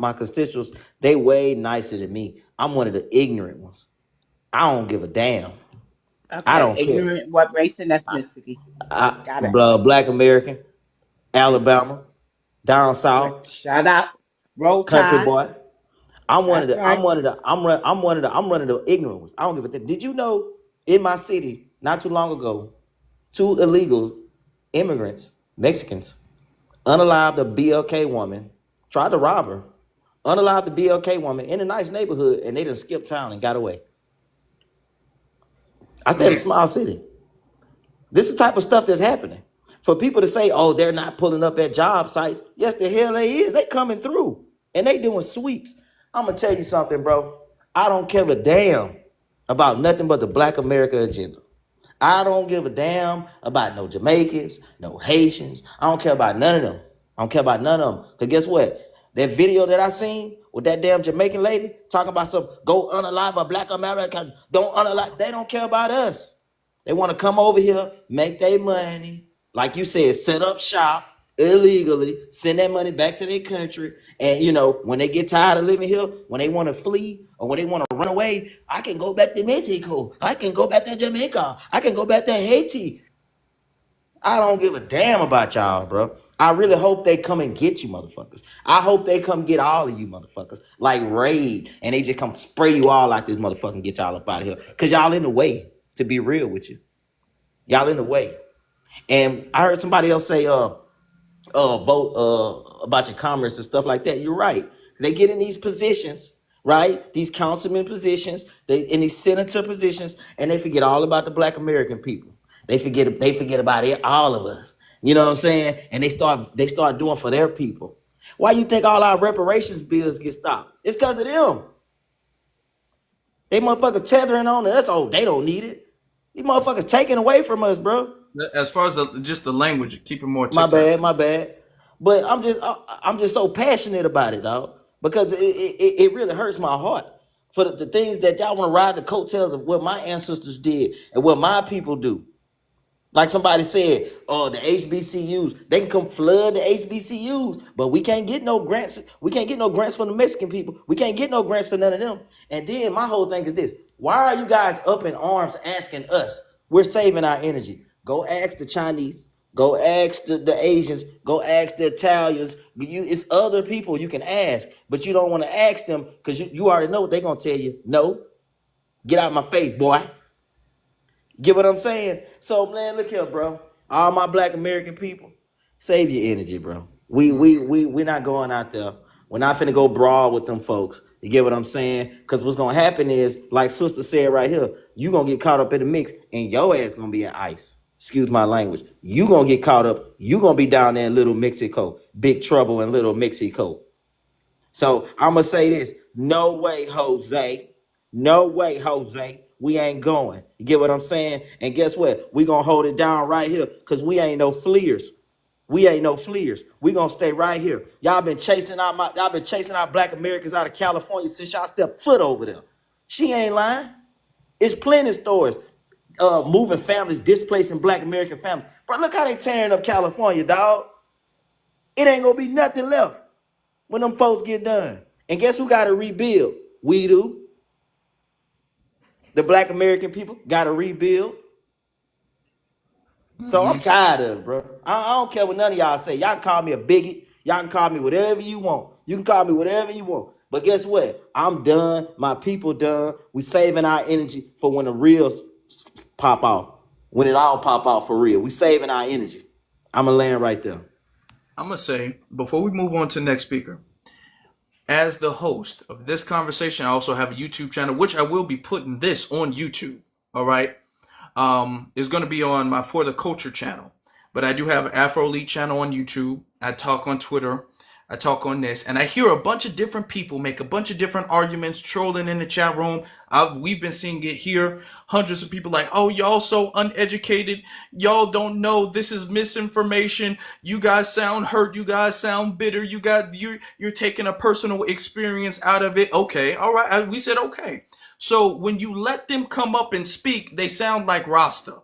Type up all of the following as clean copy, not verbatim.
my constituents, they way nicer than me. I'm one of the ignorant ones. I don't give a damn. I Okay, don't care. ignorant what race and ethnicity? Got it. Black American, Okay. Alabama, down south, Shut up. Roll country Tide. boy. I'm one of That's the. I'm right. one of the. I'm run. I'm one of the. I'm running the ignorant ones. I don't give a damn. Did you know in my city not too long ago, two illegal immigrants, Mexicans, unalived a BLK woman, tried to rob her, unalived the BLK woman in a nice neighborhood, and they just skipped town and got away. I stay in a Man, small city. This is the type of stuff that's happening. For people to say, oh, they're not pulling up at job sites. Yes, the hell they is. They coming through. And they doing sweeps. I'm going to tell you something, bro. I don't care a damn about nothing but the Black America agenda. I don't give a damn about no Jamaicans, no Haitians. I don't care about none of them. I don't care about none of them. Because guess what? That video that I seen with that damn Jamaican lady talking about some go unalive a Black American, don't unalive. They don't care about us. They want to come over here, make their money, like you said, set up shop illegally, send that money back to their country. And when they get tired of living here, when they want to flee or when they want to run away, I can go back to Mexico. I can go back to Jamaica. I can go back to Haiti. I don't give a damn about y'all, bro. I really hope they come and get you motherfuckers. I hope they come get all of you motherfuckers. Like raid. And they just come spray you all like this motherfucker and get y'all up out of here. Because y'all in the way, to be real with you. Y'all in the way. And I heard somebody else say, vote about your commerce and stuff like that. You're right. They get in these positions, right? These councilman positions, they in these senator positions, and they forget all about the Black American people. They forget about it, all of us. You know what I'm saying? And they start doing for their people. Why you think all our reparations bills get stopped? It's because of them. They motherfuckers tethering on us. Oh, they don't need it. These motherfuckers taking away from us, bro. as far as just the language, keep it more My TikTok. bad, my bad. But I'm just so passionate about it, dog, because it really hurts my heart for the things that y'all want to ride the coattails of what my ancestors did and what my people do. Like somebody said, oh, the HBCUs, they can come flood the HBCUs, but we can't get no grants. We can't get no grants from the Mexican people. We can't get no grants for none of them. And then my whole thing is this: why are you guys up in arms asking us? We're saving our energy. Go ask the Chinese. Go ask the Asians. Go ask the Italians. It's other people you can ask, but you don't want to ask them because you already know what they're gonna tell you. No, get out of my face, boy. Get what I'm saying? So man, look here, bro. All my Black American people, save your energy, bro. We not going out there. We're not finna go brawl with them folks. You get what I'm saying? Because what's gonna happen is, like sister said right here, you gonna get caught up in the mix, and your ass gonna be in ice. Excuse my language. You gonna get caught up. You gonna be down there in Little Mexico, big trouble in Little Mexico. So I'm gonna say this: no way, Jose. No way, Jose. We ain't going. You get what I'm saying? And guess what? We gonna hold it down right here because we ain't no fleers. We ain't no fleers. We gonna stay right here. Y'all been chasing our Black Americans out of California since y'all stepped foot over there. She ain't lying. It's plenty of stories. Moving families, displacing Black American families. But look how they tearing up California, dog. It ain't gonna be nothing left when them folks get done. And guess who got to rebuild? We do. The Black American people got to rebuild. So I'm tired of it, bro. I don't care what none of y'all say. Y'all can call me a bigot. Y'all can call me whatever you want. You can call me whatever you want. But guess what? I'm done. My people done. We saving our energy for when the real pop off. When it all pop off for real. We saving our energy. I'm going to land right there. I'm gonna say before we move on to the next speaker, as the host of this conversation, I also have a YouTube channel, which I will be putting this on YouTube. All right. It's going to be on my For the Culture channel, but I do have an Afro Elite channel on YouTube. I talk on Twitter. I talk on this, and I hear a bunch of different people make a bunch of different arguments, trolling in the chat room. We've been seeing it here. Hundreds of people like, oh, y'all so uneducated. Y'all don't know. This is misinformation. You guys sound hurt. You guys sound bitter. You're taking a personal experience out of it. Okay. All right. We said, okay. So when you let them come up and speak, they sound like Rasta.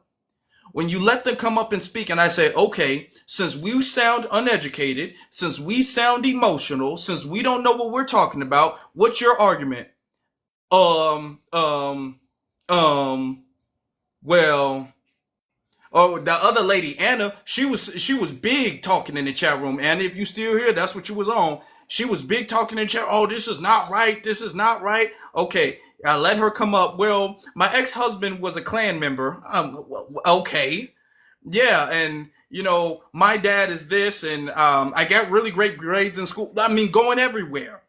When you let them come up and speak, and I say, okay, since we sound uneducated, since we sound emotional, since we don't know what we're talking about, what's your argument? Um, um, um, well, oh, the other lady, Anna, she was big talking in the chat room. Anna, if you still here, that's what you was on. She was big talking in the chat. Oh, this is not right. This is not right. Okay, I let her come up. Well, my ex-husband was a Klan member. Okay, yeah, and my dad is this, and I got really great grades in school. I mean, going everywhere.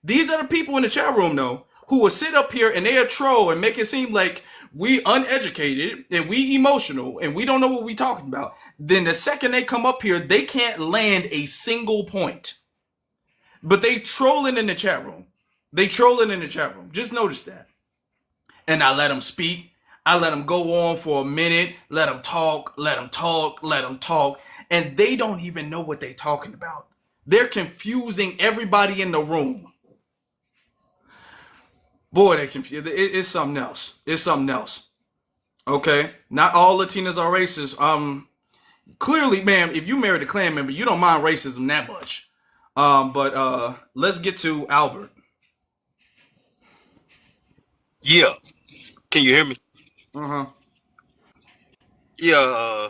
These are the people in the chat room, though, who will sit up here and they are troll and make it seem like we uneducated and we emotional and we don't know what we talking about. Then the second they come up here, they can't land a single point. But they trolling in the chat room. They trolling in the chat room. Just notice that. And I let them speak. I let them go on for a minute. Let them talk. Let them talk. Let them talk. And they don't even know what they're talking about. They're confusing everybody in the room. Boy, they confused. It's something else. It's something else. Okay, not all Latinas are racist. Clearly, ma'am, if you married a Klan member, you don't mind racism that much. But let's get to Albert. Yeah. Can you hear me? Uh-huh. Yeah,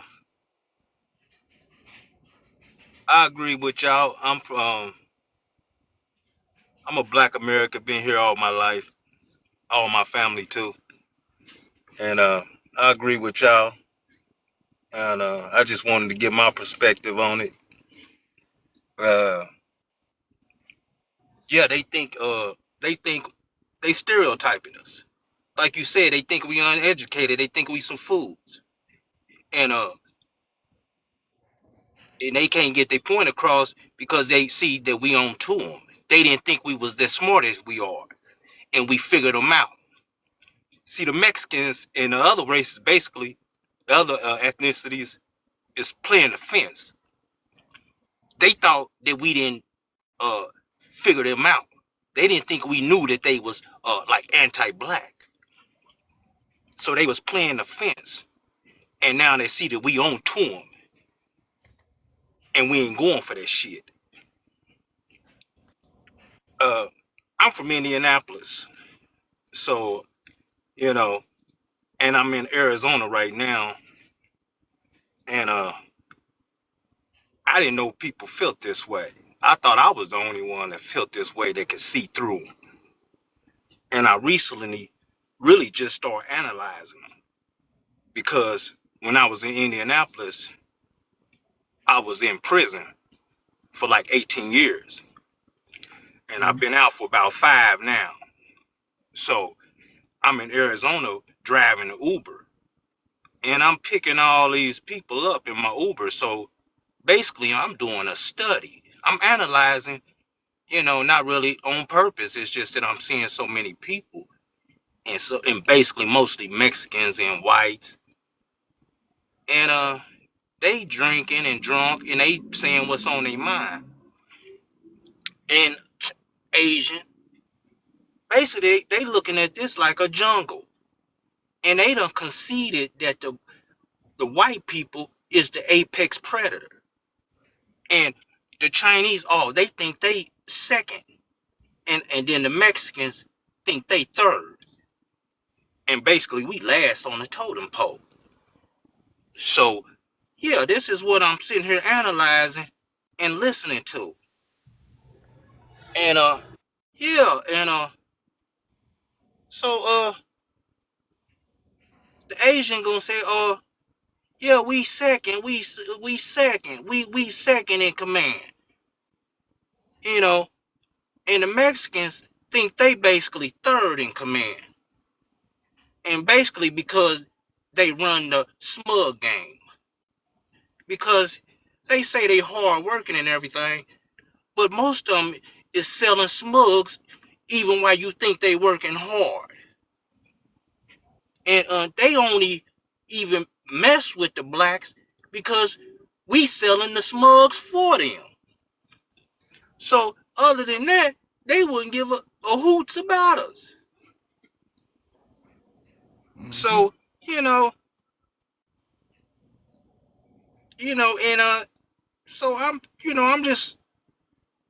I agree with y'all. I'm a black American, been here all my life, all my family too. And I agree with y'all. And I just wanted to get my perspective on it. Uh yeah, they think they stereotyping us. Like you said, they think we uneducated, they think we some fools. And and they can't get their point across because they see that we on to them. They didn't think we was as smart as we are, and we figured them out. See, the Mexicans and the other races, basically, the other ethnicities, is playing the fence. They thought that we didn't uh, figure them out. They didn't think we knew that they was like anti-black. So they was playing the fence, and now they see that we own to them, and we ain't going for that shit. Uh, I'm from Indianapolis, so you know, and I'm in Arizona right now, and I didn't know people felt this way. I thought I was the only one that felt this way that could see through 'em. And I recently really just started analyzing them because when I was in Indianapolis, I was in prison for like 18 years. And I've Mm-hmm. been out for about 5 now. So I'm in Arizona driving an Uber. And I'm picking all these people up in my Uber. So basically, I'm doing a study. I'm analyzing, not really on purpose. It's just that I'm seeing so many people, and basically mostly Mexicans and whites, and they drinking and drunk, and they saying what's on their mind. And Asian, basically they looking at this like a jungle, and they done conceded that the white people is the apex predator, and the Chinese, oh, they think they second, and then the Mexicans think they third, and basically we last on the totem pole. So yeah, this is what I'm sitting here analyzing and listening to. And yeah, and so the Asian gonna say, yeah, we second, we second, we second in command, you know, and the Mexicans think they basically third in command, and basically because they run the smug game, because they say they hard working and everything, but most of them is selling smugs even while you think they working hard. And they only even mess with the blacks because we selling the smugs for them. So other than that, they wouldn't give a hoots about us. Mm-hmm. So, you know, And so I'm just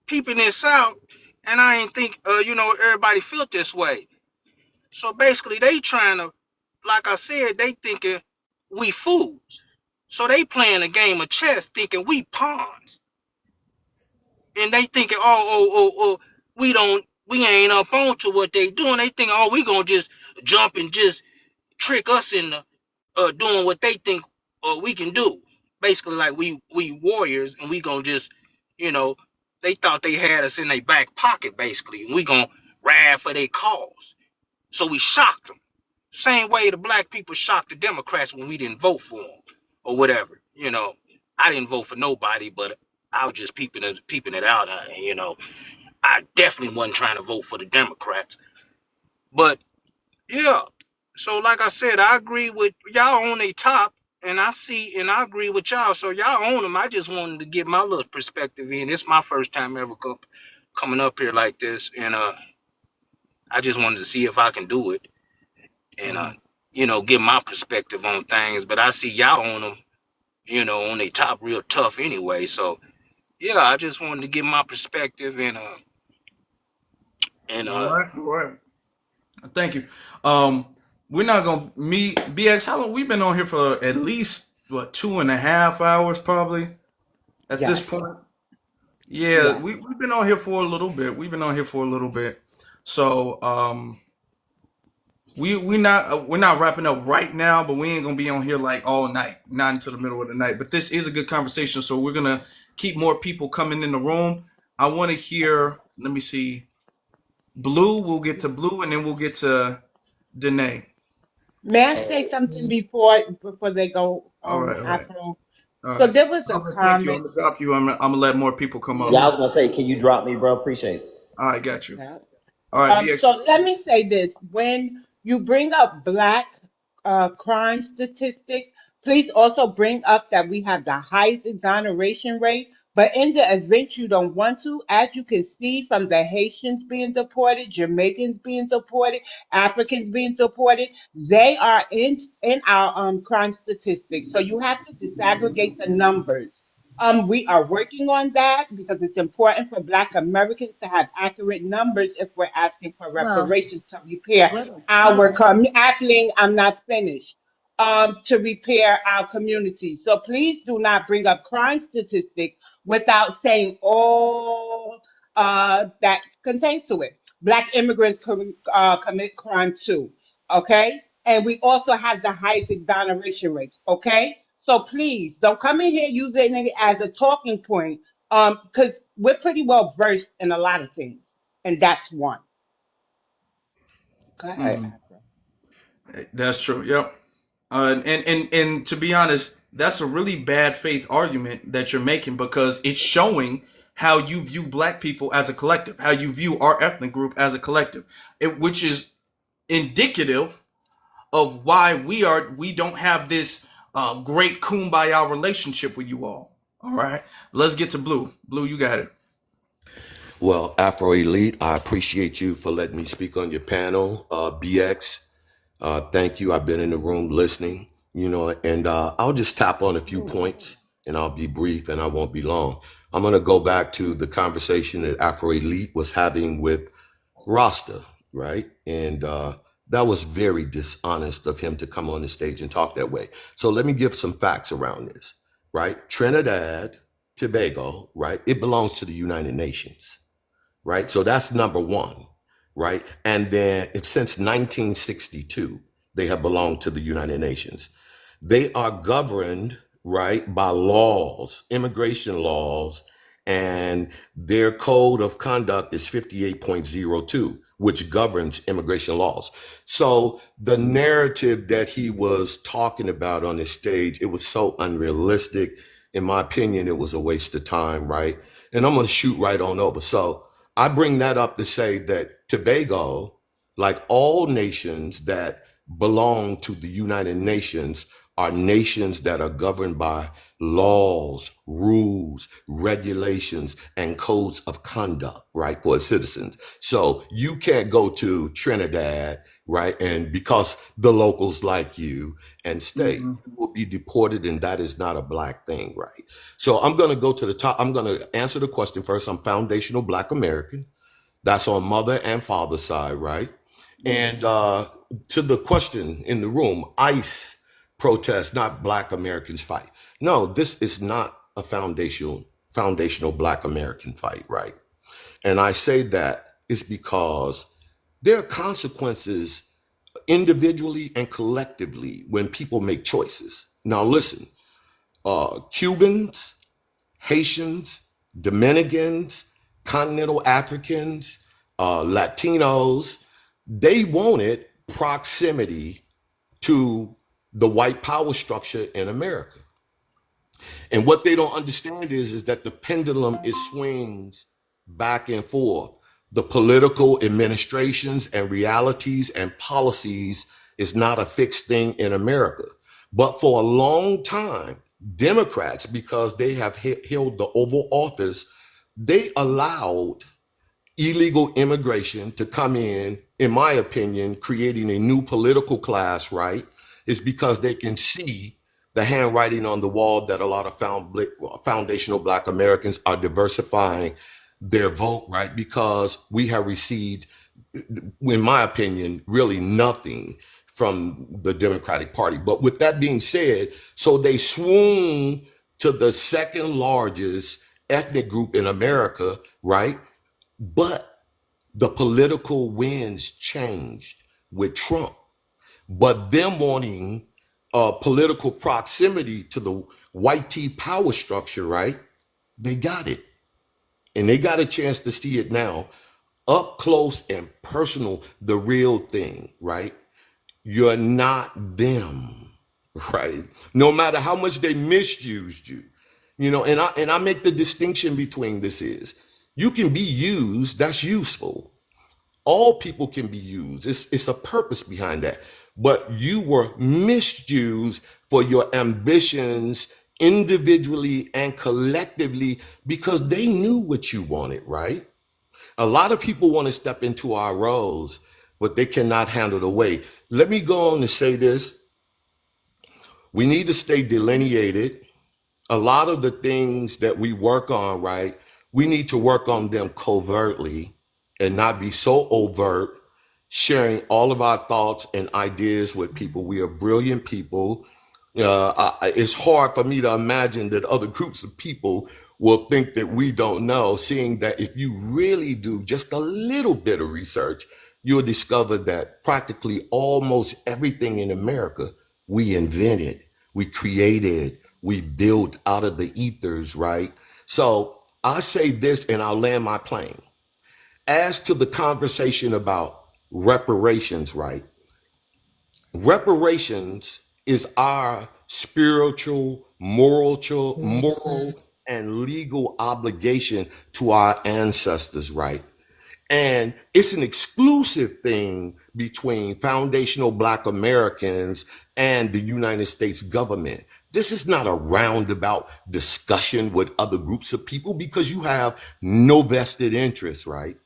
peeping this out, and I ain't think everybody felt this way. So basically, they trying to, like I said, they thinking we fools. So they playing a game of chess, thinking we pawns, and they thinking, we ain't up on to what they doing. They think, we gonna just jump and just trick us into doing what they think we can do. Basically, like we warriors, and we gonna just, you know, they thought they had us in their back pocket, basically, and we gonna ride for their cause. So we shocked them. Same way the black people shocked the Democrats when we didn't vote for them or whatever. I didn't vote for nobody, but I was just peeping it out. I definitely wasn't trying to vote for the Democrats. But yeah, so like I said, I agree with y'all on a top, and I agree with y'all. So y'all own them. I just wanted to get my little perspective in. It's my first time ever coming up here like this, and I just wanted to see if I can do it, and get my perspective on things. But I see y'all on them, on a top real tough anyway. So yeah, I just wanted to get my perspective, and All right, all right. Thank you. We're not gonna me BX. How long we've been on here for? At least what, 2.5 hours, probably at this Yes. point. Yeah, Yes. we've been on here for a little bit. So we're not wrapping up right now, but we ain't gonna be on here like all night, not until the middle of the night. But this is a good conversation, so we're gonna keep more people coming in the room. I want to hear. Let me see. Blue. We'll get to Blue, and then we'll get to Danae. May I say something before they go, All right, all right, Afro? all So right. there was a Thank you. I'm comment. gonna drop you. I'm gonna let more people come up. Yeah, I Yeah. was gonna say, can you drop me, bro? Appreciate it. All right, got you. Yeah. All right, BX. So let me say this. When you bring up black crime statistics, please also bring up that we have the highest exoneration rate. But in the event you don't want to, as you can see from the Haitians being deported, Jamaicans being deported, Africans being deported, they are in our crime statistics. So you have to disaggregate the numbers. We are working on that because it's important for Black Americans to have accurate numbers if we're asking for Well, reparations to repair what? Excuse our me. Actually, I'm not finished. To repair our community. So please do not bring up crime statistics without saying all that contains to it. Black immigrants commit crime too. Okay, and we also have the highest exoneration rates. Okay, so please don't come in here using it as a talking point, because we're pretty well versed in a lot of things, and that's one. Go ahead, Mhm. Afro. That's true. Yep. And to be honest, that's a really bad faith argument that you're making because it's showing how you view black people as a collective, how you view our ethnic group as a collective, which is indicative of why we don't have this great kumbaya relationship with you all. All right, let's get to Blue. Blue, you got it. Well, Afro Elite, I appreciate you for letting me speak on your panel. BX, thank you. I've been in the room listening, and I'll just tap on a few points and I'll be brief and I won't be long. I'm going to go back to the conversation that Afro Elite was having with Rasta, right? And that was very dishonest of him to come on the stage and talk that way. So let me give some facts around this, right? Trinidad, Tobago, right? It belongs to the United Nations, right? So that's number one, right? And then it's since 1962, they have belonged to the United Nations. They are governed, right, by laws, immigration laws, and their code of conduct is 58.02, which governs immigration laws. So the narrative that he was talking about on this stage, it was so unrealistic. In my opinion, it was a waste of time, right? And I'm going to shoot right on over. So I bring that up to say that Tobago, like all nations that belong to the United Nations, are nations that are governed by laws, rules, regulations, and codes of conduct, right, for citizens. So you can't go to Trinidad, right, and because the locals like you and stay. Mm-hmm. You will be deported, and that is not a black thing, right? So I'm going to go to the top. I'm going to answer the question first. I'm foundational Black American. That's on mother and father's side, right? And to the question in the room, ICE protest, not Black Americans fight. No, this is not a foundational Black American fight, right? And I say that is because there are consequences individually and collectively when people make choices. Now listen, Cubans, Haitians, Dominicans, continental Africans, Latinos, they wanted proximity to the white power structure in America. And what they don't understand is that the pendulum, it swings back and forth. The political administrations and realities and policies is not a fixed thing in America. But for a long time, Democrats, because they have held the Oval Office, they allowed illegal immigration to come in my opinion, creating a new political class, right, is because they can see the handwriting on the wall that a lot of foundational Black Americans are diversifying their vote, right, because we have received, in my opinion, really nothing from the Democratic Party. But with that being said, so they swoon to the second largest ethnic group in America, right? But the political winds changed with Trump. But them wanting political proximity to the white tea power structure, right? They got it. And they got a chance to see it now, up close and personal, the real thing, right? You're not them, right? No matter how much they misused you, you know, and I make the distinction between this is you can be used, that's useful. All people can be used. It's a purpose behind that. But you were misused for your ambitions individually and collectively because they knew what you wanted, right? A lot of people want to step into our roles, but they cannot handle the weight. Let me go on to say this. We need to stay delineated. A lot of the things that we work on, right, we need to work on them covertly and not be so overt, sharing all of our thoughts and ideas with people. We are brilliant people. It's hard for me to imagine that other groups of people will think that we don't know, seeing that if you really do just a little bit of research, you'll discover that practically almost everything in America we invented, we created, we built out of the ethers, right? So I say this and I'll land my plane. As to the conversation about reparations, right? Reparations is our spiritual, moral, and legal obligation to our ancestors, right? And it's an exclusive thing between foundational Black Americans and the United States government. This is not a roundabout discussion with other groups of people because you have no vested interest, right?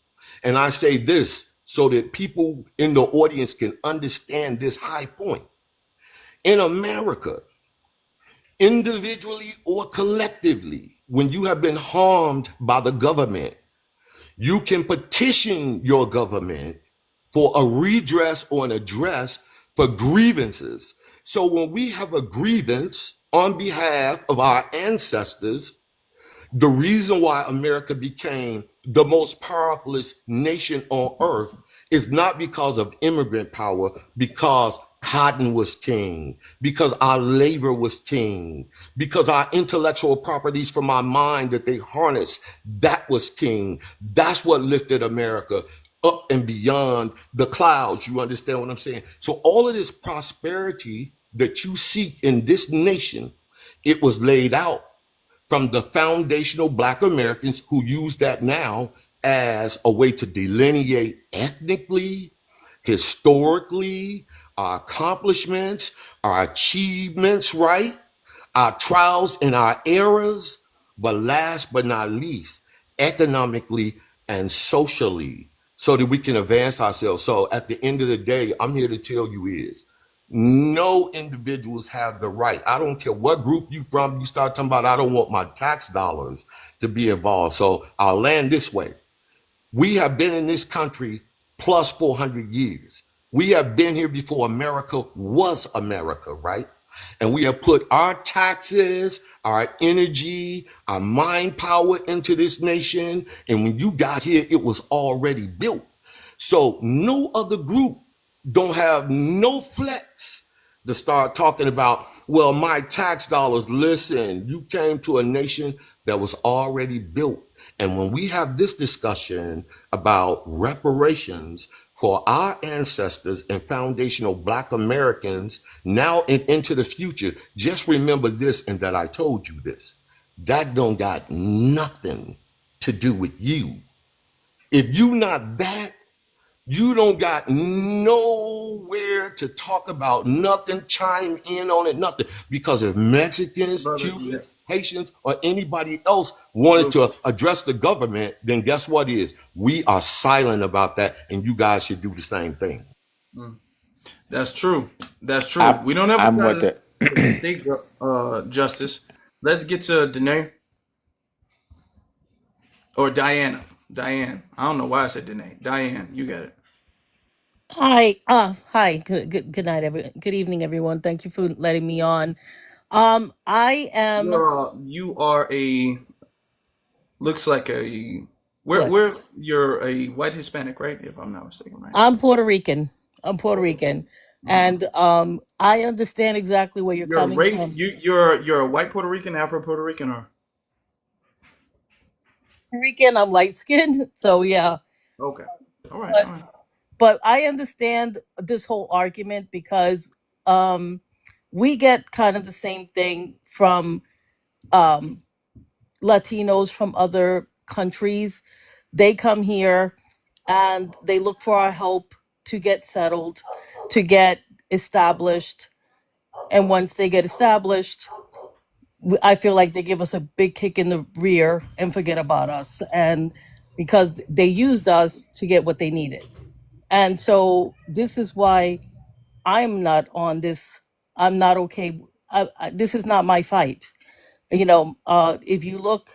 And I say this so that people in the audience can understand this high point. In America, individually or collectively, when you have been harmed by the government, you can petition your government for a redress or an address for grievances. So when we have a grievance on behalf of our ancestors, the reason why America became the most powerful nation on earth is not because of immigrant power, because cotton was king, because our labor was king, because our intellectual properties from our mind that they harnessed, that was king. That's what lifted America up and beyond the clouds. You understand what I'm saying? So all of this prosperity that you seek in this nation, it was laid out from the foundational Black Americans who use that now as a way to delineate ethnically, historically, our accomplishments, our achievements, right? our trials and our errors, but last but not least, economically and socially, so that we can advance ourselves. So at the end of the day, I'm here to tell you is no individuals have the right. I don't care what group you from. You start talking about, I don't want my tax dollars to be involved. So I'll land this way. We have been in this country plus 400 years. We have been here before America was America, right? And we have put our taxes, our energy, our mind power into this nation. And when you got here, it was already built. So no other group don't have no flex to start talking about, well, my tax dollars. Listen, you came to a nation that was already built. And when we have this discussion about reparations for our ancestors and foundational Black Americans now and into the future, just remember this, and that I told you this. That don't got nothing to do with you. If you not that, you don't got nowhere to talk about nothing, chime in on it, nothing. Because if Mexicans, Brother, yeah. Cubans, Haitians, or anybody else wanted to address the government, then guess what is? We are silent about that, and you guys should do the same thing. That's true. That's true. We don't ever I'm try with to it. think justice. Let's get to Danae or Diana. Diane. I don't know why I said Danae. Diane, you got it. Hi. Hi. Good night, good evening, everyone. Thank you for letting me on. I am You are a looks like a what? you're a white Hispanic, right? If I'm not mistaken, right? I'm Puerto Rican. I'm Puerto Okay. Rican, and I understand exactly where you're Your coming race, from. you're a white Puerto Rican, Afro Puerto Rican, or Puerto Rican. I'm light skinned, so yeah. okay. All right, But all right. but I understand this whole argument because um, we get kind of the same thing from um, Latinos from other countries. They come here and they look for our help to get settled, to get established. And once they get established, I feel like they give us a big kick in the rear and forget about us. And because they used us to get what they needed. And so this is why I'm not on this. I'm not okay. This is not my fight. If you look,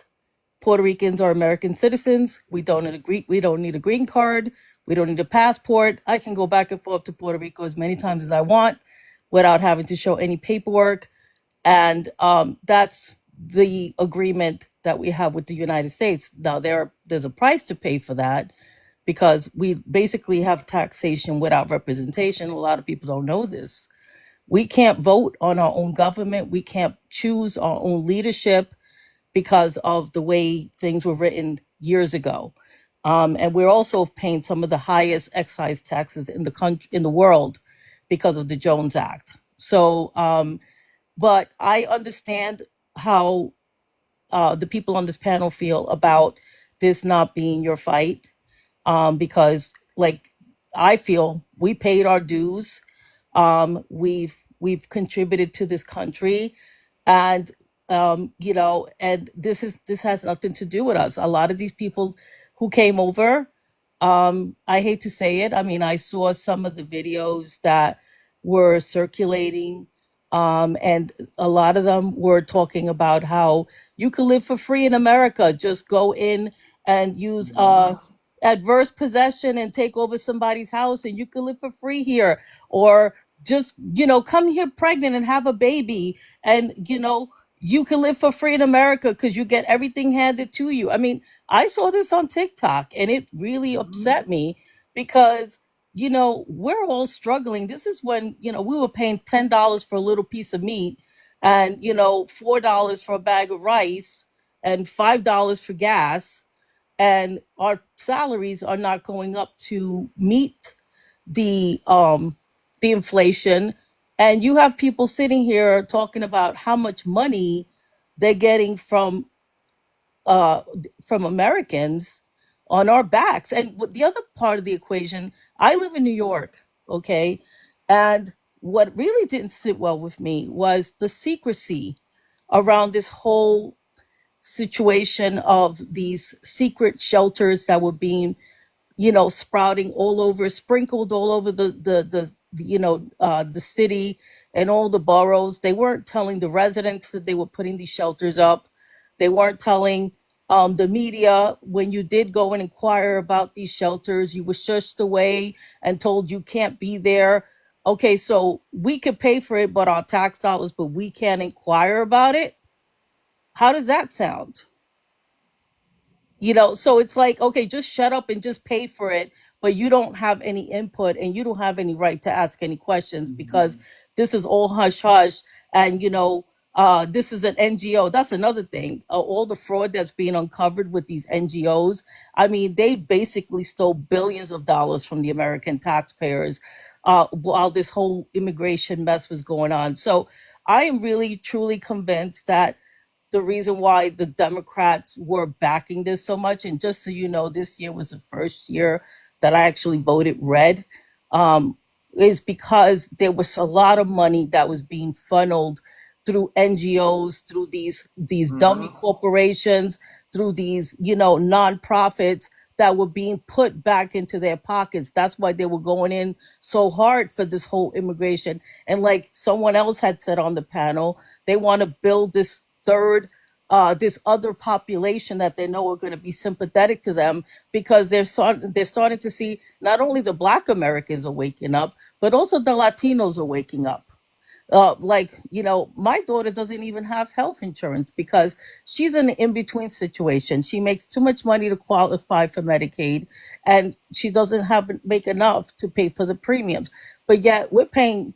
Puerto Ricans are American citizens. We don't need a green card. We don't need a passport. I can go back and forth to Puerto Rico as many times as I want without having to show any paperwork. And that's the agreement that we have with the United States. Now there's a price to pay for that because we basically have taxation without representation. A lot of people don't know this. We can't vote on our own government. We can't choose our own leadership because of the way things were written years ago. And we're also paying some of the highest excise taxes in the country, in the world, because of the Jones Act. So, but I understand how the people on this panel feel about this not being your fight, because, like, I feel we paid our dues. We've contributed to this country, and and this has nothing to do with us. A lot of these people who came over, I hate to say it, I mean, I saw some of the videos that were circulating, and a lot of them were talking about how you could live for free in America. Just go in and use adverse possession and take over somebody's house, and you could live for free here. Or just, come here pregnant and have a baby, and you can live for free in America because you get everything handed to you. I mean, I saw this on TikTok and it really upset me because, we're all struggling. This is when, we were paying $10 for a little piece of meat and, $4 for a bag of rice and $5 for gas. And our salaries are not going up to meet the inflation. And you have people sitting here talking about how much money they're getting from Americans on our backs. And the other part of the equation, I live in New York, okay? And what really didn't sit well with me was the secrecy. around this whole situation of these secret shelters that were being, sprouting all over, sprinkled all over the city and all the boroughs. They weren't telling the residents that they were putting these shelters up. They weren't telling the media. When you did go and inquire about these shelters, you were shushed away and told you can't be there. Okay, so we could pay for it, but our tax dollars, but we can't inquire about it. How does that sound? So it's like, okay, just shut up and just pay for it, but you don't have any input and you don't have any right to ask any questions, because this is all hush hush. And this is an NGO. That's another thing. All the fraud that's being uncovered with these NGOs. I mean, they basically stole billions of dollars from the American taxpayers, while this whole immigration mess was going on. So I am really truly convinced that the reason why the Democrats were backing this so much, and just so you know, this year was the first year that I actually voted red, um, is because there was a lot of money that was being funneled through NGOs, through these dummy corporations, through these nonprofits that were being put back into their pockets. That's why they were going in so hard for this whole immigration. And like someone else had said on the panel, they want to build this other population that they know are going to be sympathetic to them, because they're starting to see not only the Black Americans are waking up, but also the Latinos are waking up. Like, my daughter doesn't even have health insurance because she's in an in-between situation. She makes too much money to qualify for Medicaid, and she doesn't make enough to pay for the premiums. But yet we're paying,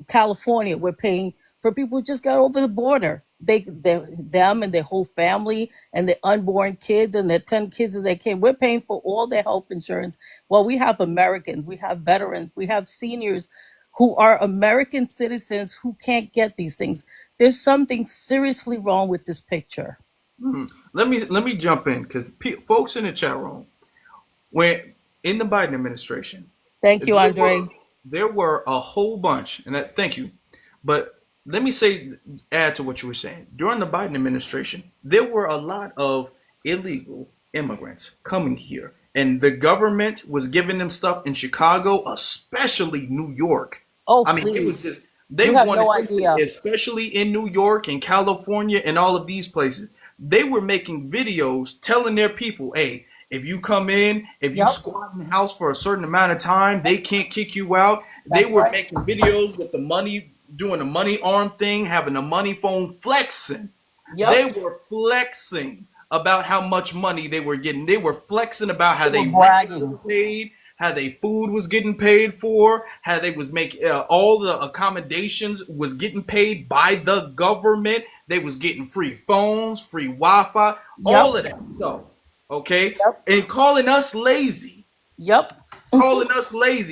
California, we're paying for people who just got over the border. Them and their whole family and their unborn kids and their 10 kids that they came. We're paying for all their health insurance. Well, we have Americans, we have veterans, we have seniors who are American citizens who can't get these things. There's something seriously wrong with this picture. Let me jump in because folks in the chat room, when in the Biden administration, Thank you, there were Andre. there were a whole bunch, and thank you. But let me add to what you were saying. During the Biden administration, there were a lot of illegal immigrants coming here, and the government was giving them stuff in Chicago, especially New York. Oh, I mean, it was please. just they You have wanted no them to, idea. especially in New York and California and all of these places. They were making videos telling their people, "Hey, if you come in, if you Yep, squat in the house for a certain amount of time, they can't kick you out." They that's were right. making videos with the money, doing the money arm thing, having a money phone, flexing. They Yep, were flexing about how much money they were getting. They were flexing about how they were they rent was bragging. getting paid, how they food was getting paid for, how they was making all the accommodations was getting paid by the government. They was getting free phones, free Wi-Fi, all Yep, of that stuff. Okay, yep, and calling us lazy, yep.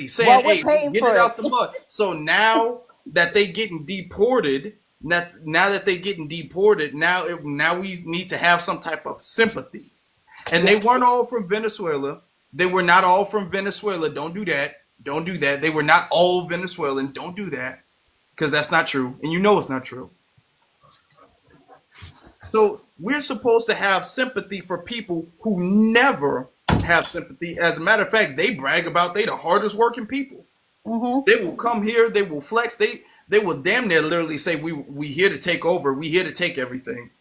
saying, Well, we're "Hey, paying get it for it. out the mud." So now that they getting deported, now that they getting deported, now we need to have some type of sympathy. And they Yes. weren't all from Venezuela. They were not all from Venezuela. Don't do that. Don't do that. They were not all Venezuelan. Don't do that because that's not true, and you know it's not true. So we're supposed to have sympathy for people who never have sympathy. As a matter of fact, they brag about they the hardest working people. Hmm. They will come here, they will flex, they will damn near literally say we here to take over, we here to take everything.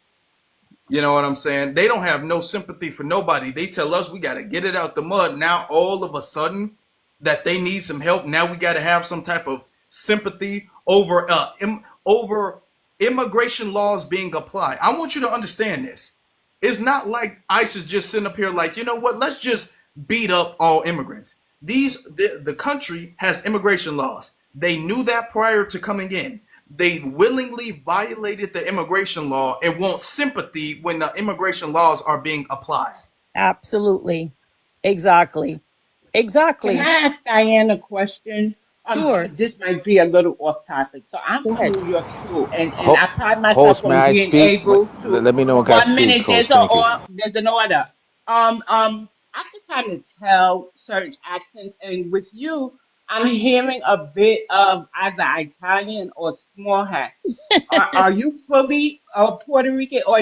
You know what I'm saying? They don't have no sympathy for nobody. They tell us we got to get it out the mud. Now all of a sudden that they need some help, now we got to have some type of sympathy over immigration laws being applied. I want you to understand this. It's not like ICE is just sitting up here like, you know what? Let's just beat up all immigrants. The country has immigration laws. They knew that prior to coming in. They willingly violated the immigration law and want sympathy when the immigration laws are being applied. Absolutely. Exactly. Can Exactly. I ask Diane a question? Sure. This might be a little off topic. So I'm Go from ahead. New York too, and I Ho- pride myself Host, may on I being speak? able to. Let me know when I One speak, minute, Host. Thank you. there's an order. I can kind of tell certain accents, and with you. I'm hearing a bit of either Italian or small hat. Are you fully Puerto Rican, or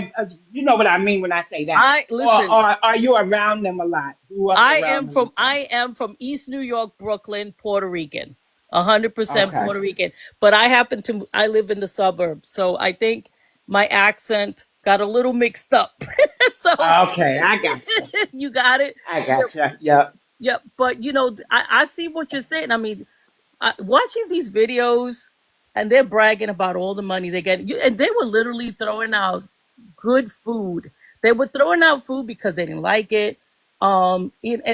you know what I mean when I say that, I or listen. are you around them a lot? Grew up around them or something? I am from East New York, Brooklyn, Puerto Rican. 100% Okay, Puerto Rican. But I live in the suburbs, so I think my accent got a little mixed up. So okay, I gotcha. you got it. I Yep, gotcha. Yep. yep. But I see what you're saying. I mean, watching these videos, and they're bragging about all the money they get, and they were literally throwing out good food. They were throwing out food because they didn't like it. And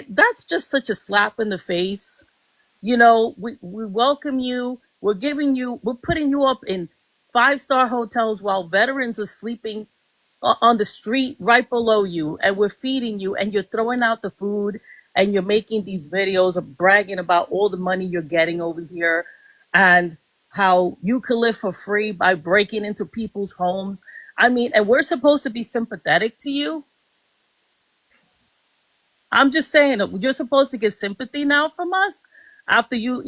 that's just such a slap in the face. We welcome you. We're putting you up in 5-star hotels while veterans are sleeping on the street right below you, and we're feeding you, and you're throwing out the food, and you're making these videos of bragging about all the money you're getting over here, and how you can live for free by breaking into people's homes. I mean, and we're supposed to be sympathetic to you. I'm just saying that you're supposed to get sympathy now from us after you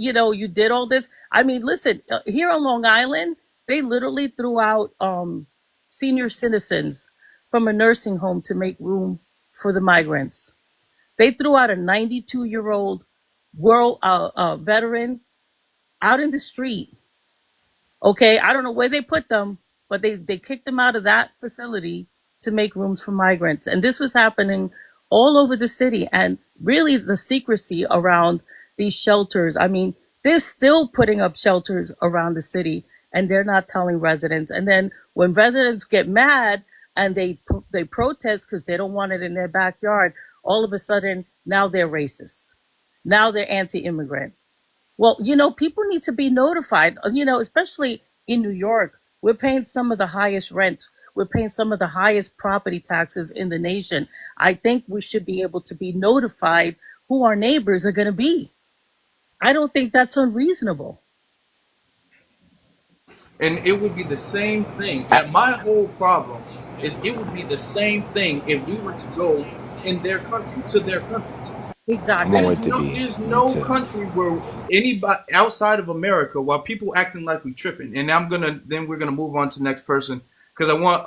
did all this. I mean, listen, here on Long Island, they literally threw out senior citizens from a nursing home to make room for the migrants. They threw out a 92-year-old world veteran out in the street. Okay, I don't know where they put them, but they kicked them out of that facility to make rooms for migrants. And this was happening all over the city. And really, the secrecy around these shelters. I mean, they're still putting up shelters around the city, and they're not telling residents. And then when residents get mad and they protest because they don't want it in their backyard, all of a sudden now they're racist. Now they're anti-immigrant. Well, people need to be notified, especially in New York. We're paying some of the highest rents. We're paying some of the highest property taxes in the nation. I think we should be able to be notified who our neighbors are going to be. I don't think that's unreasonable. And it would be the same thing. And my whole problem is it would be the same thing if we were to go in their country, to their country. I want Exactly. it to be. There's Me no too. country where anybody outside of America, while people acting like we tripping, and then we're gonna move on to the next person because I want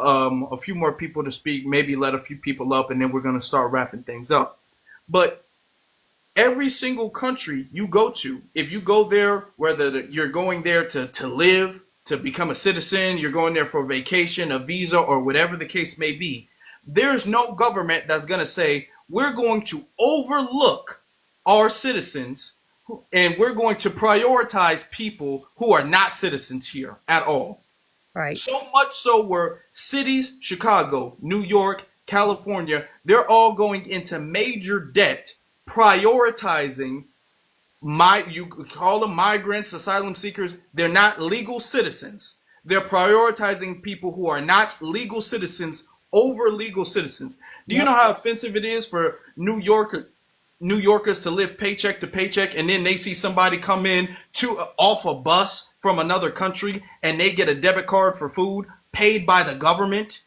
a few more people to speak, maybe let a few people up, and then we're gonna start wrapping things up. But every single country you go to, if you go there, whether you're going there to live, to become a citizen, you're going there for vacation, a visa, or whatever the case may be, there's no government that's going to say, we're going to overlook our citizens and we're going to prioritize people who are not citizens here at all. Right. So much so where cities, Chicago, New York, California, they're all going into major debt prioritizing you call them migrants, asylum seekers. They're not legal citizens. They're prioritizing people who are not legal citizens over legal citizens. Do you know Yep. how offensive it is for New Yorkers to live paycheck to paycheck, and then they see somebody come in off a bus from another country and they get a debit card for food paid by the government?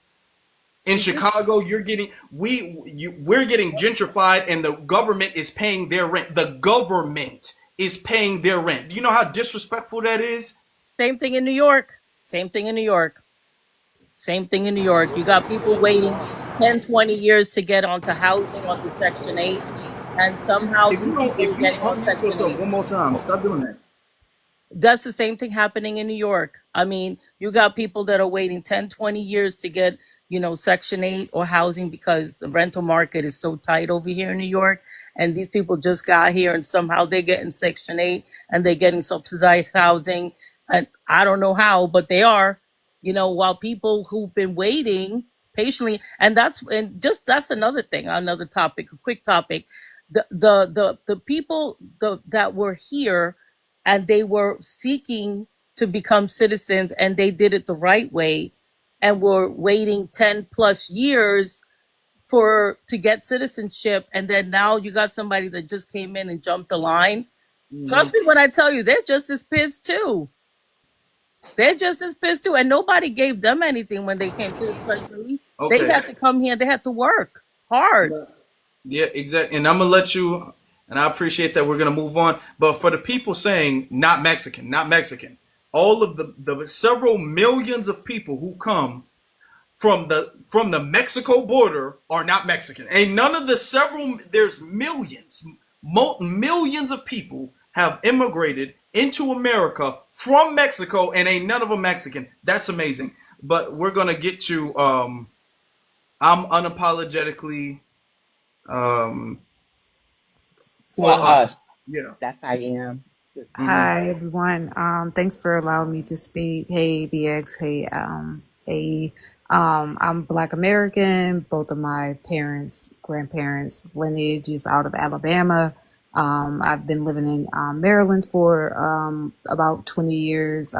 In Chicago, we're getting gentrified, and the government is paying their rent. The government is paying their rent. Do you know how disrespectful that is? Same thing in New York. Same thing in New York. Same thing in New York. You got people waiting 10, 20 years to get onto housing, onto Section 8, and somehow If you these don't, people if are you getting on unmute Section yourself 8. one more time, stop doing that. That's the same thing happening in New York. I mean, you got people that are waiting 10, 20 years to get, Section 8 or housing because the rental market is so tight over here in New York. And these people just got here and somehow they're getting Section 8 and they're getting subsidized housing. And I don't know how, but they are, while people who've been waiting patiently. And that's another thing, another topic, a quick topic. The people that were here and they were seeking to become citizens and they did it the right way and were waiting 10 plus years to get citizenship, and then now you got somebody that just came in and jumped the line. Trust me when I tell you, they're just as pissed too. They're just as pissed too, and nobody gave them anything when they came to this country. They Okay. had to come here, they had to work hard. Yeah, exactly. And I'm gonna let you. and I appreciate that. We're gonna move on. But for the people saying not Mexican, not Mexican, all of the several millions of people who come from the Mexico border are not Mexican. Ain't none of the several, there's millions, millions of people have immigrated into America from Mexico, and ain't none of them Mexican. That's amazing. But we're gonna get to I'm unapologetically um For for us. us. Yeah. That's I am. Mm-hmm. Hi everyone. Thanks for allowing me to speak. Hey BX. Hey hey. I'm Black American. Both of my parents, grandparents, lineage is out of Alabama. I've been living in Maryland for about 20 years.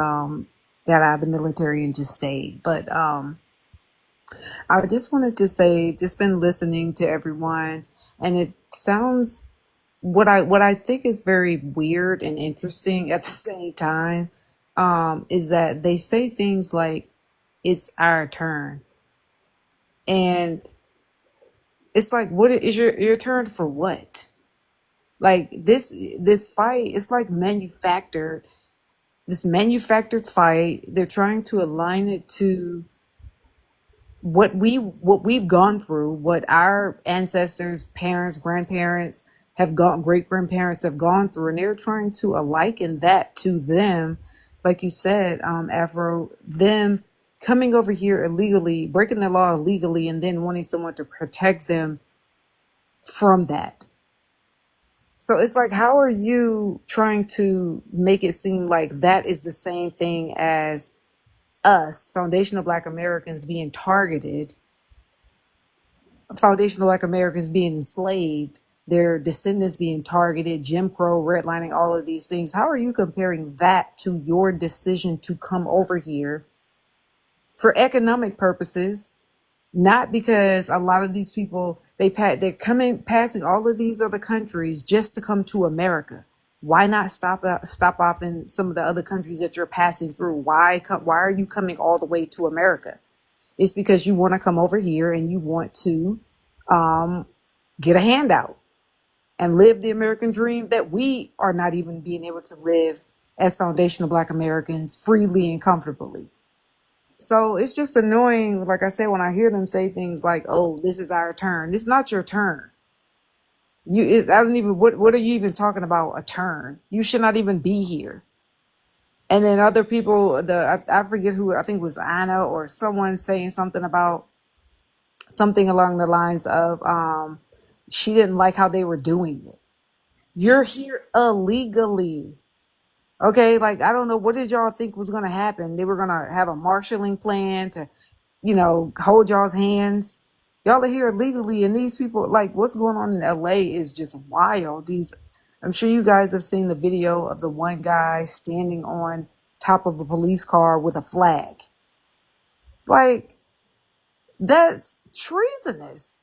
Got out of the military and just stayed. But I just wanted to say, just been listening to everyone, and it sounds what I think is very weird and interesting at the same time, is that they say things like it's our turn, and it's like, what is your turn for what? Like this fight, it's like manufactured. This manufactured fight. They're trying to align it to what we've gone through, what our ancestors, parents, grandparents have gone, great grandparents have gone through, and they're trying to liken that to them, like you said, Afro, them coming over here illegally, breaking the law illegally, and then wanting someone to protect them from that. So it's like, how are you trying to make it seem like that is the same thing as us, foundational Black Americans, being targeted, foundational Black Americans being enslaved, their descendants being targeted, Jim Crow, redlining, all of these things? How are you comparing that to your decision to come over here for economic purposes? Not because a lot of these people, they're coming, passing all of these other countries just to come to America. Why not stop off in some of the other countries that you're passing through? Why are you coming all the way to America? It's because you want to come over here and you want to get a handout and live the American dream that we are not even being able to live as foundational Black Americans freely and comfortably. So it's just annoying, like I said, when I hear them say things like, "Oh, this is our turn." It's not your turn. I don't even. What are you even talking about? A turn? You should not even be here. And then other people, I forget who, I think it was Anna or someone saying something about something along the lines of she didn't like how they were doing it. You're here illegally. Okay, like, I don't know, what did y'all think was gonna happen? They were gonna have a marshalling plan to, hold y'all's hands. Y'all are here illegally, and these people, like, what's going on in LA is just wild. I'm sure you guys have seen the video of the one guy standing on top of a police car with a flag. Like, that's treasonous.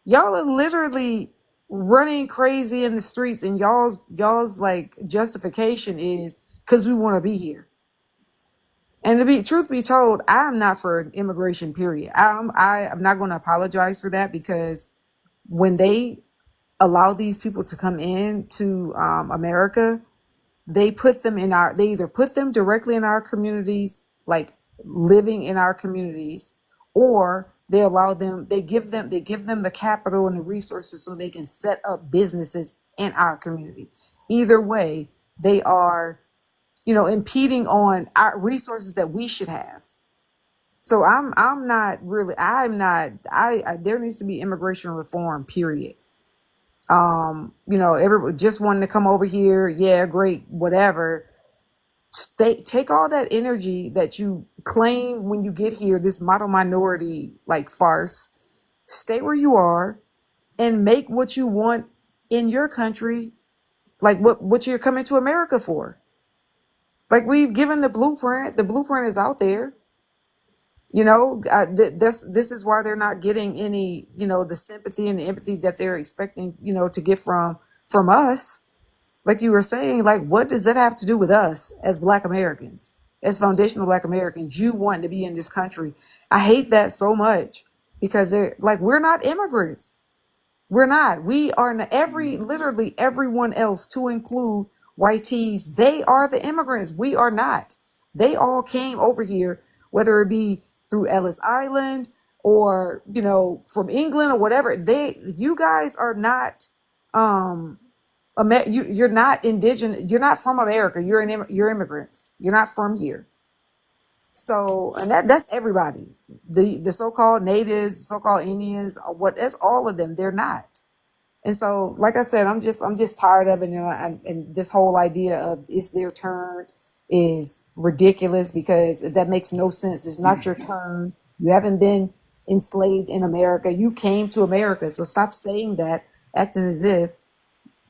Y'all are literally running crazy in the streets, and y'all's like justification is because we want to be here. And truth be told, I'm not for immigration, period. I'm not going to apologize for that, because when they allow these people to come in to America, they either put them directly in our communities, like living in our communities, or they give them the capital and the resources so they can set up businesses in our community. Either way, they are, impeding on our resources that we should have. So I'm not really, I'm not, there needs to be immigration reform, period. Everybody just wanting to come over here, yeah, great, whatever. Take all that energy that you claim when you get here, this model minority like farce. Stay where you are and make what you want in your country, like what you're coming to America for. Like, we've given the blueprint. The blueprint is out there. This is why they're not getting any, the sympathy and the empathy that they're expecting, to get from us. Like you were saying, like, what does that have to do with us as Black Americans, as foundational Black Americans? You want to be in this country. I hate that so much, because they're like, we're not immigrants. We're not. We are not. Literally everyone else, to include white tees, they are the immigrants. We are not. They all came over here, whether it be through Ellis Island or, from England or whatever. You guys are not, um, you're not indigenous. You're not from America. You're immigrants. You're not from here. So, and that's everybody. The so-called natives, so-called Indians, that's all of them. They're not. And so, like I said, I'm just tired of it. And this whole idea of it's their turn is ridiculous, because that makes no sense. It's not your turn. You haven't been enslaved in America. You came to America. So stop saying that, acting as if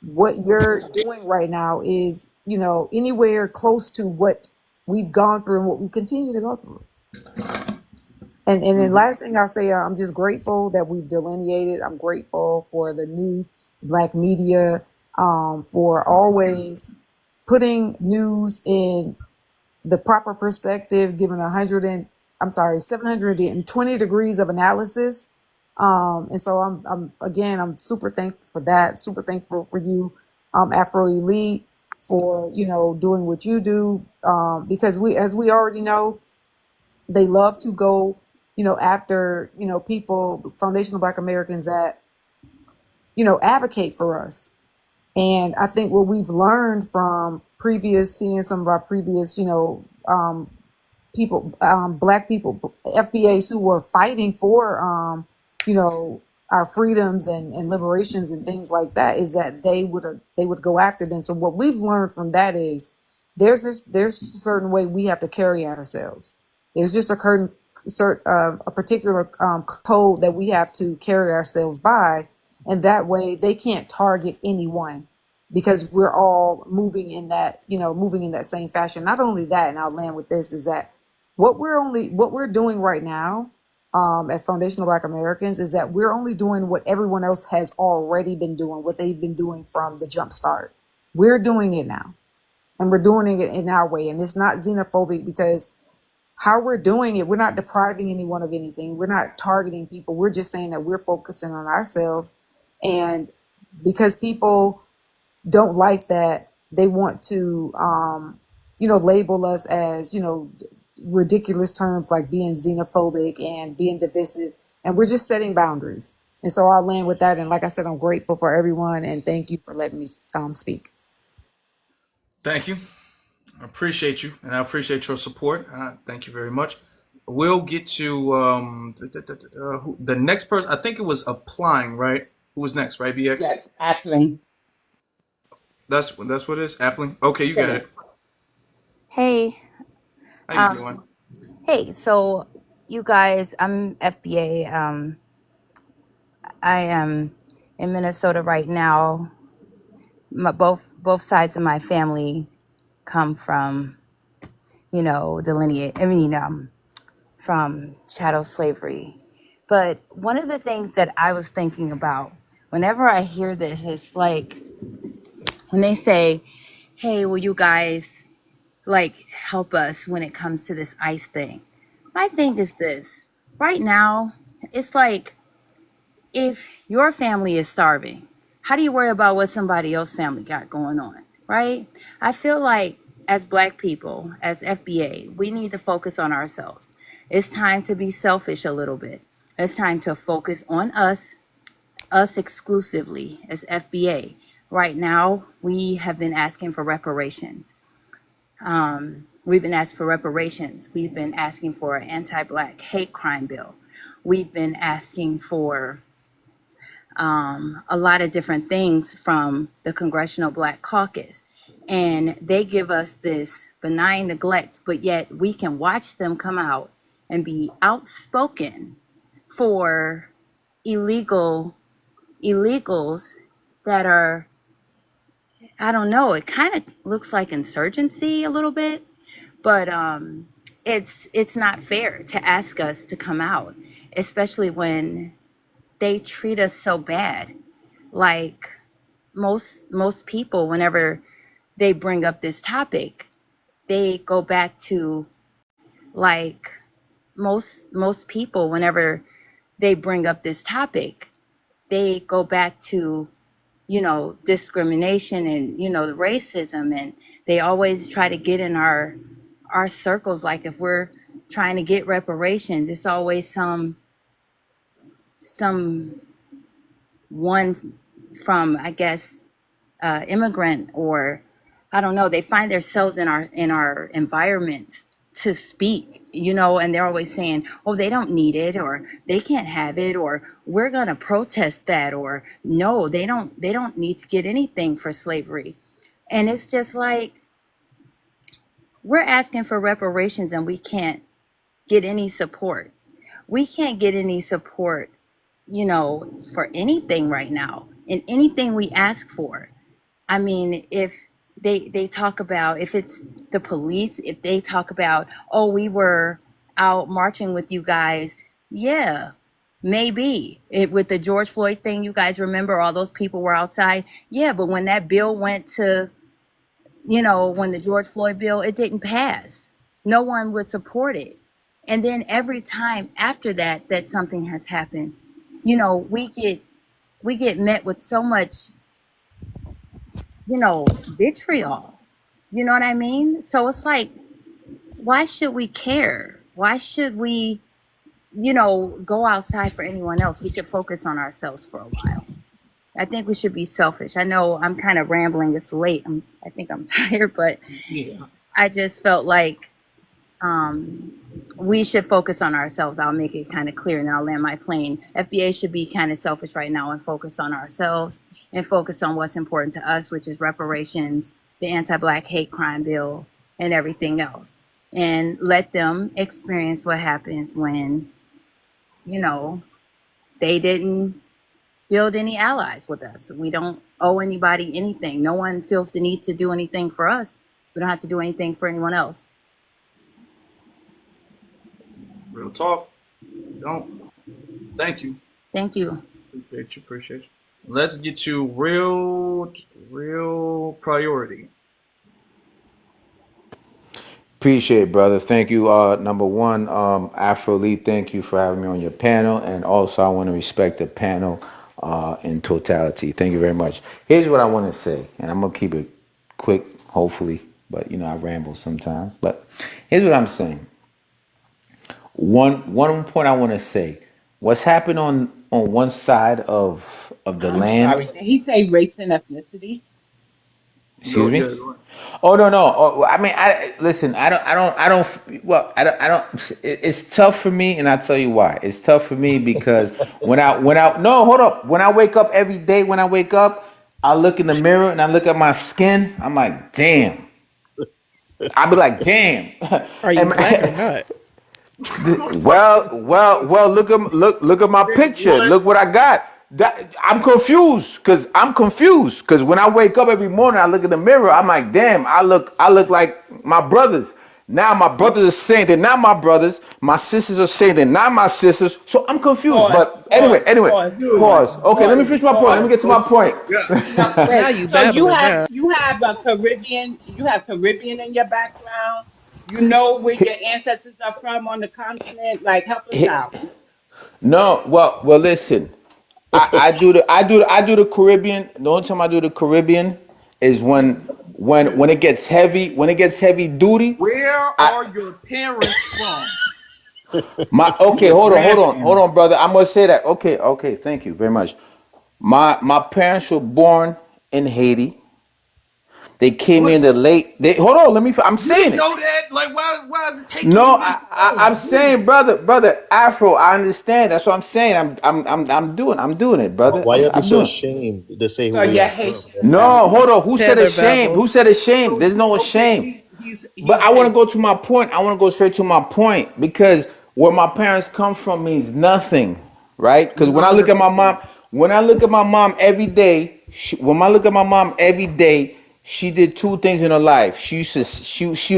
what you're doing right now is, anywhere close to what we've gone through and what we continue to go through. And then last thing I'll say, I'm just grateful that we've delineated. I'm grateful for the new Black media, for always putting news in the proper perspective, given 720 degrees of analysis. And so I'm super thankful for that. Super thankful for you, Afro Elite, for, doing what you do. Because as we already know, they love to go, after, people, foundational Black Americans that, advocate for us. And I think what we've learned from seeing some of our previous, people, Black people, FBAs who were fighting for, you know, our freedoms and liberations and things like that, is that they would go after them. So what we've learned from that is there's a certain way we have to carry ourselves. There's just a particular code that we have to carry ourselves by, and that way they can't target anyone, because we're all moving in that same fashion. Not only that, and I'll land with this, is that what we're doing right now, as foundational Black Americans, is that we're only doing what everyone else has already been doing, what they've been doing from the jump start. We're doing it now, and we're doing it in our way. And it's not xenophobic, because how we're doing it, we're not depriving anyone of anything. We're not targeting people. We're just saying that we're focusing on ourselves. And because people don't like that, they want to, label us as, ridiculous terms like being xenophobic and being divisive. And we're just setting boundaries. And so I'll land with that. And like I said, I'm grateful for everyone, and thank you for letting me speak. Thank you. I appreciate you, and I appreciate your support. Thank you very much. We'll get to the next person. I think it was applying, right? Who was next, right? BX. Yes, Ackling. That's what it is. Appling. Okay, you got Yes. it. Hey, How you doing? hey, so you guys, I'm FBA. I am in Minnesota right now. Both sides of my family come from, from chattel slavery. But one of the things that I was thinking about whenever I hear this is like when they say, "Hey, will you guys help us when it comes to this ICE thing?" My thing is this: right now, it's like, if your family is starving, how do you worry about what somebody else's family got going on, right? I feel like as Black people, as FBA, we need to focus on ourselves. It's time to be selfish a little bit. It's time to focus on us exclusively as FBA. Right now, we have been asking for reparations. We've been asking for reparations. We've been asking for an anti-Black hate crime bill. We've been asking for a lot of different things from the Congressional Black Caucus. And they give us this benign neglect, but yet we can watch them come out and be outspoken for illegals that are, I don't know, it kind of looks like insurgency a little bit, but it's not fair to ask us to come out, especially when they treat us so bad. Like most people, whenever they bring up this topic, they go back to like most people, whenever they bring up this topic, they go back to, discrimination and, the racism. And they always try to get in our circles. Like if we're trying to get reparations, it's always some one from, I guess, immigrant, or I don't know. They find themselves in our environments to speak, and they're always saying, "Oh, they don't need it, or they can't have it, or we're gonna protest that, or no, they don't need to get anything for slavery." And it's just like we're asking for reparations and we can't get any support. We can't get any support, for anything right now, in anything we ask for. I mean, if they talk about, if it's the police, if they talk about, oh, we were out marching with you guys, yeah, maybe it with the George Floyd thing, you guys remember all those people were outside, yeah, but when that bill went to, when the George Floyd bill, it didn't pass. No one would support it. And then every time after that something has happened, we get met with so much, vitriol. You know what I mean? So it's like, why should we care? Why should we, go outside for anyone else? We should focus on ourselves for a while. I think we should be selfish. I know I'm kind of rambling. It's late. I think I'm tired, but Yeah. I just felt like we should focus on ourselves. I'll make it kind of clear and then I'll land my plane. FBA should be kind of selfish right now and focus on ourselves and focus on what's important to us, which is reparations, the anti-Black hate crime bill, and everything else. And let them experience what happens when, they didn't build any allies with us. We don't owe anybody anything. No one feels the need to do anything for us. We don't have to do anything for anyone else. Real talk. Don't. Thank you. Thank you. Appreciate you. Let's get to real priority. Appreciate it, brother. Thank you. Number one, Afro Lee, thank you for having me on your panel. And also, I want to respect the panel in totality. Thank you very much. Here's what I want to say, and I'm going to keep it quick, hopefully, but I ramble sometimes. But here's what I'm saying. One point I want to say, what's happened on one side of the I'm sorry. land. Did he say race and ethnicity? Go, Excuse yeah, me. go ahead. Oh no no. Oh, I mean, I listen. I don't. Well, I don't. It's tough for me, and I tell you why. It's tough for me because when I no, hold up. When I wake up every day, when I wake up, I look in the mirror and I look at my skin. I'm like, damn. I be like, damn. Are you And black or not? well. Look at my Nigga, picture. what? Look what I got. I'm confused because when I wake up every morning, I look in the mirror. I'm like, damn. I look like my brothers. Now my brothers are saying they're not my brothers. My sisters are saying they're not my sisters. So I'm confused. Pause, But anyway, pause, anyway. pause, Dude. pause, Pause. Okay, let me pause, finish my point. Let pause. me get to my Oh point. my God. No, Now wait. you So you babbling have now. you have a Caribbean, you have Caribbean in your background. You know where your ancestors are from on the continent. Like, help us out. No, well, listen. I do the Caribbean. The only time I do the Caribbean is when it gets heavy, duty. Where I are your parents from? my okay, Your hold grandparents. on, brother. I'm gonna say that. Okay, thank you very much. My parents were born in Haiti. They came in What's the late. They hold on. Let me. I'm you saying didn't it. know that? Like, why is it taking No, you this I'm long? saying, Dude. brother, Afro. I understand. That's what I'm saying. I'm doing it, brother. Why you be I'm so doing. ashamed to say So who you you're are from? Haitian. That's Got No, it. hold on. It's Who said Heather ashamed? babble. Who said ashamed? So There's he's no okay. shame. But He's I want a to go to my point. I want to go straight to my point because where my parents come from means nothing, right? Because no, that's when I look at my mom every day, when I look at my mom every day, she did two things in her life. She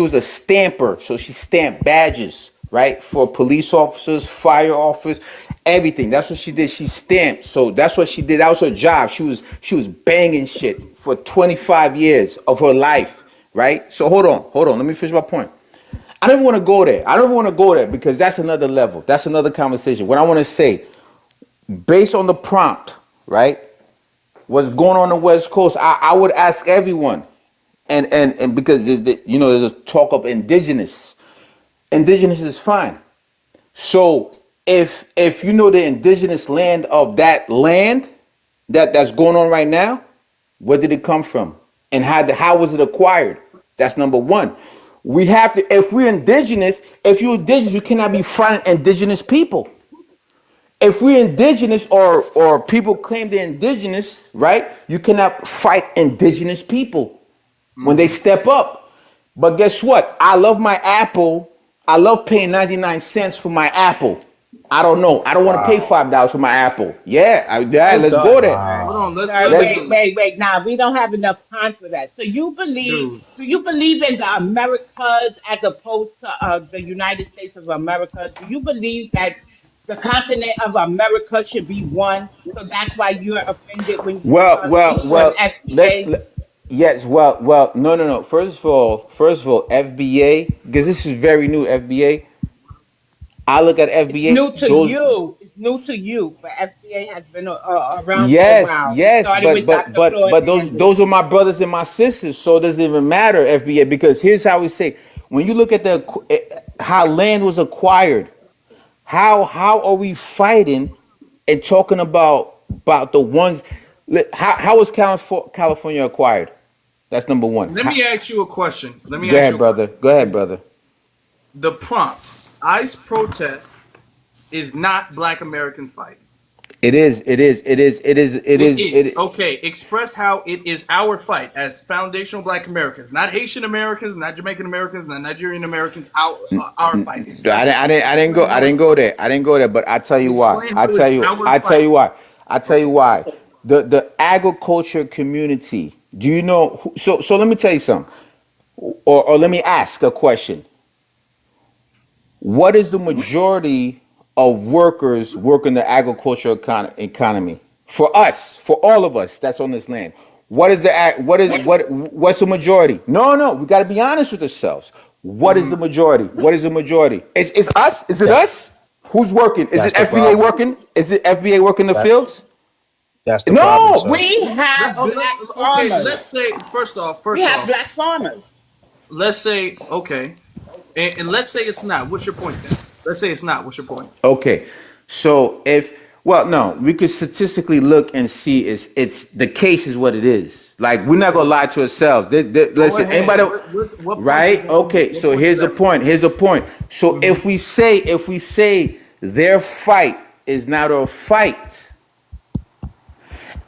was a stamper, so she stamped badges, right, for police officers, fire officers, everything. That's what she did. She stamped. So that's what she did. That was her job. She was banging shit for 25 years of her life, right? So hold on. Let me finish my point. I don't want to go there. I don't want to go there because that's another level. That's another conversation. What I want to say, based on the prompt, right? What's going on the West Coast? I would ask everyone, and because there's a talk of indigenous. Indigenous is fine. So if you know the indigenous land of that land that's going on right now, where did it come from? And how was it acquired? That's number one. We have to, if we're indigenous, if you're indigenous, you cannot be fighting indigenous people. If we're indigenous or people claim they're indigenous, right? You cannot fight indigenous people when they Mm-hmm. step up. But guess what? I love my apple. I love paying 99 cents for my apple. I don't know. I don't want to pay Wow. $5 for my apple. Yeah, yeah, Oh, let's sir, go there. sir, Hold Wow. on. sir, Let Let's wait, dude. wait, wait. Now we don't have enough time for that. So Dude. do you believe in the Americas as opposed to the United States of America? Do you believe that the continent of America should be one? So that's why you're offended when you well, well, speak on well. FBA. Yes, well. No, no, no. First of all, FBA, because this is very new. FBA. I look at It's FBA. new to Those. you. It's new to you, but FBA has been around for a Yes, while. It yes, started but with but Dr. but Claude but those Anderson. those are my brothers and my sisters. So it doesn't even matter FBA because here's how we say when you look at how land was acquired, how are we fighting and talking about the ones? How was California acquired? That's number one. Let me ask you a question. Let me Go ask you ahead, a question. brother. Go ahead, brother. The prompt, ICE protest is not Black American fight. It is. It is. It is. It is. It It is. is. It. Okay, express how it is our fight as foundational Black Americans, not Haitian Americans, not Jamaican Americans, not Nigerian Americans. Our fight. Express it. I didn't go. Explain I how it's didn't go our there. I didn't go there. But I tell you why. explain how it's our I tell fight. you why. I tell you Okay. why. The agriculture community. Do you know? So let me tell you something. Or let me ask a question. What is the majority of workers work in the agricultural economy? For us, for all of us that's on this land. What is the what's the majority? No, no, we got to be honest with ourselves. What is Mhm. the majority? What is the majority? It's us? Is it That us? Who's working? Is that's it the FBA problem. working? Is it FBA working the That fields? that's the problem, No. sir. We have Let's black okay. farmers. Let's say first off. We First have off. black farmers. Let's say okay, and let's say it's not. What's your point then? Let's say it's not. What's your point? Okay. So if well, no, we could statistically look and see it's the case is what it is. Like we're not gonna Okay. lie to ourselves. Go Listen, ahead. anybody, What point is right? that? Okay. What So point is here's the that? point. Here's the point. So Mm-hmm. if we say their fight is not our fight,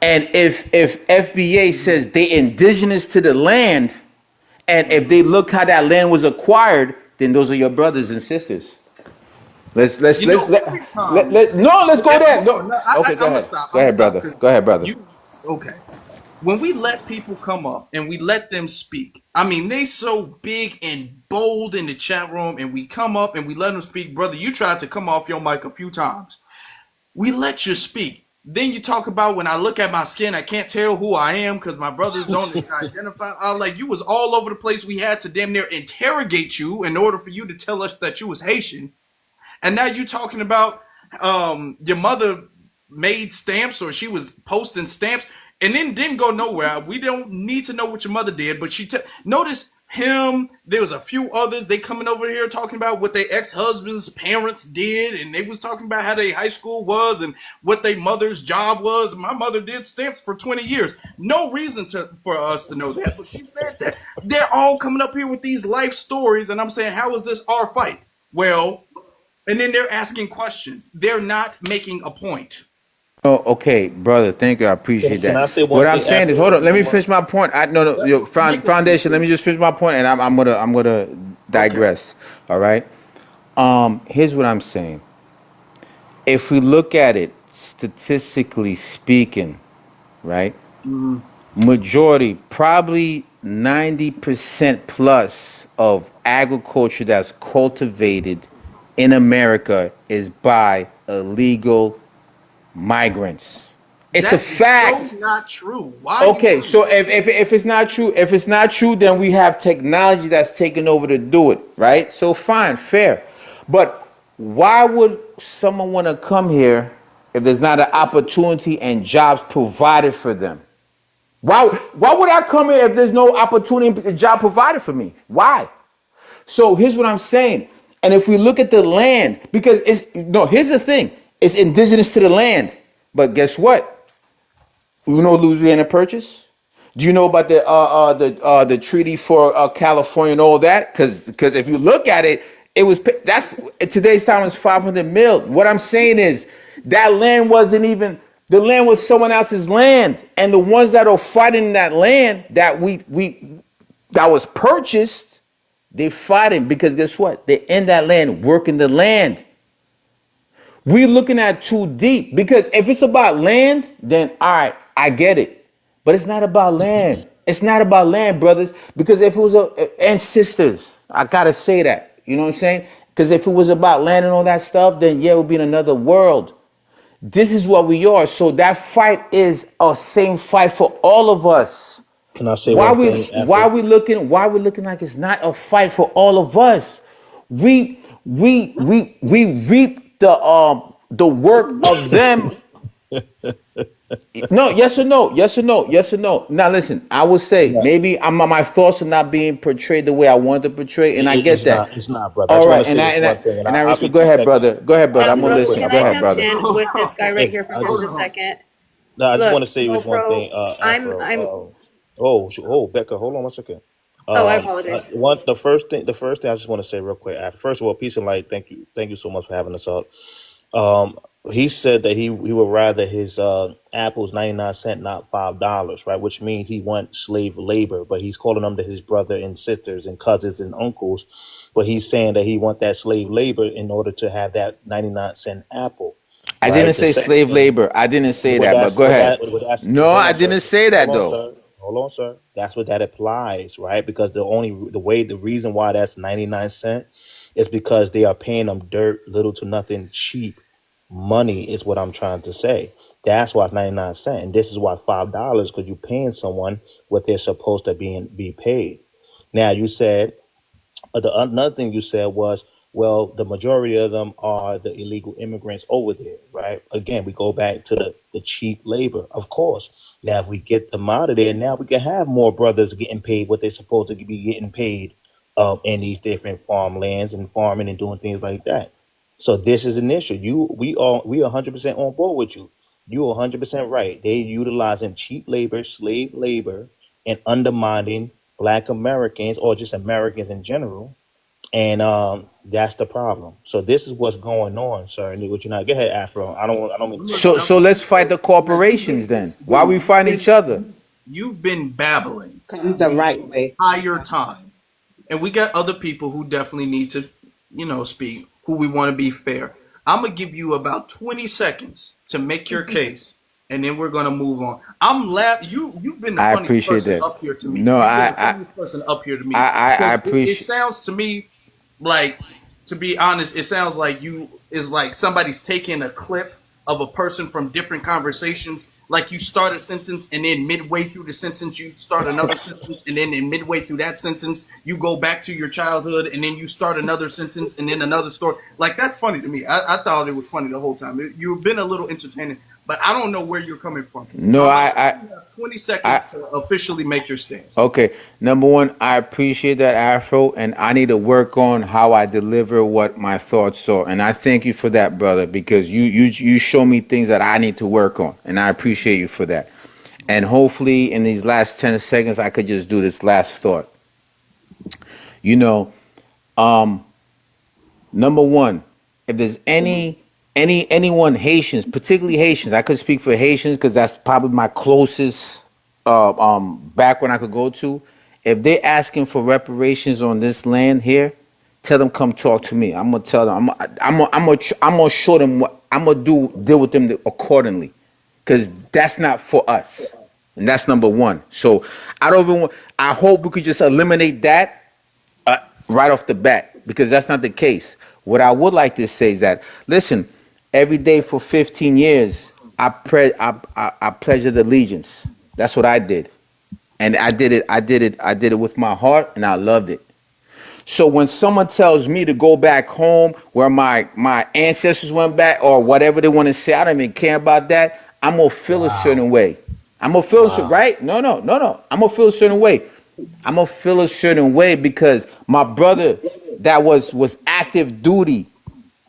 and if FBA Mm-hmm. says they indigenous to the land, and if Mm-hmm. they look how that land was acquired, then those are your brothers and sisters. Let's let's You let's know, let, every time. no, let's go there. Hold on. No, No, okay, go I'm gonna ahead. stop. Go I'm gonna ahead, stop brother. because Go ahead, brother. you. Okay. When we let people come up and we let them speak, I mean, they so big and bold in the chat room, and we come up and we let them speak. Brother, you tried to come off your mic a few times. We let you speak. Then you talk about when I look at my skin, I can't tell who I am because my brothers don't identify. I like you was all over the place. We had to damn near interrogate you in order for you to tell us that you was Haitian. And now you talking about your mother made stamps or she was posting stamps and then didn't go nowhere. We don't need to know what your mother did, but notice him. There was a few others. They coming over here talking about what their ex-husband's parents did, and they was talking about how their high school was and what their mother's job was. My mother did stamps for 20 years. No reason for us to know that, but she said that. They're all coming up here with these life stories, and I'm saying, how is this our fight? Well, and then they're asking questions. They're not making a point. Oh, okay, brother. Thank you. I appreciate Can that. I say What one I'm thing saying is, after hold on. Let me one more? finish my point. I no, no, Make a point, foundation. Let me please. just finish my point, and I'm gonna Okay. digress. All right. Here's what I'm saying. If we look at it statistically speaking, right? Mm-hmm. Majority, probably 90% plus of agriculture that's cultivated in America is by illegal migrants. It's a That is so fact. not true. Why are you Okay, saying so that? if it's not true, then we have technology that's taken over to do it, right? So fine, fair. But why would someone want to come here if there's not an opportunity and jobs provided for them? Why would I come here if there's no opportunity and job provided for me? Why? So here's what I'm saying. And if we look at the land, because it's no, here's the thing. It's indigenous to the land. But guess what? You know Louisiana Purchase? Do you know about the treaty for California and all that? Because if you look at it, it was that's at today's time is 500 mil. What I'm saying is that land wasn't even the land was someone else's land, and the ones that are fighting that land that we that was purchased, they fighting because guess what? They're in that land, working the land. We're looking at too deep because if it's about land, then all right, I get it. But it's not about land. It's not about land, brothers. Because if it was and sisters, I gotta say that. You know what I'm saying? Because if it was about land and all that stuff, then yeah, it would be in another world. This is what we are. So that fight is a same fight for all of us. Can I say one thing, Afro? Why we looking like it's not a fight for all of us? We reap the work of them. No, yes or no, yes or no, yes or no. Now listen, I will say No, maybe my thoughts are not being portrayed the way I want to portray, and I get it's that. not. It's not, brother. I All just want right, to say this one thing, and and I I'll be respect. Go two ahead, seconds. brother. Go ahead, brother. I'll I'm be gonna real Afro, quick. listen. can Go I ahead, come brother. in with this guy right Hey, here for I just just a second? no, I just Look, want to say no this one pro. thing, I'm Afro. I'm Becca, hold on one second. oh, I apologize. The first thing I just want to say real quick. First of all, peace and light. Thank you so much for having us up. Um, he said that he would rather his apples 99 cent, not $5, right? Which means he wants slave labor, but he's calling them to his brother and sisters and cousins and uncles. But he's saying that he want that slave labor in order to have that 99 cent apple, I right? didn't The say second slave thing, labor. I didn't say well, that, but go ahead. No, hold I on, sir. didn't say Hold that on, though. sir. Hold on, sir. That's what that applies, right? Because the reason why that's 99 cent is because they are paying them dirt, little to nothing, cheap money is what I'm trying to say. That's why it's 99 cent, and this is why $5 because you're paying someone what they're supposed to be paid. Now you said another thing you said was, well, the majority of them are the illegal immigrants over there, right? Again, we go back to the cheap labor, of course. Now, if we get them out of there, now we can have more brothers getting paid what they're supposed to be getting paid in these different farmlands and farming and doing things like that. So this is an issue. We 100% on board with you. You 100% right. They utilizing cheap labor, slave labor, and undermining Black Americans or just Americans in general, and that's the problem. So this is what's going on, sir. And what you not go ahead, Afro. I don't mean to cut Look, you So off. let's fight the now you've been, corporations then. Why we dude, fight each other? you've been babbling Come the the right way. entire time. And we got other people who definitely need to, speak, who we want to be fair. I'm gonna give you about 20 seconds to make your case, and then we're gonna move on. I'm laugh. You've been the I funniest appreciate person that. up here to me. No, You've been the funniest person up here to me I because it appreciate. sounds to me like, to be honest, it sounds like you is like somebody's taking a clip of a person from different conversations. Like you start a sentence and then midway through the sentence you start another sentence, and then midway through that sentence you go back to your childhood, and then you start another sentence and then another story. Like that's funny to me. I thought it was funny the whole time. You've been a little entertaining, but I don't know where you're coming from. So No, I'm gonna give you 20 I seconds to officially make your stance. okay. Number one, I appreciate that, Afro, and I need to work on how I deliver what my thoughts are. And I thank you for that, brother, because you show me things that I need to work on, and I appreciate you for that. And hopefully, in these last 10 seconds, I could just do this last thought. You know, number one, if there's anyone Haitians, particularly Haitians, I could speak for Haitians because that's probably my closest background I could go to. If they're asking for reparations on this land here, tell them come talk to me. I'm gonna tell them. I'm gonna show them what I'm gonna deal with them accordingly, because that's not for us, and that's number one. So I don't even. I hope we could just eliminate that right off the bat, because that's not the case. What I would like to say is that, listen, every day for 15 years, I pledged allegiance. That's what I did, and I did it with my heart, and I loved it. So when someone tells me to go back home where my ancestors went back or whatever they want to say, I don't even care about that. I'm gonna feel a Wow. certain way. I'm gonna feel Wow. right. No, no, no, no. I'm gonna feel a certain way. I'm gonna feel a certain way because my brother that was active duty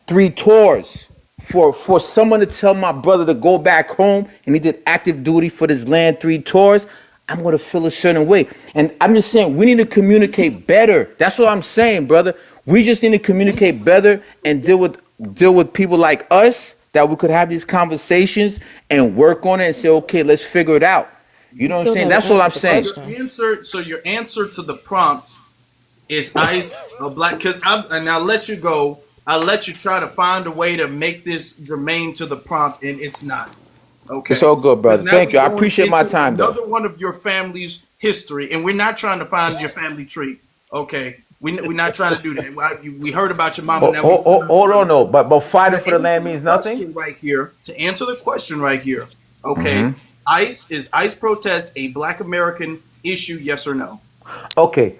3 tours for someone to tell my brother to go back home and he did active duty for this land 3 tours. I'm gonna feel a certain way, and I'm just saying we need to communicate better. That's what I'm saying, brother. We just need to communicate better and deal with people like us that we could have these conversations and work on it and say, okay, let's figure it out. You You know what I'm still saying? never That's what I'm answered the saying. Your question. answer. So your answer to the prompt is ice a black? Because and I'll let you go. I'll let you try to find a way to make this germane to the prompt, and it's not. It's Okay, all good, because brother. now Thank we're you. I going appreciate my into time, though. another one of your family's history, and we're not trying to find your family tree. Okay, we're not trying to do that. We heard about your mama. Now we find out Hold about on, your no. But to fighting for the answer land the means nothing. question right here. To answer the question right here. Okay, ICE protest a Black American issue? Yes or no? Okay.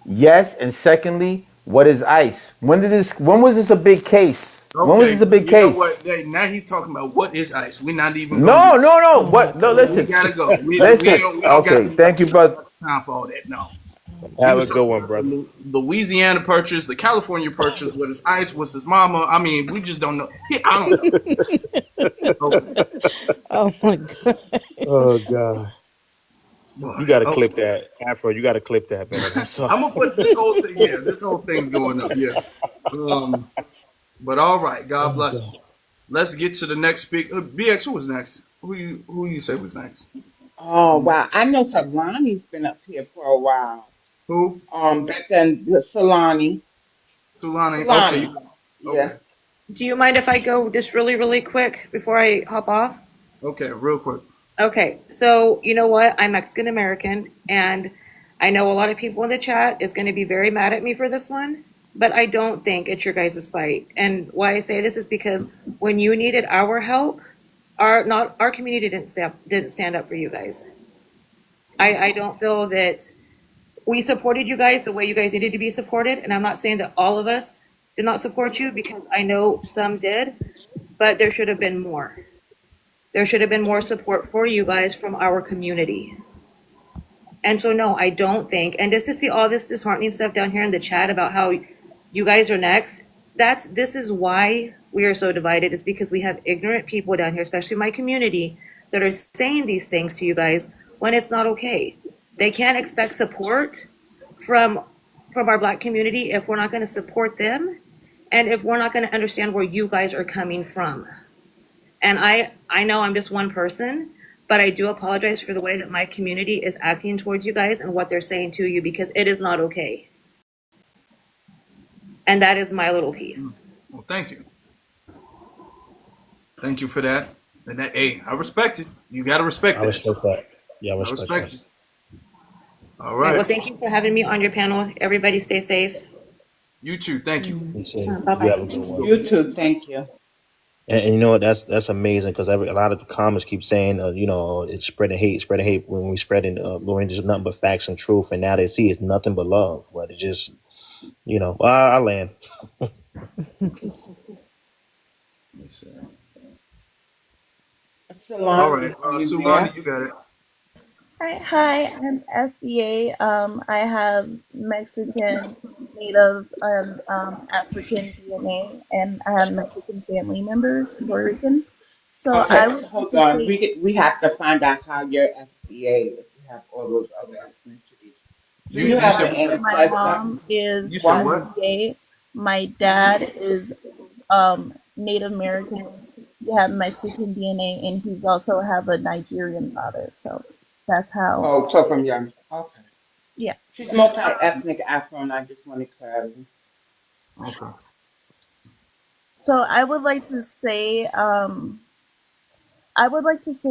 Yes, and secondly, what is ICE? When was this a big case? When was this Okay, a big you know case? what? Now he's talking about what is ICE. We're not even gonna do No, no, no. Oh my What? No, that. We listen. goodness. gotta go. Listen. We don't got Okay. Thank you, brother. time for all that. No. He Have was a good talking one, about brother. the Louisiana purchase, the California purchase, what is ICE, what's his mama. I mean, we just don't know. I don't know. Okay. Oh my god. Oh God. Boy, You gotta clip okay. that. Afro, you gotta clip that, man. I'm sorry. I'm gonna put this whole thing, yeah, this whole thing's going up, yeah. Um, but all right, God Oh bless him. God. Let's get to the next speaker. BX, who was next? Who you say was next? Oh wow, I know Talani's been up here for a while. Who? Back then, the Solani, Tulani. Okay, Solani, yeah. okay. Do you mind if I go just really, really quick before I hop off? Okay, real quick. Okay, so you know what? I'm Mexican American, and I know a lot of people in the chat is going to be very mad at me for this one, but I don't think it's your guys' fight. And why I say this is because when you needed our help, our community didn't stand up for you guys. I don't feel that we supported you guys the way you guys needed to be supported, and I'm not saying that all of us did not support you because I know some did, but there should have been more. There should have been more support for you guys from our community. And so, no, I don't think. And just to see all this disheartening stuff down here in the chat about how you guys are next, this is why we are so divided. Is because we have ignorant people down here, especially my community, that are saying these things to you guys when it's not okay. They can't expect support from from our Black community if we're not going to support them, and if we're not going to understand where you guys are coming from. And I know I'm just one person, but I do apologize for the way that my community is acting towards you guys and what they're saying to you, because it is not okay. And that is my little piece. Well, thank you. Thank you for that. And that, hey, I respect it. You gotta respect I that. respect that. Yeah, I I respect that. respect it. All All right, well, right. thank you for having me on your panel. Everybody stay safe. You too. Thank you. You say Bye you have a bye. good one. You too, thank you. And you know what? That's amazing because a lot of the comments keep saying, it's spreading hate, spreading hate. When we spreading, when just nothing but facts and truth, and now they see it's nothing but love. But it just, I land. Let's see. All right. Solani, are you Sulani, there? you got it. Hi, I'm FBA. I have Mexican, Native, and African DNA, and I have Mexican family members in Puerto Rican. So I Okay, would like hold to on. say, We have to find out how you're FBA if you have all those other ethnicities. Do You you you have said an my what? my ancestor? mom is You said What? what? FBA. My dad is Native American. He have Mexican DNA, and he's also have a Nigerian father. So that's how. Oh, so from young. Okay. Yes. She's multi-ethnic Afro, and I just wanted clarity. Okay. So I would like to say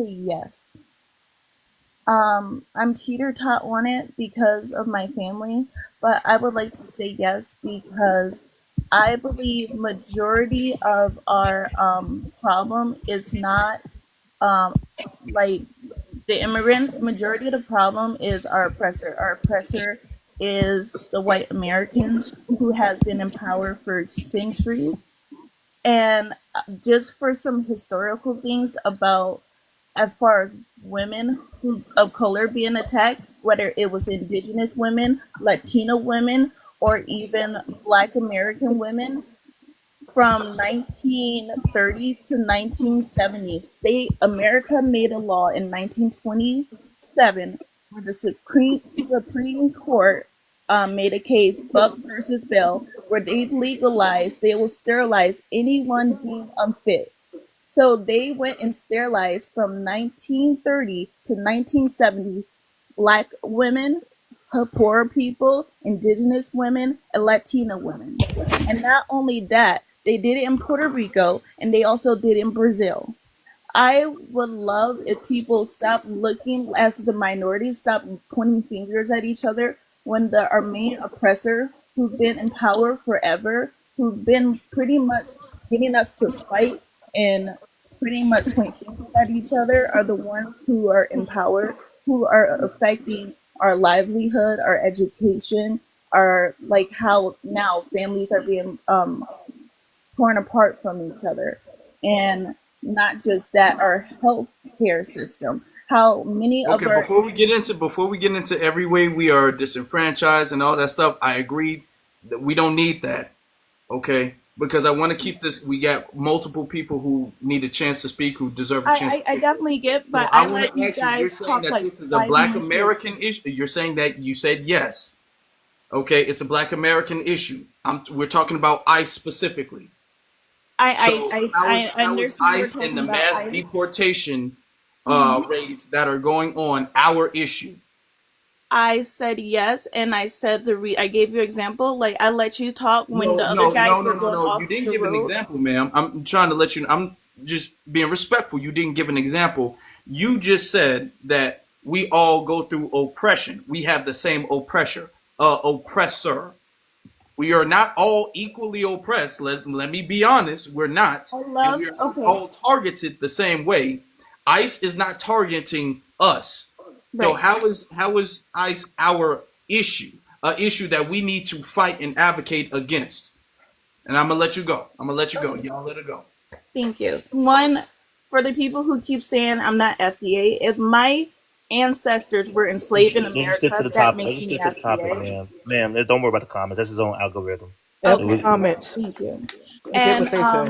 yes. I'm teeter tot on it because of my family, but I would like to say yes because I believe majority of our problem is not um like the immigrants. Majority of the problem is our oppressor. Our oppressor is the white American who has been in power for centuries. And just for some historical things about as far as women who of color being attacked, whether it was indigenous women, Latino women, or even Black American women, from 1930s to 1970s. America made a law in 1927 where the Supreme Court made a case, Buck versus Bill, where they will sterilize anyone deemed unfit. So they went and sterilized from 1930 to 1970 Black women, poor people, indigenous women, and Latina women. And not only that, they did it in Puerto Rico and they also did it in Brazil. I would love if people stop looking as the minorities, stop pointing fingers at each other when our main oppressor, who's been in power forever, who's been pretty much getting us to fight and pretty much point fingers at each other, are the ones who are in power, who are affecting our livelihood, our education, our like how now families are being torn apart from each other. And not just that, our health care system, how many of Okay, our before we get into every way we are disenfranchised and all that stuff, I agree that we don't need that. Okay, because I want to keep this. We got multiple people who need a chance to speak, who deserve a chance to I speak. definitely get, So but I I want let to you ask you. You're guys saying talk that like this is a five Black minutes straight. American issue. You're saying that you said yes. Okay, it's a Black American issue. We're talking about ICE specifically. So I how is understand we're ICE and talking the about mass I. deportation Mhm. raids that are going on our issue? I said yes, and I said I gave you example. Like I let you talk when the No, other no, guys no, were no, no, going no. off You didn't the give an road. example, ma'am. I'm trying to let you. I'm just being respectful. You didn't give an example. You just said that we all go through oppression. We have the same oppressor. We are not all equally oppressed. Let me be honest. We're not, I and love. we are not Okay, all targeted the same way. ICE is not targeting us. So right. how is ICE our issue? An issue that we need to fight and advocate against. And I'm gonna let you go. I'm gonna let you go. Okay. Y'all let it go. Thank you. One, for the people who keep saying I'm not FDA, if my ancestors were enslaved in Let's just stick to America, the that topic. Let's makes just me stick to the topic, FDA. ma'am. Ma'am, don't worry about the comments. That's his own algorithm. F We, Okay, comments. thank you. Forget what And they say.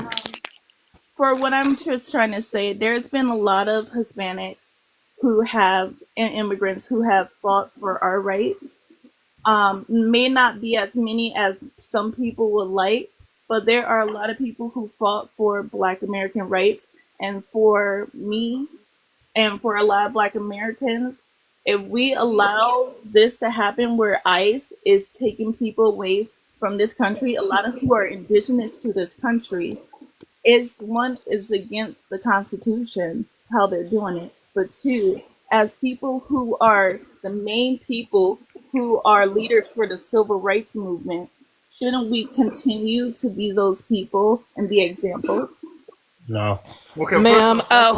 for what I'm just trying to say, there's been a lot of Hispanics who have and immigrants who have fought for our rights. May not be as many as some people would like, but there are a lot of people who fought for Black American rights. And for me, and for a lot of Black Americans, if we allow this to happen where ICE is taking people away from this country, a lot of who are indigenous to this country, is one is against the Constitution, how they're doing it. But two, as people who are the main people who are leaders for the civil rights movement, shouldn't we continue to be those people and be examples? no, Okay, first Ma'am, off, that's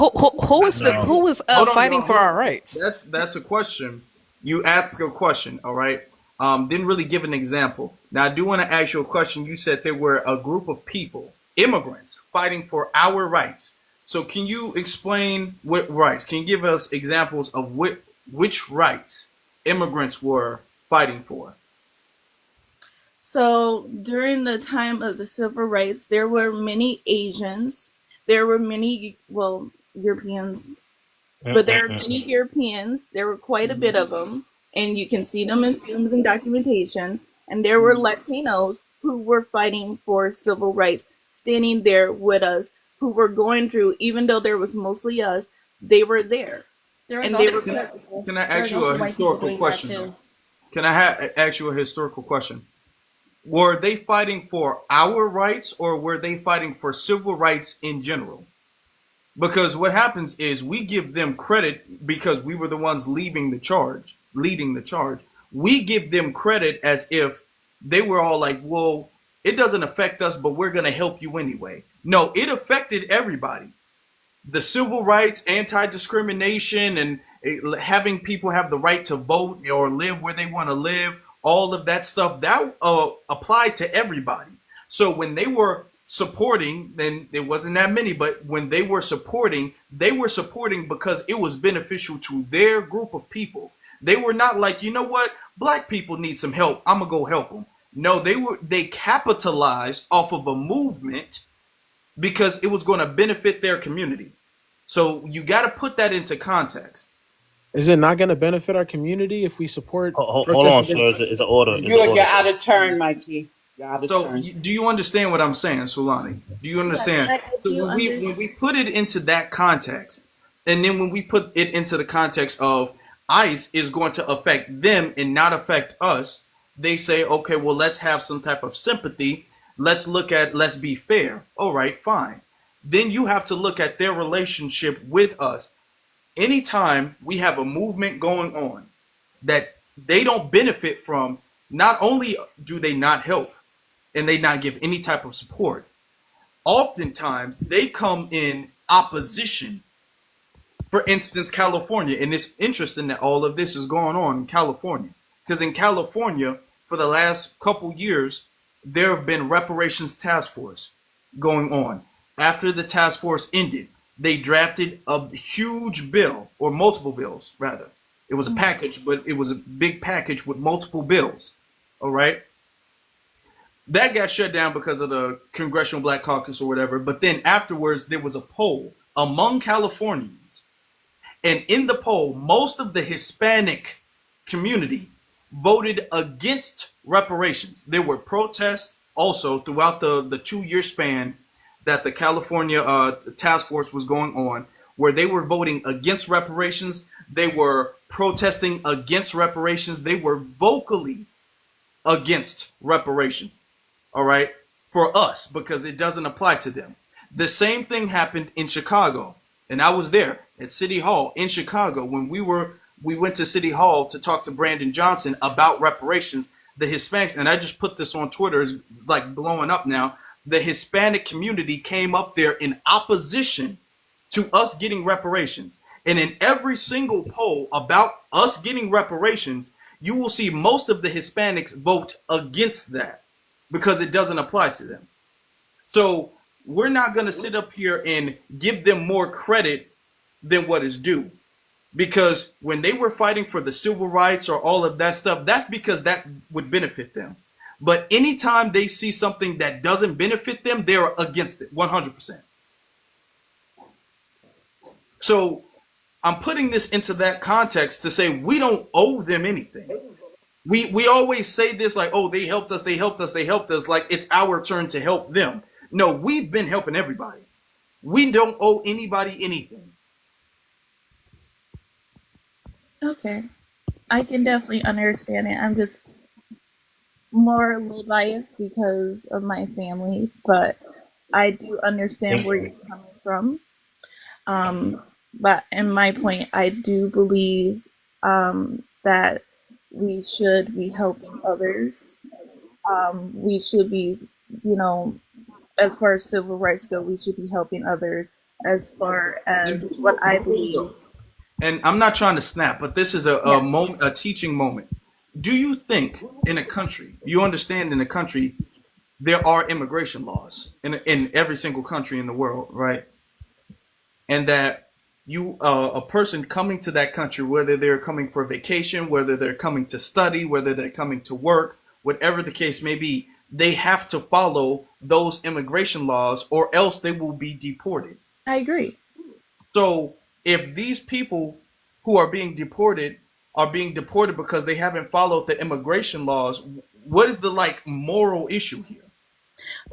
no. who is hold on, fighting y'all. for Hold our on. rights? That's a question. You asked a question, all right. Didn't really give an example. Now I do want to ask you a question. You said there were a group of people, immigrants, fighting for our rights. So can you explain what rights? Can you give us examples of which rights immigrants were fighting for? So during the time of the civil rights, there were many Asians, there were many, well, Europeans, but there are many Mm-mm-mm. Europeans. There were quite a bit Mhm. of them, and you can see them in films and documentation. And there were Mhm. Latinos who were fighting for civil rights, standing there with us, who were going through, even though there was mostly us, they were there, There was and they also were Can I white peaceful. people. can I There ask was you a also white people historical doing that question though? too. Can I ask you a historical question? Were they fighting for our rights or were they fighting for civil rights in general? Because what happens is we give them credit because we were the ones leading the charge. We give them credit as if they were all like, well, it doesn't affect us, but we're going to help you anyway. No, it affected everybody. The civil rights, anti-discrimination, and having people have the right to vote or live where they want to live, all of that stuff, that applied to everybody. So when they were supporting, then there wasn't that many, but when they were supporting because it was beneficial to their group of people. They were not like, you know what, black people need some help, I'm gonna go help them. No, they capitalized off of a movement because it was going to benefit their community. So you got to put that into context. Is it not going to benefit our community if we support Hold on, protests sir. against? It's an order. It's an You're order, sir. out of turn, Mikey. You're out of So turn. do you understand what I'm saying, Sulani? Do you Yes, understand? I So do understand. when we put it into that context, and then when we put it into the context of ICE is going to affect them and not affect us, they say, okay, well, let's have some type of sympathy. Let's be fair. All right, fine. Then you have to look at their relationship with us. Anytime we have a movement going on that they don't benefit from, not only do they not help and they not give any type of support, oftentimes they come in opposition. For instance, California, and it's interesting that all of this is going on in California, because in California, for the last couple years, there have been reparations task force going on. After the task force ended, they drafted a huge bill, or multiple bills, rather. It was a package, but it was a big package with multiple bills. All right. That got shut down because of the Congressional Black Caucus or whatever. But then afterwards, there was a poll among Californians. And in the poll, most of the Hispanic community voted against reparations. There were protests also throughout the 2 year span that the California task force was going on, where they were voting against reparations. They were protesting against reparations. They were vocally against reparations. All right, for us, because it doesn't apply to them. The same thing happened in Chicago, and I was there at City Hall in Chicago when we went to City Hall to talk to Brandon Johnson about reparations. The Hispanics, and I just put this on Twitter, is like blowing up now. The Hispanic community came up there in opposition to us getting reparations. And in every single poll about us getting reparations, you will see most of the Hispanics vote against that because it doesn't apply to them. So we're not going to sit up here and give them more credit than what is due. Because when they were fighting for the civil rights or all of that stuff, that's because that would benefit them. But anytime they see something that doesn't benefit them, they're against it 100%. So I'm putting this into that context to say we don't owe them anything. We always say this like, oh, they helped us, like it's our turn to help them. No, we've been helping everybody. We don't owe anybody anything. Okay. I can definitely understand it. I'm just more a little biased because of my family, but I do understand where you're coming from. But in my point, I do believe that we should be helping others. We should be, as far as civil rights go, we should be helping others as far as what I believe. And I'm not trying to snap, but this is a moment, a teaching moment. Do you think in a country, you understand in a country, there are immigration laws in every single country in the world, right? And that you, a person coming to that country, whether they're coming for vacation, whether they're coming to study, whether they're coming to work, whatever the case may be, they have to follow those immigration laws or else they will be deported. I agree. So if these people who are being deported because they haven't followed the immigration laws, what is the moral issue here?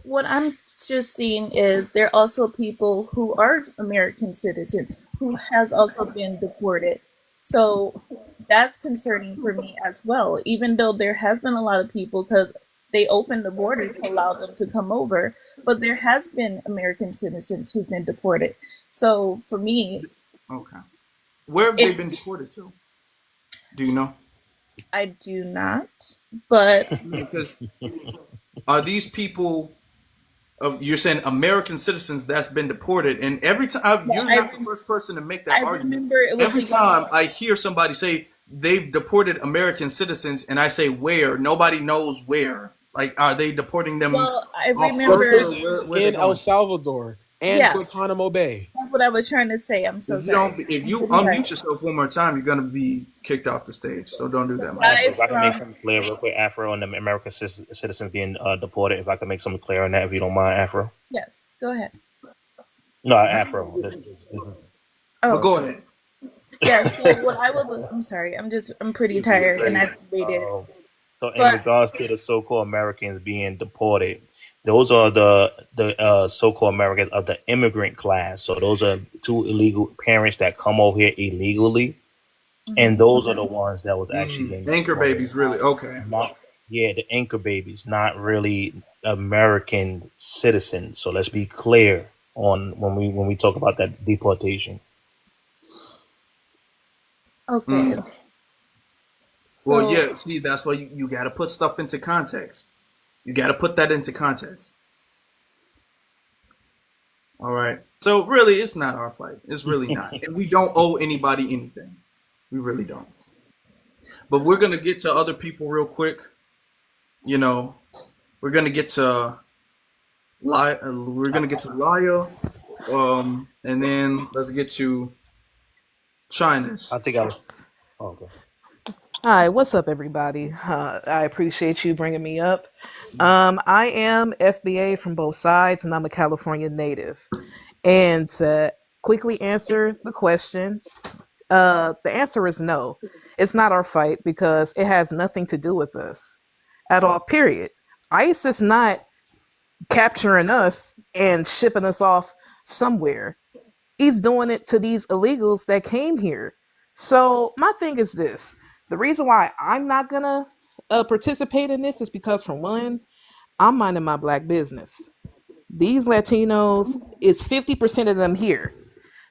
What I'm just seeing is there are also people who are American citizens who has also been deported. So that's concerning for me as well, even though there has been a lot of people because they opened the border to allow them to come over, but there has been American citizens who've been deported. So for me, okay, where have they been deported to? Do you know? I do not, but because are these people? You're saying American citizens that's been deported, and every time you're not the first person to make that argument. Remember it was every time I hear somebody say they've deported American citizens, and I say where, nobody knows where. Like, are they deporting them Well, I off It, Earth, remember. or it's where are they in El going? Salvador and Yeah, Guantanamo Bay. that's what I was trying to say. I'm so If you sorry. don't, if I'm you pretty tired. unmute yourself one more time, you're gonna be kicked off the stage. So don't do The that, my Afro, guy man. if I can make from something clear real quick, Afro, on the American citizens being deported, if I can make something clear on that, if you don't mind, Afro. yes, go ahead. No, Afro. But Oh, go sorry. ahead. Yeah. So what I would. I'm sorry. I'm pretty You can tired, and say, I've waited. so in But regards to the so-called Americans being deported, those are the so-called Americans of the immigrant class. So those are two illegal parents that come over here illegally, and mhm. those are the ones that was actually getting Anchor deported. babies, really? Okay. Not, yeah, the anchor babies, not really American citizens. So let's be clear on when we talk about that deportation. Okay. Mm. Well, So yeah. See, that's why you got to put stuff into context. You got to put that into context. All right. So really, it's not our fight. It's really not, and we don't owe anybody anything. We really don't. But we're gonna get to other people real quick. You know, we're gonna get to we're gonna get to Laya, and then let's get to I Shyness. think I was. Oh, okay. Hi, what's up, everybody? I appreciate you bringing me up. I am FBA from both sides, and I'm a California native. And to quickly answer the question, the answer is no. It's not our fight because it has nothing to do with us at all, period. ICE is not capturing us and shipping us off somewhere. He's doing it to these illegals that came here. So my thing is this: the reason why I'm not gonna participate in this is because, for one, I'm minding my black business. These Latinos is 50% of them here.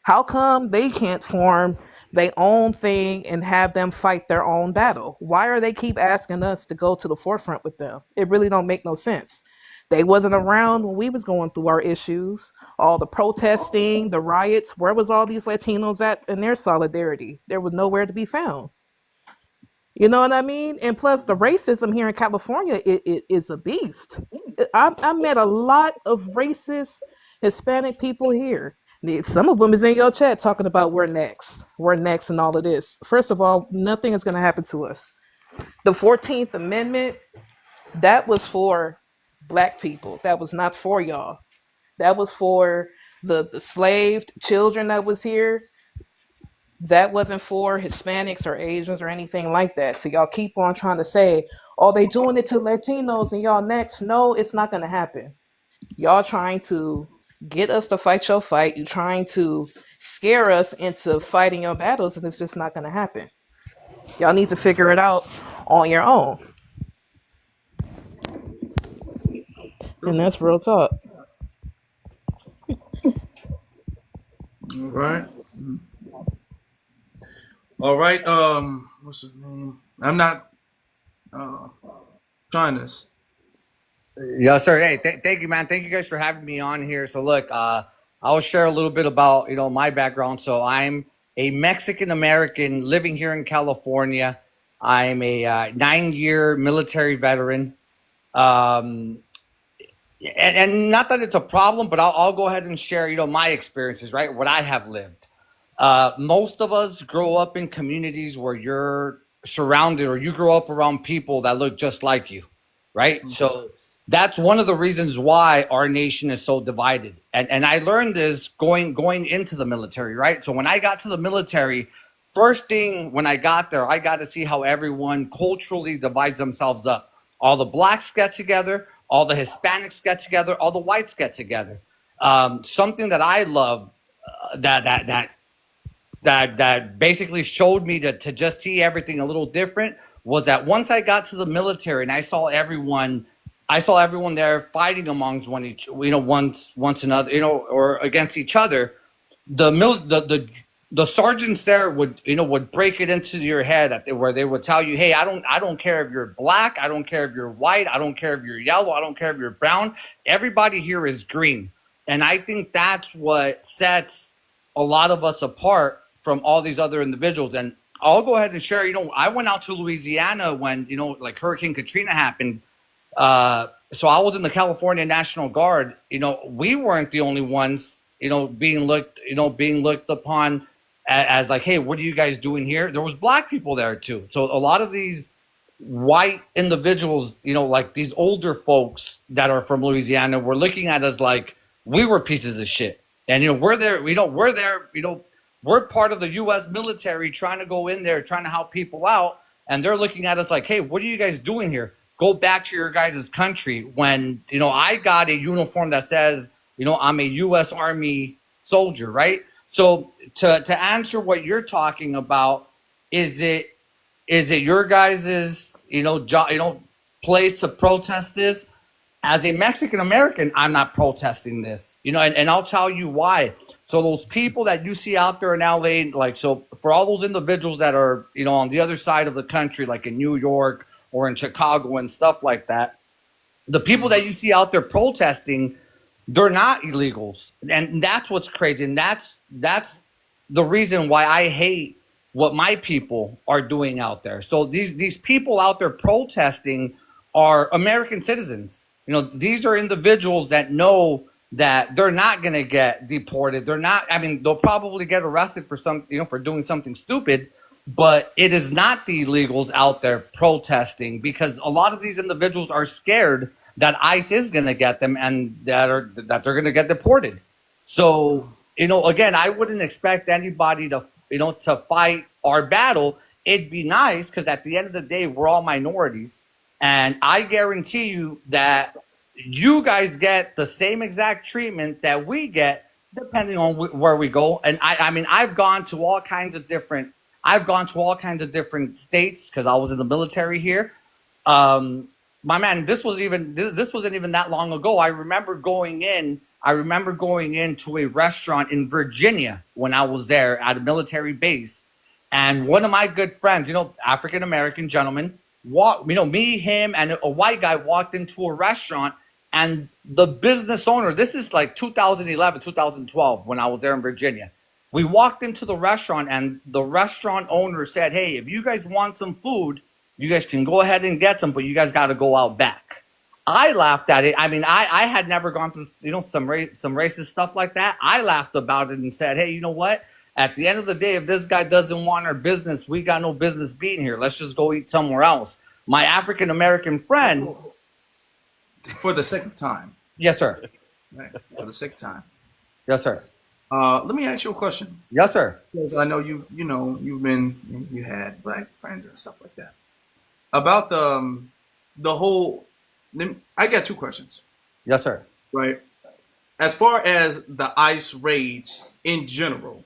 How come they can't form their own thing and have them fight their own battle? Why are they keep asking us to go to the forefront with them? It really don't make no sense. They wasn't around when we was going through our issues, all the protesting, the riots. Where was all these Latinos at in their solidarity? There was nowhere to be found. You know what I mean? And plus, the racism here in California it is a beast. I met a lot of racist Hispanic people here. Some of them is in your chat talking about we're next, and all of this. First of all, nothing is going to happen to us. The 14th Amendment, that was for black people. That was not for y'all. That was for the slaved children that was here. That wasn't for Hispanics or Asians or anything like that. So y'all keep on trying to say, oh, they doing it to Latinos and y'all next. No, it's not going to happen. Y'all trying to get us to fight your fight. You trying to scare us into fighting your battles, and it's just not going to happen. Y'all need to figure it out on your own. And True. that's real talk. All right. All right. What's his name? I'm not Shyness. Yes, sir. Hey, thank you, man. Thank you guys for having me on here. So, look, I'll share a little bit about my background. So, I'm a Mexican American living here in California. I'm a 9-year military veteran. Um, and not that it's a problem, but I'll go ahead and share my experiences, right? What I have lived. Most of us grow up in communities where you're surrounded, or you grow up around people that look just like you, right? So that's one of the reasons why our nation is so divided. And I learned this going into the military, right? So when I got to the military, first thing when I got there, I got to see how everyone culturally divides themselves up. All the blacks get together, all the Hispanics get together, all the whites get together. Something that I love, that basically showed me to just see everything a little different, was that once I got to the military and I saw everyone there fighting amongst once another, or against each other. The sergeants there would break it into your head where they would tell you, hey, I don't care if you're black, I don't care if you're white, I don't care if you're yellow, I don't care if you're brown. Everybody here is green. And I think that's what sets a lot of us apart from all these other individuals. And I'll go ahead and share. I went out to Louisiana when like Hurricane Katrina happened. So I was in the California National Guard. We weren't the only ones, being looked upon as like, hey, what are you guys doing here? There was black people there too. So a lot of these white individuals, like these older folks that are from Louisiana, were looking at us like we were pieces of shit. And we're there, we're part of the US military trying to go in there, trying to help people out, and they're looking at us like, hey, what are you guys doing here? Go back to your guys' country. When, I got a uniform that says, I'm a US Army soldier, right? So to answer what you're talking about, is it your guys's place to protest this? As a Mexican American, I'm not protesting this, and I'll tell you why. So those people that you see out there in LA, like, so for all those individuals that are on the other side of the country, like in New York or in Chicago and stuff like that, the people that you see out there protesting, they're not illegals, and that's what's crazy, and that's the reason why I hate what my people are doing out there. So these people out there protesting are American citizens. These are individuals that know that they're not going to get deported. They're not. I mean, they'll probably get arrested for for doing something stupid, but it is not the illegals out there protesting, because a lot of these individuals are scared that ICE is going to get them and that they're going to get deported. So, again, I wouldn't expect anybody to, to fight our battle. It'd be nice, because at the end of the day, we're all minorities. And I guarantee you that you guys get the same exact treatment that we get, depending on where we go. And I mean, I've gone to all kinds of different states, because I was in the military here. My man, this wasn't even that long ago. I remember going into a restaurant in Virginia when I was there at a military base, and one of my good friends, African American gentleman, me, him, and a white guy walked into a restaurant, and the business owner, this is like 2011, 2012, when I was there in Virginia. We walked into the restaurant, and the restaurant owner said, hey, if you guys want some food, you guys can go ahead and get some, but you guys got to go out back. I laughed at it. I mean, I had never gone through, some racist stuff like that. I laughed about it and said, hey, you know what? At the end of the day, if this guy doesn't want our business, we got no business being here. Let's just go eat somewhere else. My African American friend. For the sake of time. Yes, sir. Right. For the sake of time. Yes, sir. Let me ask you a question. Yes, sir. Because I know you had black friends and stuff like that. About the whole, I got two questions. Yes, sir. Right. As far as the ICE raids in general,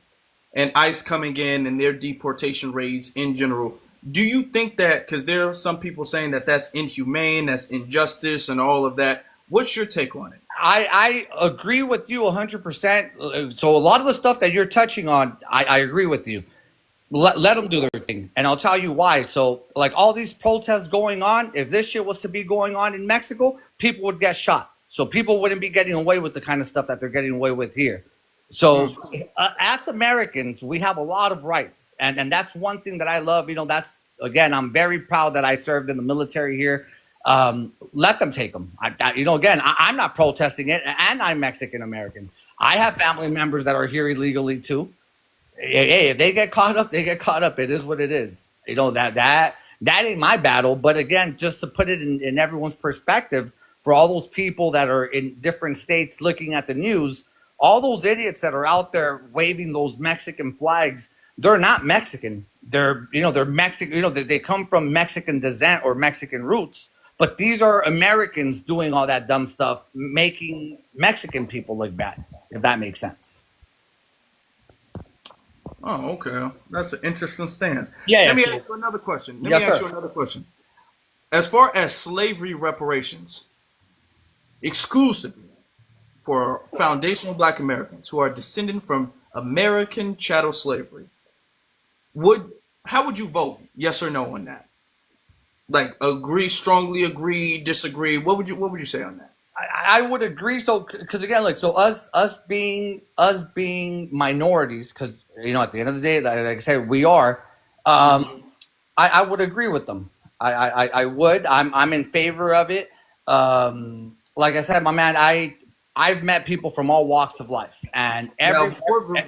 and ICE coming in and their deportation raids in general, do you think that, because there are some people saying that that's inhumane, that's injustice and all of that, what's your take on it? I agree with you 100%. So a lot of the stuff that you're touching on, I agree with you. Let them do their thing. And I'll tell you why. So, like, all these protests going on, if this shit was to be going on in Mexico, people would get shot. So people wouldn't be getting away with the kind of stuff that they're getting away with here. So as Americans, we have a lot of rights. And that's one thing that I love. That's, again, I'm very proud that I served in the military here. Let them take them. Again, I'm not protesting it, and I'm Mexican American. I have family members that are here illegally too. Hey, if they get caught up, they get caught up. It is what it is. That ain't my battle. But again, just to put it in everyone's perspective, for all those people that are in different states looking at the news, all those idiots that are out there waving those Mexican flags, they're not Mexican. They're Mexican. They come from Mexican descent or Mexican roots. But these are Americans doing all that dumb stuff, making Mexican people look bad, if that makes sense. Oh, okay. That's an interesting stance. Yeah. Let me ask you another question. As far as slavery reparations, exclusively for foundational Black Americans who are descended from American chattel slavery, how would you vote? Yes or no on that? Like, strongly agree, disagree? What would you say on that? I would agree. So, because again, like, so us being minorities, because at the end of the day, like I said, we are. I would agree with them. I would. I'm in favor of it. Like I said, my man, I've met people from all walks of life, and Now, every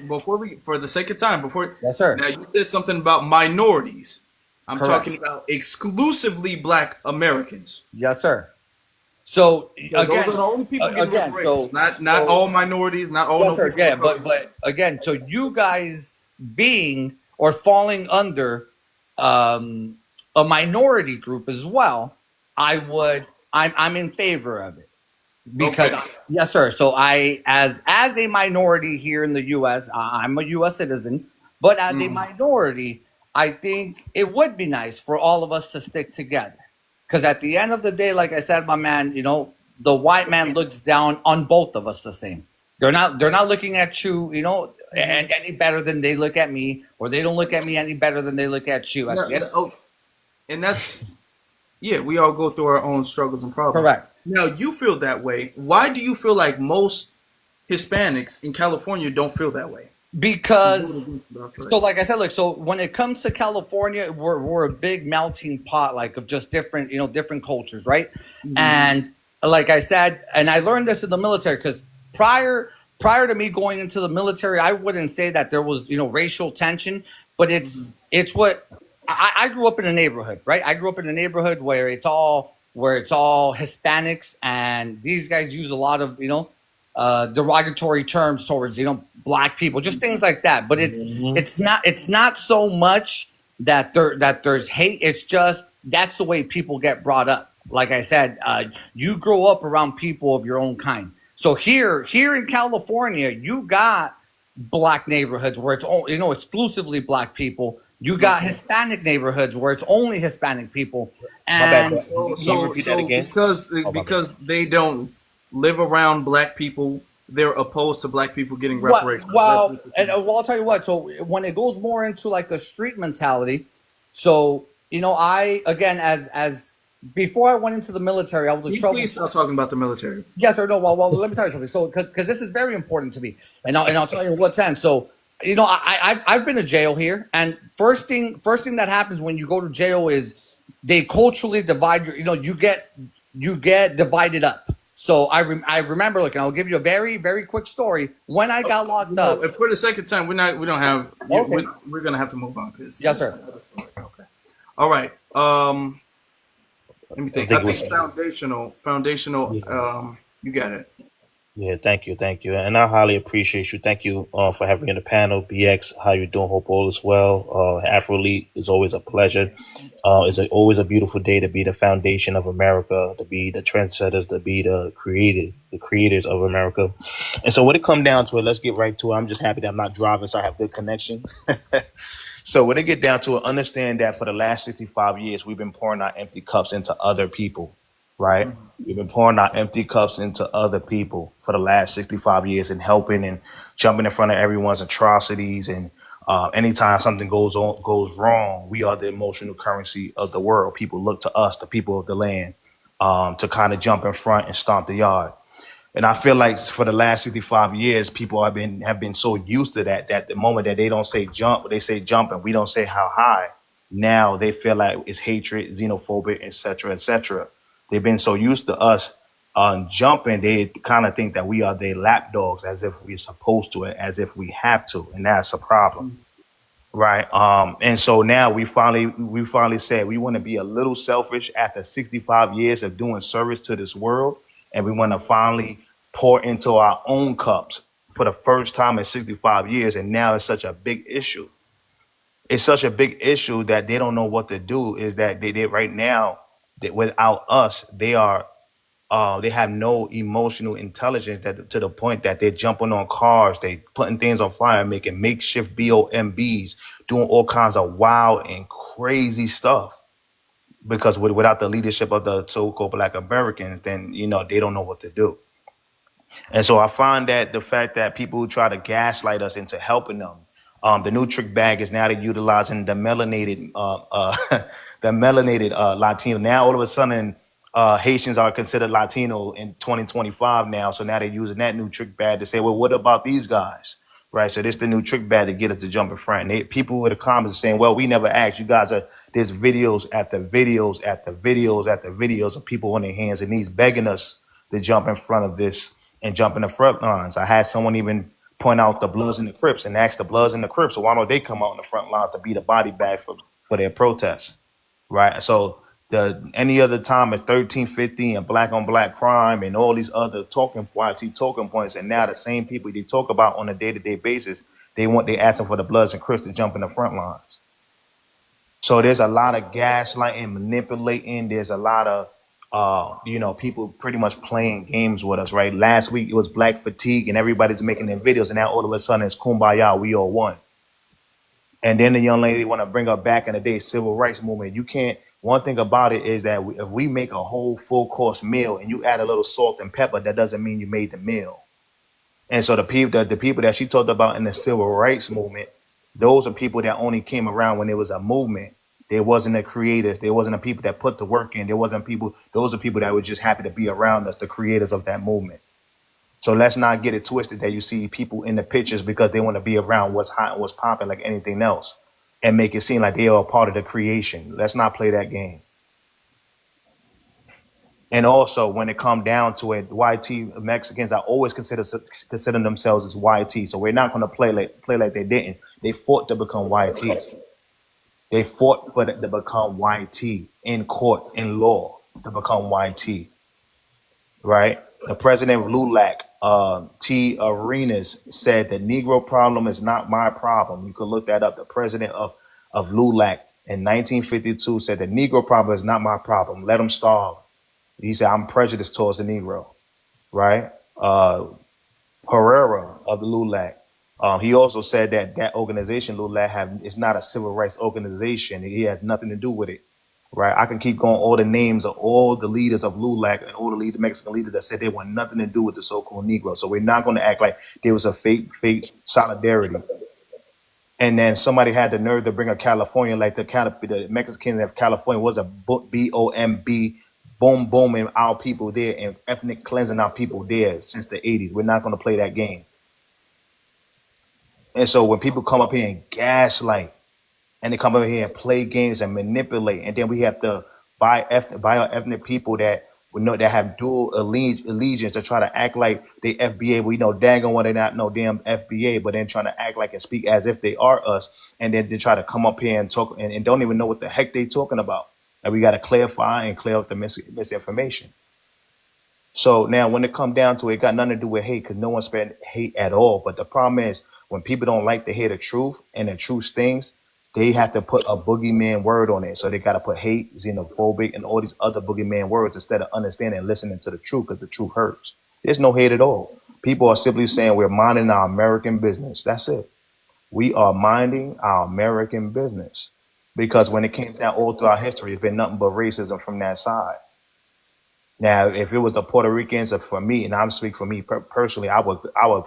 before we, for the sake of time, before yes, sir. now you said something about minorities. I'm Correct. talking about exclusively Black Americans. Yes, sir. So So those are the only people getting again, reparations. Not so all minorities, not all yes, no sir. people Yeah, of color. but again, so you guys being or falling under um, a minority group as well, I'm in favor of it because Okay. yes, sir. So I as a minority here in the U.S., I'm a U.S. citizen, but as a Mhm. minority, I think it would be nice for all of us to stick together. Because at the end of the day, like I said, my man, the white man looks down on both of us the same. They're not looking at you, and any better than they look at me, or they don't look at me any better than they look at you. At No, the end, no, oh, and that's yeah. We all go through our own struggles and problems. correct. Now you feel that way. Why do you feel like most Hispanics in California don't feel that way? Who voted Because against the so, reparations? like I said, so when it comes to California, we're a big melting pot, like of just different, different cultures, right? Mm-hmm. And like I said, and I learned this in the military because prior to me going into the military, I wouldn't say that there was racial tension, but Mm-hmm. it's what I grew up in a neighborhood, right? I grew up in a neighborhood where it's all Hispanics, and these guys use a lot of derogatory terms towards black people, just things like that. But it's Hmm. it's not it's not so much that there's hate. It's just that's the way people get brought up. Like I said, you grow up around people of your own kind. So here in California, you got black neighborhoods where it's only exclusively black people. You got Okay. Hispanic neighborhoods where it's only Hispanic people, My bad, and bro. So, Can you so, repeat that so again? Oh, my bad. because they don't live around black people, they're opposed to black people getting Well, reparations. That's well, what you're and, saying. well, I'll tell you what. So when it goes more into like a street mentality, so I again as before I went into the military, I was Can a you please trouble. stop talking about the military? Yes or no? Well, let me tell you something. So because this is very important to me, and I'll tell you in what sense. So I've been to jail here, and first thing that happens when you go to jail is they culturally divide your. You get divided up. So I remember, like, and I'll give you a very very quick story. When I got locked up, If for the second time, we don't have you. okay, We're gonna have to move on because yes this sir. is another story. Okay. All right. Let me I think. think I it was. think foundational. Yeah. You got it. Yeah, thank you, and I highly appreciate you. Thank you for having me on the panel. BX, how you doing? Hope all is well. Afro Elite is always a pleasure. Always a beautiful day to be the foundation of America, to be the trendsetters, to be the creators of America. And so when it come down to it, let's get right to it. I'm just happy that I'm not driving, so I have good connection. So when it get down to it, understand that for the last 65 years, we've been pouring our empty cups into other people, right? We've been pouring our empty cups into other people for the last 65 years and helping and jumping in front of everyone's atrocities. And anytime something goes wrong, we are the emotional currency of the world. People look to us, the people of the land, to kind of jump in front and stomp the yard. And I feel like for the last 65 years, people have been so used to that the moment that they don't say jump, they say jump, and we don't say how high. Now they feel like it's hatred, xenophobic, etc., etc. They've been so used to us jumping, they kind of think that we are their lapdogs, as if we're supposed to, as if we have to, and that's a problem. Right. And so now we finally said we want to be a little selfish after 65 years of doing service to this world. And we want to finally pour into our own cups for the first time in 65 years. And now it's such a big issue. It's such a big issue that they don't know what to do. Is that they right now that without us, they have no emotional intelligence that to the point that they're jumping on cars, they putting things on fire, making makeshift BOMBs, doing all kinds of wild and crazy stuff. Because without the leadership of the so-called Black Americans, then they don't know what to do. And so I find that the fact that people who try to gaslight us into helping them, the new trick bag is now they're utilizing the melanated, the melanated Latino. Now all of a sudden, Haitians are considered Latino in 2025 now. So now they're using that new trick bag to say, well, what about these guys? right? So this the new trick bag to get us to jump in front. And people with the comments are saying, well, we never asked. You guys are, there's videos after videos after videos after videos of people on their hands and knees begging us to jump in front of this and jump in the front lines. I had someone even point out the Bloods and the Crips and ask the Bloods and the Crips, so why don't they come out in the front lines to be the body bags for their protests, right? So any other time it's 1350 and black on black crime and all these other YT talking points, and now the same people they talk about on a day-to-day basis, they asking for the Bloods and Crips to jump in the front lines. So there's a lot of gaslighting, manipulating. There's a lot of people pretty much playing games with us, right? Last week it was black fatigue and everybody's making their videos, and now all of a sudden it's kumbaya, we all one. And then the young lady want to bring up back in the day civil rights movement. You can't. One thing about it is that if we make a whole full course meal and you add a little salt and pepper, that doesn't mean you made the meal. And so the people that she talked about in the civil rights movement, those are people that only came around when there was a movement. There wasn't the creators. There wasn't the people that put the work in. There wasn't people. Those are people that were just happy to be around us, the creators of that movement. So let's not get it twisted that you see people in the pictures because they want to be around what's hot and what's popping like anything else and make it seem like they are a part of the creation. Let's not play that game. And also, when it come down to it, YT Mexicans are always consider themselves as YT. So we're not going to play like they didn't. They fought to become YT. They fought to become YT in court, in law, to become YT. Right? The president of LULAC, T. Arenas, said the Negro problem is not my problem. You can look that up. The president of LULAC in 1952 said the Negro problem is not my problem. Let them starve. He said, I'm prejudiced towards the Negro, right? Herrera of the LULAC. He also said that organization, LULAC, is not a civil rights organization. He has nothing to do with it, right? I can keep going all the names of all the leaders of LULAC and all the Mexican leaders that said they want nothing to do with the so-called Negro. So we're not going to act like there was a fake solidarity. And then somebody had the nerve to bring up California, like the Mexicans of California was a BOMB, booming our people there and ethnic cleansing our people there since the 80s. We're not going to play that game. And so when people come up here and gaslight and they come over here and play games and manipulate, and then we have to buy our ethnic people that we know that have dual allegiance to try to act like they FBA. We know dang on what they not no damn FBA, but then trying to act like and speak as if they are us, and then they try to come up here and talk and don't even know what the heck they talking about. And we got to clarify and clear up the misinformation. So now when it come down to it, it got nothing to do with hate because no one spread hate at all. But the problem is when people don't like to hear the truth and the truth stings, they have to put a boogeyman word on it. So they got to put hate, xenophobic, and all these other boogeyman words instead of understanding and listening to the truth because the truth hurts. There's no hate at all. People are simply saying we're minding our American business. That's it. We are minding our American business. Because when it came down all through our history, it's been nothing but racism from that side. Now, if it was the Puerto Ricans, or for me, and I'm speaking for me personally, I would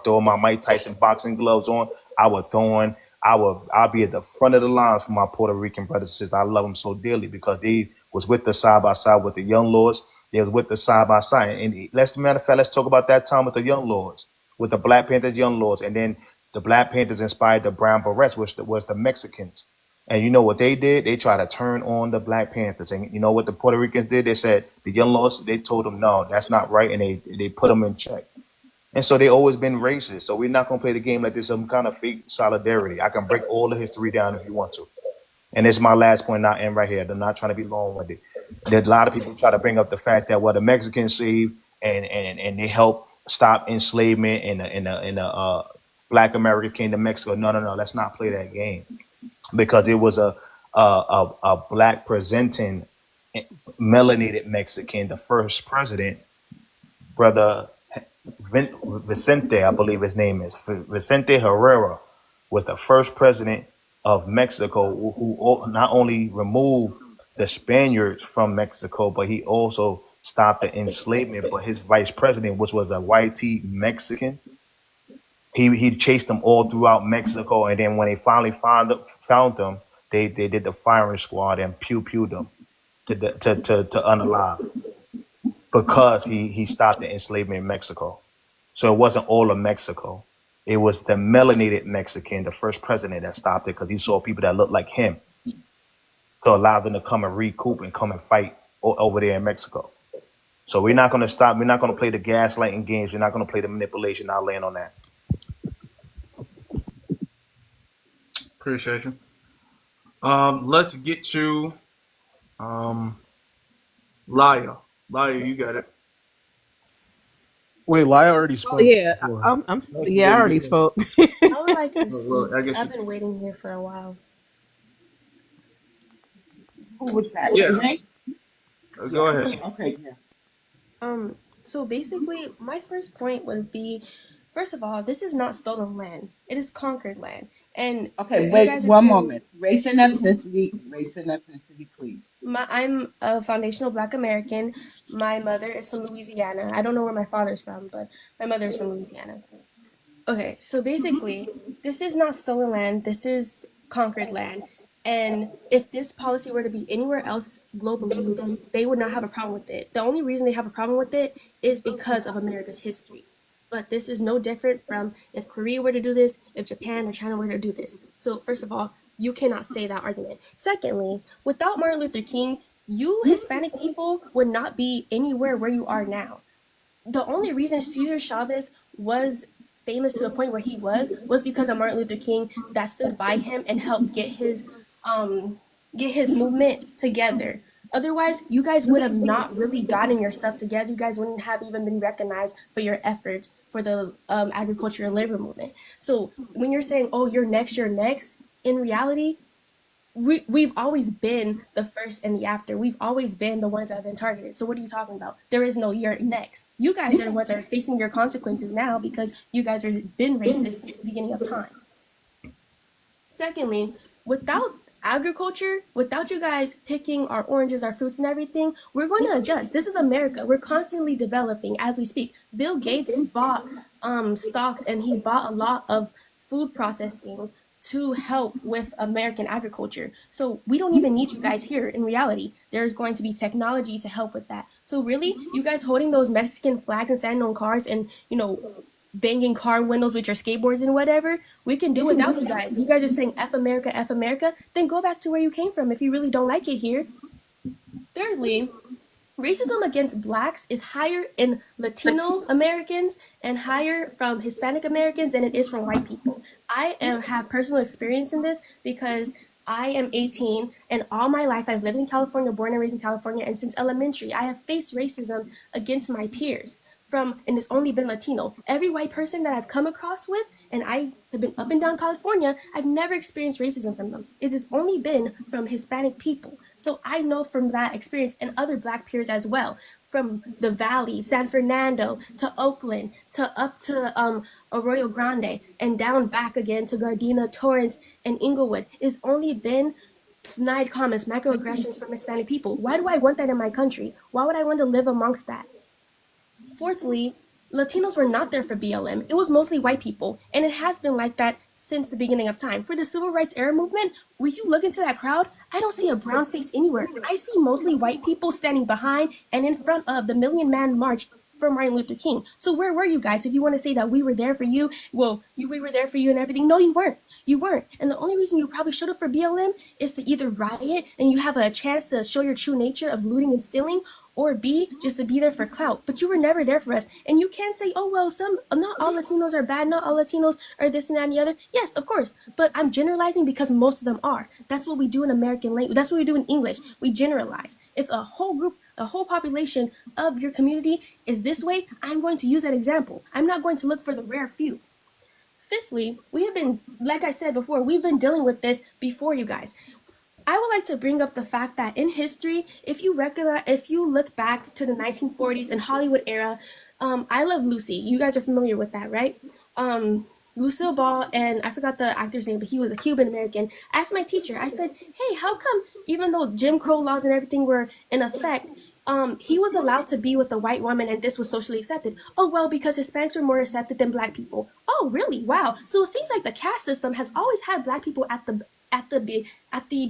throw my Mike Tyson boxing gloves on. I'll be at the front of the lines for my Puerto Rican brothers and sisters. I love them so dearly because they was with the side by side with the Young Lords. They was with the side by side. And matter of fact, let's talk about that time with the Young Lords, with the Black Panthers, Young Lords, and then the Black Panthers inspired the Brown Berets, which was the Mexicans. And you know what they did? They tried to turn on the Black Panthers. And you know what the Puerto Ricans did? They said, the Young Lords, they told them, no, that's not right. And they put them in check. And so they always been racist. So we're not going to play the game like there's some kind of fake solidarity. I can break all the history down if you want to. And it's my last point, not end right here. I'm not trying to be long with it. There's a lot of people try to bring up the fact that the Mexicans saved and they helped stop enslavement in the Black America came to Mexico. No. Let's not play that game. Because it was a Black presenting melanated Mexican, the first president, brother Vicente, I believe his name is Vicente Herrera, was the first president of Mexico who not only removed the Spaniards from Mexico, but he also stopped the enslavement. But his vice president, which was a whitey Mexican, he chased them all throughout Mexico, and then when they finally found them, they did the firing squad and pew them to unalive because he stopped the enslavement in Mexico. So it wasn't all of Mexico. It was the melanated Mexican, the first president, that stopped it because he saw people that looked like him to allow them to come and recoup and come and fight over there in Mexico. So we're not going to stop. We're not going to play the gaslighting games. We're not going to play the manipulation. I'll land on that. Appreciate you. Let's get to Laya. Laya, you got it. Wait, Laya already Oh spoke. yeah, Or yeah, I already spoke. I would like to Well, speak. I guess I've you. been waiting here for a while. Who was that? Yeah. Renee? Go Yeah. ahead. Yeah. Okay. Yeah. So basically, my first point would be, first of all, this is not stolen land. It is conquered land. And Okay. you Wait guys are one saying moment. Race and ethnicity. Race and ethnicity, please. I'm a foundational Black American. My mother is from Louisiana. I don't know where my father's from, but my mother is from Louisiana. Okay, so basically, this is not stolen land, this is conquered land. And if this policy were to be anywhere else globally, then they would not have a problem with it. The only reason they have a problem with it is because of America's history. But this is no different from if Korea were to do this, if Japan or China were to do this. So, first of all, you cannot say that argument. Secondly, without Martin Luther King, you Hispanic people would not be anywhere where you are now. The only reason Cesar Chavez was famous to the point where he was because of Martin Luther King that stood by him and helped get his movement together. Otherwise, you guys would have not really gotten your stuff together. You guys wouldn't have even been recognized for your efforts for the agricultural labor movement. So when you're saying, "Oh, you're next," in reality, we've always been the first and the after. We've always been the ones that have been targeted. So what are you talking about? There is no you're next. You guys are the ones that are facing your consequences now because you guys have been racist since the beginning of time. Secondly, without agriculture, without you guys picking our oranges, our fruits and everything, we're going to adjust. This is America. We're constantly developing as we speak. Bill Gates bought stocks and he bought a lot of food processing to help with American agriculture. So we don't even need you guys here in reality. There's going to be technology to help with that. So really, you guys holding those Mexican flags and standing on cars and, banging car windows with your skateboards and whatever, we can do without you guys. You guys are saying F America, then go back to where you came from if you really don't like it here. Thirdly, racism against blacks is higher in Latino Americans and higher from Hispanic Americans than it is from white people. I have personal experience in this because I am 18 and all my life I've lived in California, born and raised in California, and since elementary I have faced racism against my peers. And it's only been Latino. Every white person that I've come across with, and I have been up and down California, I've never experienced racism from them. It has only been from Hispanic people. So I know from that experience and other black peers as well, from the Valley, San Fernando, to Oakland, to up to Arroyo Grande, and down back again to Gardena, Torrance, and Inglewood. It's only been snide comments, microaggressions from Hispanic people. Why do I want that in my country? Why would I want to live amongst that? Fourthly, Latinos were not there for BLM. It was mostly white people, and it has been like that since the beginning of time. For the civil rights era movement, when you look into that crowd, I don't see a brown face anywhere. I see mostly white people standing behind and in front of the Million Man March for Martin Luther King. So where were you guys? If you want to say that we were there for you, we were there for you and everything. No, you weren't. You weren't. And the only reason you probably showed up for BLM is to either riot and you have a chance to show your true nature of looting and stealing, or B, just to be there for clout. But you were never there for us. And you can't say, oh, well, not all Latinos are bad, not all Latinos are this and that and the other. Yes, of course. But I'm generalizing because most of them are. That's what we do in American language. That's what we do in English. We generalize. If a whole group, a whole population of your community is this way, I'm going to use that example. I'm not going to look for the rare few. Fifthly, we have been, like I said before, we've been dealing with this before you guys. I would like to bring up the fact that in history, if you look back to the 1940s and Hollywood era, I Love Lucy. You guys are familiar with that, right? Lucille Ball, and I forgot the actor's name, but he was a Cuban American. I asked my teacher, I said, hey, how come even though Jim Crow laws and everything were in effect, he was allowed to be with a white woman and this was socially accepted? Oh, well, because Hispanics were more accepted than black people. Oh, really? Wow. So it seems like the caste system has always had black people at the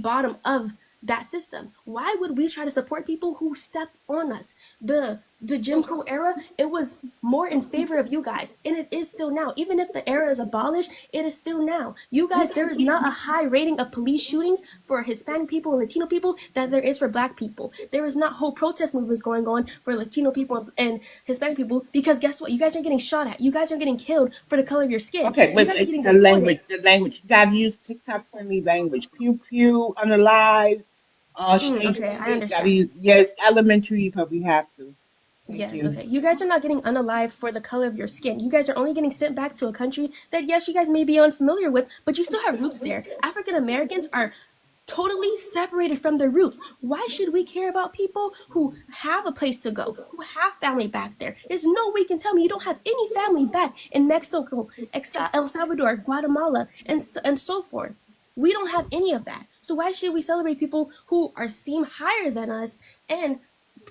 bottom of that system. Why would we try to support people who step on us? The the Jim Crow era, it was more in favor of you guys, and it is still now. Even if the era is abolished, it is still now. You guys, there is not a high rating of police shootings for Hispanic people and Latino people that there is for Black people. There is not whole protest movements going on for Latino people and Hispanic people, because guess what? You guys are getting shot at. You guys are getting killed for the color of your skin. Okay, You but guys are getting the deported. language, you gotta use TikTok friendly language. Pew pew, unalive, strange Okay, I breed, gotta understand. use, yes, elementary, but we have to. Thank Yes, you. okay. You guys are not getting unalived for the color of your skin. You guys are only getting sent back to a country that, yes, you guys may be unfamiliar with, but you still have roots there. African Americans are totally separated from their roots. Why should we care about people who have a place to go, who have family back there? There's no way you can tell me you don't have any family back in Mexico, El Salvador, Guatemala, and so forth. We don't have any of that. So why should we celebrate people who are seem higher than us and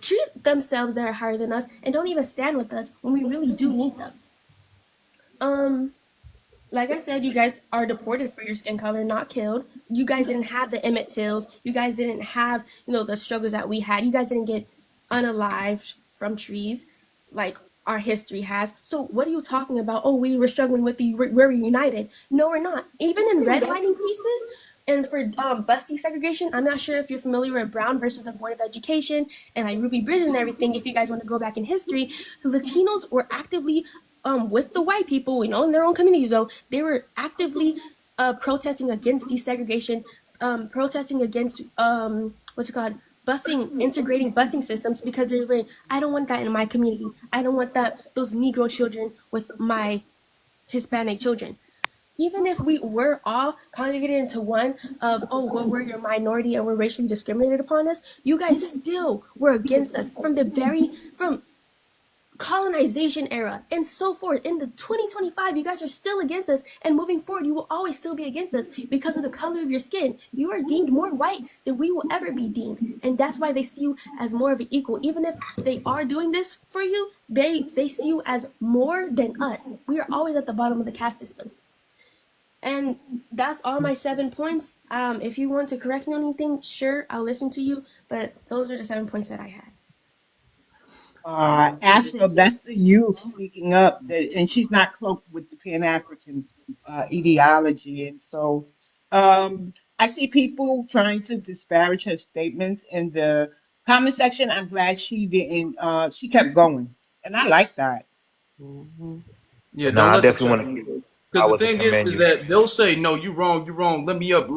treat themselves that are higher than us and don't even stand with us when we really do need them? Like I said, you guys are deported for your skin color, not killed. You guys didn't have the Emmett Tills. You guys didn't have, the struggles that we had. You guys didn't get unalived from trees like our history has. So what are you talking about? Oh, we were struggling with we're united. No, we're not. Even in redlining cases and for bus desegregation, I'm not sure if you're familiar with Brown versus the Board of Education and like Ruby Bridges and everything. If you guys want to go back in history, Latinos were actively with the white people, in their own communities, though, they were actively protesting against desegregation, protesting against what's it called, integrating busing systems, because they were, I don't want that in my community. I don't want those Negro children with my Hispanic children. Even if we were all congregated into one of, oh, well, we're your minority and we're racially discriminated upon us, you guys still were against us from colonization era and so forth. In the 2025, you guys are still against us, and moving forward, you will always still be against us because of the color of your skin. You are deemed more white than we will ever be deemed, and that's why they see you as more of an equal. Even if they are doing this for you, they see you as more than us. We are always at the bottom of the caste system. And that's all my 7 points. If you want to correct me on anything, sure, I'll listen to you, but those are the 7 points that I had. Afro, that's the youth speaking up, and she's not cloaked with the Pan African ideology. And so I see people trying to disparage her statements in the comment section. I'm glad she didn't, she kept going. And I like that. Yeah, don't Nah, I let the definitely chat. want to give you Because the flowers and thing commend is you. that they'll say, no, you wrong, you wrong, let me up.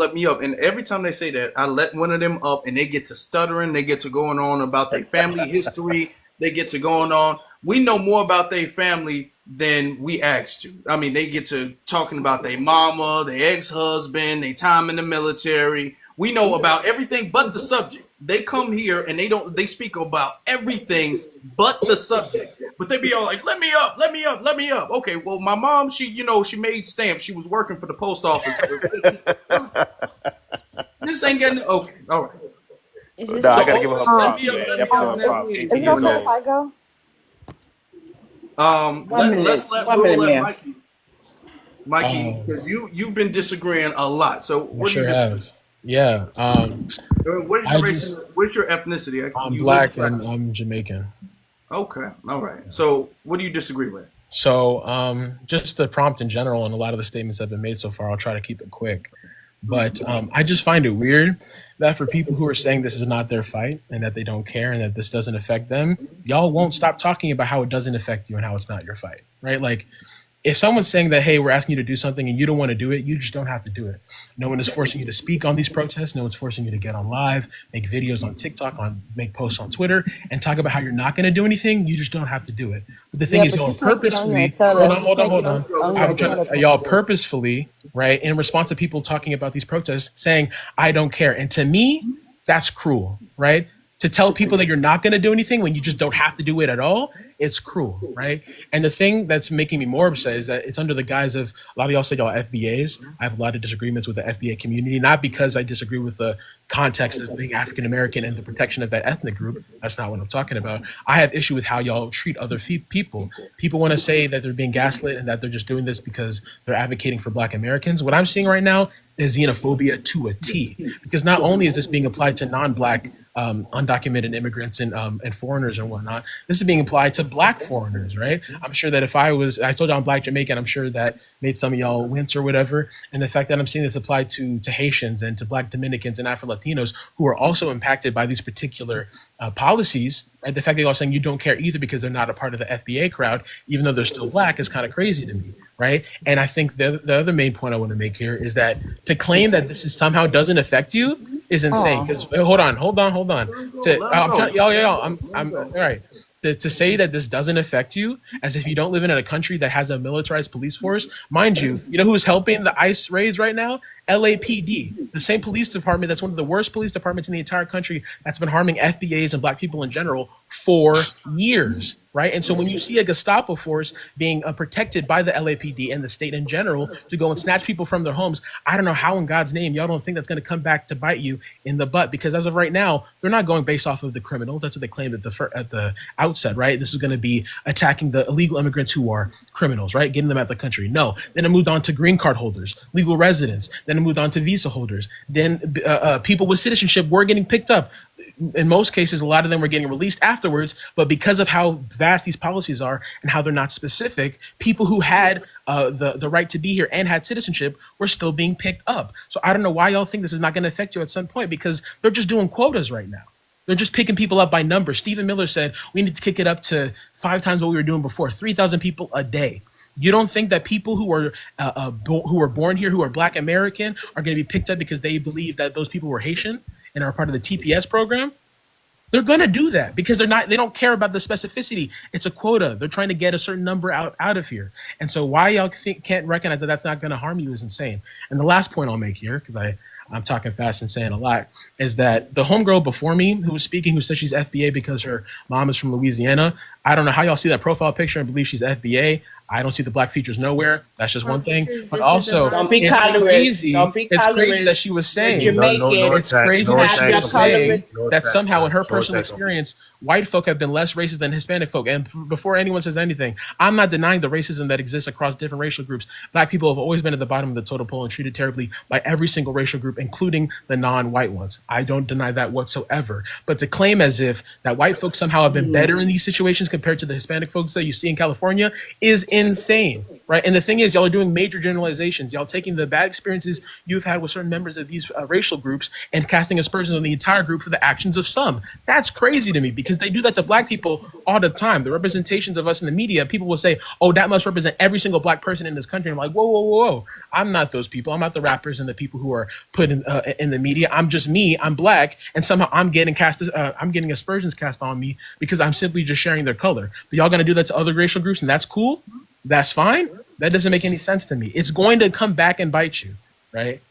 And every time they say that, I let one of them up and they get to stuttering, they get to going on about their family history, they get to going on. We know more about their family than we asked to. I mean, they get to talking about their mama, their ex-husband, their time in the military. We know about everything but the subject. They come here and they speak about everything but the subject. But they be all like, let me up, let me up, let me up. Okay, well, my mom, she made stamps. She was working for the post office. This ain't getting, okay, all right. It's Nah, just I So, gotta give her oh, her let props, me up, man. let You me have to give up. her That's props. She me. Is it taking it okay over. if I go? One minute, one We'll minute, let ma'am. Mikey, Um, because you've been disagreeing a lot. So I what do you sure disagree? have. Yeah. What is your I race just and what's your ethnicity? I'm You look black black. and I'm Jamaican. Okay, all right. So what do you disagree with? So just the prompt in general and a lot of the statements that have been made so far, I'll try to keep it quick. But I just find it weird that for people who are saying this is not their fight and that they don't care and that this doesn't affect them, y'all won't stop talking about how it doesn't affect you and how it's not your fight, right? Like if someone's saying that, hey, we're asking you to do something and you don't want to do it, you just don't have to do it. No one is forcing you to speak on these protests. No one's forcing you to get on live, make videos on TikTok, make posts on Twitter, and talk about how you're not going to do anything. You just don't have to do it. But the thing Yeah, is, but y'all you can't get on here and purposefully, tell hold us. on, You hold on, can't hold get on. on Let's here go, and bro. tell us what to Y'all do. purposefully, right, in response to people talking about these protests, saying, I don't care. And to me, that's cruel, right? To tell people that you're not going to do anything when you just don't have to do it at all, it's cruel, right? And the thing that's making me more upset is that it's under the guise of a lot of y'all say y'all FBAs. I have a lot of disagreements with the FBA community, not because I disagree with the context of being African American and the protection of that ethnic group. That's not what I'm talking about. I have issue with how y'all treat other people. People want to say that they're being gaslit and that they're just doing this because they're advocating for Black Americans. What I'm seeing right now is xenophobia to a T, because not only is this being applied to non-Black undocumented immigrants and foreigners and whatnot. This is being applied to Black foreigners, right? I'm sure that if I told you I'm Black Jamaican, I'm sure that made some of y'all wince or whatever. And the fact that I'm seeing this applied to Haitians and to Black Dominicans and Afro Latinos who are also impacted by these particular policies, right? The fact that y'all are saying you don't care either because they're not a part of the FBA crowd, even though they're still Black, is kind of crazy to me, right? And I think the other main point I want to make here is that to claim that this is somehow doesn't affect you is insane. Because hold on. I'm all right. To say that this doesn't affect you as if you don't live in a country that has a militarized police force, mind you, you know who's helping the ICE raids right now? LAPD, the same police department that's one of the worst police departments in the entire country that's been harming FBAs and Black people in general for years, right? And so when you see a Gestapo force being protected by the LAPD and the state in general to go and snatch people from their homes, I don't know how in God's name y'all don't think that's going to come back to bite you in the butt, because as of right now, they're not going based off of the criminals. That's what they claimed at the outset, right? This is going to be attacking the illegal immigrants who are criminals, right? Getting them out of the country. No. Then it moved on to green card holders, legal residents. Then it moved on to visa holders. Then people with citizenship were getting picked up. In most cases, a lot of them were getting released afterwards, but because of how vast these policies are and how they're not specific, people who had the right to be here and had citizenship were still being picked up. So I don't know why y'all think this is not going to affect you at some point, because they're just doing quotas right now. They're just picking people up by numbers. Stephen Miller said we need to kick it up to 5 times what we were doing before, 3,000 people a day. You don't think that people who are born here, who are Black American, are going to be picked up because they believe that those people were Haitian and are part of the TPS program? They're going to do that because they don't care about the specificity. It's a quota. They're trying to get a certain number out of here. And so why y'all can't recognize that that's not going to harm you is insane. And the last point I'll make here, because I'm talking fast and saying a lot, is that the homegirl before me who was speaking, who said she's FBA because her mom is from Louisiana, I don't know how y'all see that profile picture and believe she's FBA. I don't see the Black features nowhere. That's just one thing. But also, it's crazy that she was saying, it's crazy that she was saying that somehow in her personal experience, white folk have been less racist than Hispanic folk. And before anyone says anything, I'm not denying the racism that exists across different racial groups. Black people have always been at the bottom of the totem pole and treated terribly by every single racial group, including the non-white ones. I don't deny that whatsoever. But to claim as if that white folks somehow have been better in these situations compared to the Hispanic folks that you see in California is insane, right? And the thing is, y'all are doing major generalizations. Y'all taking the bad experiences you've had with certain members of these racial groups and casting aspersions on the entire group for the actions of some. That's crazy to me, because they do that to Black people all the time. The representations of us in the media, people will say, oh, that must represent every single Black person in this country. I'm like, whoa. I'm not those people. I'm not the rappers and the people who are put in the media. I'm just me. I'm Black, and somehow I'm getting aspersions cast on me because I'm simply just sharing their color. But y'all gonna do that to other racial groups, and that's cool? That's fine? That doesn't make any sense to me. It's going to come back and bite you, right?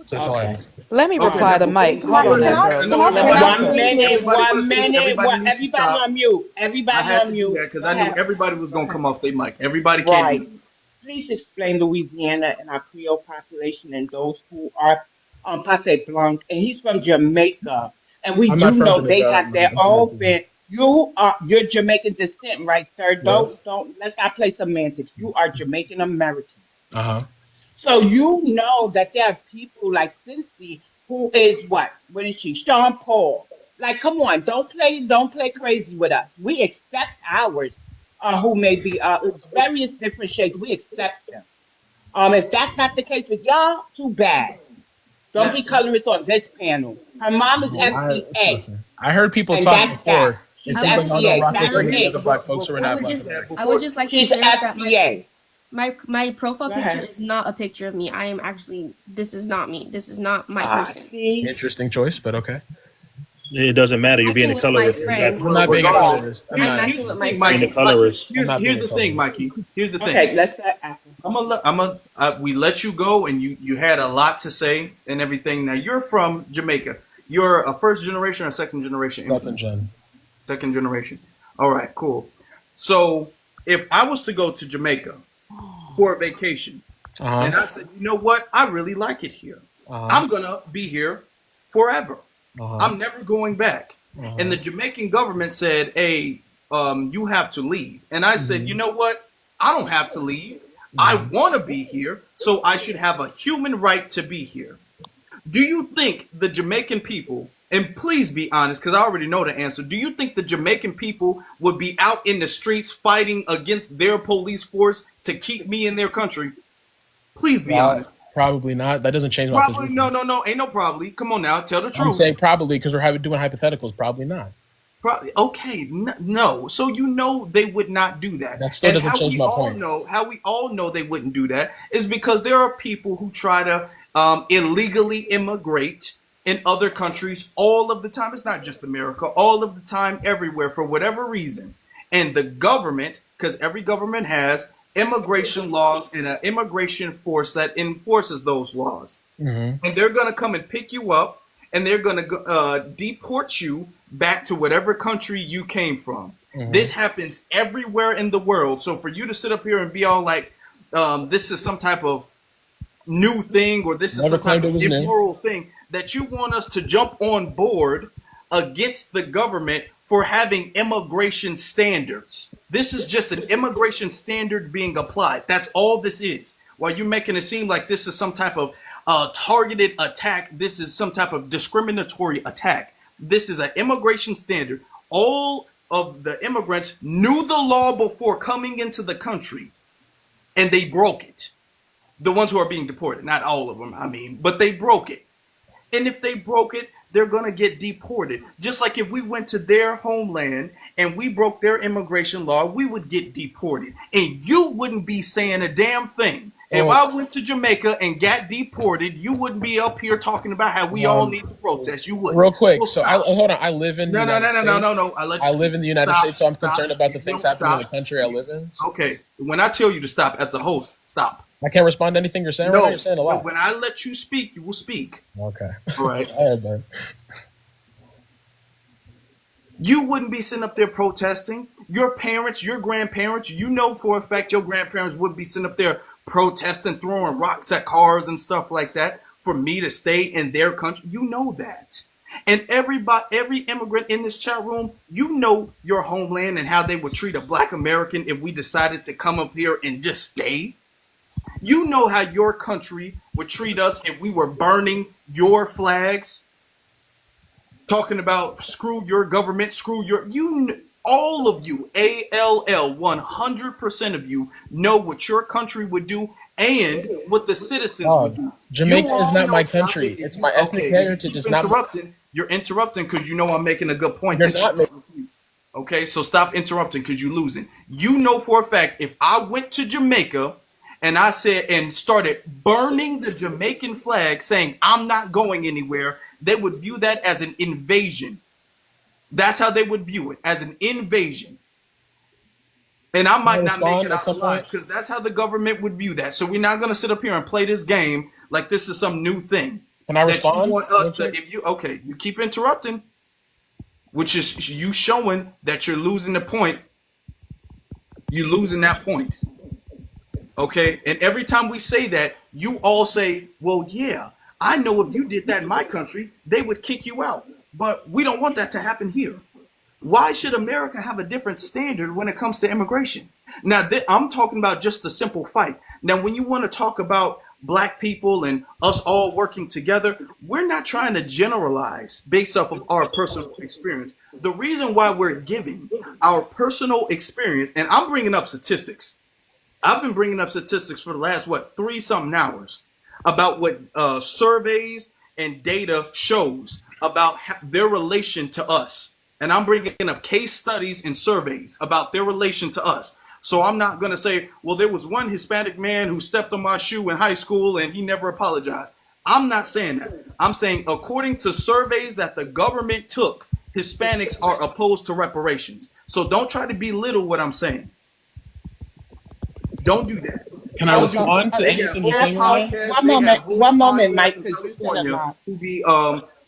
So that's all I have to say. Let me reply to Mike. Hold on, that bro. One minute. Everybody on mute. Everybody I had on to mute. do that because I knew everybody was going to come off their mic. Everybody can't Right. do Please explain Louisiana and our Creole population and those who are Passe Blanc. And he's from Jamaica. And we I'm do not from know they Jamaica. have their I'm own Jamaican. fin. You're Jamaican descent, right, sir? Yeah. Let's not play semantics. You are Jamaican American. Uh-huh. So you know that there are people like Cincy who is what? What is she? Sean Paul. Like, come on, don't play crazy with us. We accept ours, who may be various different shades. We accept them. If that's not the case with y'all, too bad. Don't be that. colorist on this panel. Her mom is FBA, I heard people and talk that's that. before. It She's seems like y'all don't FBA. rock with That's any of the it. other Black folks who are I not would Black just American. I would just like to She's clear up that FBA. my profile Go picture ahead. is not a picture of me. I am actually, this is not me. This is not my person. See? Interesting choice, but okay. It doesn't matter. You're being a Acting with my colorist. friends. I'm not being a colorist. I'm I'm not. acting with my Being a friends. colorist. Here's the thing, Mikey. Here's the thing. Okay, let's start after. We let you go, and you had a lot to say and everything. Now you're from Jamaica. You're a first generation or second generation? Second generation. All right, cool. So if I was to go to Jamaica for a vacation, and I said, you know what, I really like it here. I'm gonna be here forever. I'm never going back. And the Jamaican government said, hey, you have to leave. And I said, you know what? I don't have to leave. I want to be here, so I should have a human right to be here. Do you think the Jamaican people And please be honest, because I already know the answer. Do you think the Jamaican people would be out in the streets fighting against their police force to keep me in their country? Please be honest. Probably not. That doesn't change my Probably position. no, ain't no probably. Come on now, tell the I'm truth. saying probably because we're doing hypotheticals. Probably not. Probably okay, no. So you know they would not do that. That still And doesn't change my point. how we all know they wouldn't do that is because there are people who try to illegally immigrate in other countries all of the time. It's not just America, all of the time, everywhere for whatever reason. And the government, because every government has immigration laws and an immigration force that enforces those laws, and they're going to come and pick you up and they're going to deport you back to whatever country you came from. This happens everywhere in the world. So for you to sit up here and be all like, this is some type of new thing or this is Never some type claimed it of was new. immoral thing that you want us to jump on board against the government for having immigration standards. This is just an immigration standard being applied. That's all this is. While you're making it seem like this is some type of targeted attack, this is some type of discriminatory attack. This is an immigration standard. All of the immigrants knew the law before coming into the country, and they broke it. The ones who are being deported, not all of them, I mean, but they broke it. And if they broke it, they're going to get deported. Just like if we went to their homeland and we broke their immigration law, we would get deported. And you wouldn't be saying a damn thing. If I went to Jamaica and got deported, you wouldn't be up here talking about how we all need to protest. You wouldn't. Real quick, Well, so stop. hold on. I live in the United States. No. I let you I live in the United stop. States, so I'm Stop. concerned about the If you things don't happening in the stop, country I live in. okay. When I tell you to stop as the host, stop. I can't respond to anything you're saying right now. You're saying a lot. When I let you speak, you will speak. Okay. All right. All right, man. You wouldn't be sitting up there protesting. Your parents, your grandparents, you know for a fact your grandparents wouldn't be sitting up there protesting, throwing rocks at cars and stuff like that for me to stay in their country. You know that. And every immigrant in this chat room, you know your homeland and how they would treat a black American if we decided to come up here and just stay. You know how your country would treat us if we were burning your flags, talking about screw your government, screw your, all of you, ALL, 100% of you know what your country would do and what the citizens would do. Jamaica is not my Stop country. it. It's my ethnic heritage. Keep It's not. interrupting. You're interrupting because you know I'm making a good point. You're not making. Okay, so stop interrupting because you're losing. You know for a fact if I went to Jamaica and I said and started burning the Jamaican flag saying I'm not going anywhere, they would view that as an invasion. That's how they would view it, as an invasion. And I might not make it out alive because that's how the government would view that. So we're not going to sit up here and play this game like this is some new thing. Can I respond? That you want us to, if you, okay, you keep interrupting, which is you showing that you're losing the point. You're losing that point. Okay, and every time we say that, you all say, well, yeah, I know if you did that in my country, they would kick you out. But we don't want that to happen here. Why should America have a different standard when it comes to immigration? Now, I'm talking about just a simple fight. Now, when you want to talk about black people and us all working together, we're not trying to generalize based off of our personal experience. The reason why we're giving our personal experience, and I'm bringing up statistics. I've been bringing up statistics for the last, 3-something hours about what surveys and data shows about their relation to us. And I'm bringing up case studies and surveys about their relation to us. So I'm not going to say, well, there was one Hispanic man who stepped on my shoe in high school and he never apologized. I'm not saying that. I'm saying according to surveys that the government took, Hispanics are opposed to reparations. So don't try to belittle what I'm saying. Don't do that. Can I respond to anything you're saying right now? One moment, Mike, because you said a lot. Who be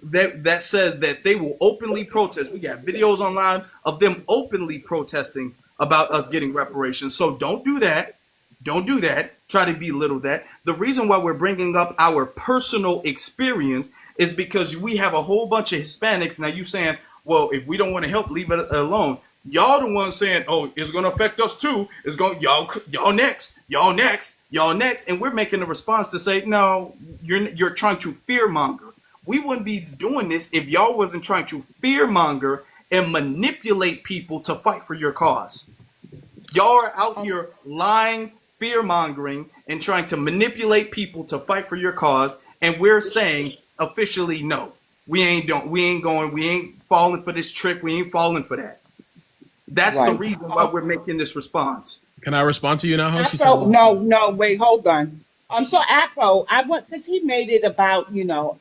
that says that they will openly protest. We got videos online of them openly protesting about us getting reparations. So don't do that. Don't do that. Try to belittle that. The reason why we're bringing up our personal experience is because we have a whole bunch of Hispanics. Now you saying, well, if we don't want to help, leave it alone. Y'all the ones saying, oh, it's going to affect us too. It's going, y'all next, y'all next, y'all next. And we're making a response to say, no, you're trying to fear monger. We wouldn't be doing this if y'all wasn't trying to fearmonger and manipulate people to fight for your cause. Y'all are out here lying, fear mongering, and trying to manipulate people to fight for your cause. And we're saying officially, no, we ain't going, we ain't falling for this trick, we ain't falling for that. That's the Right. reason why we're making this response. Can I respond to you now, host? You said a Afro, lot. no, wait, hold on. So Afro, I want because he made it about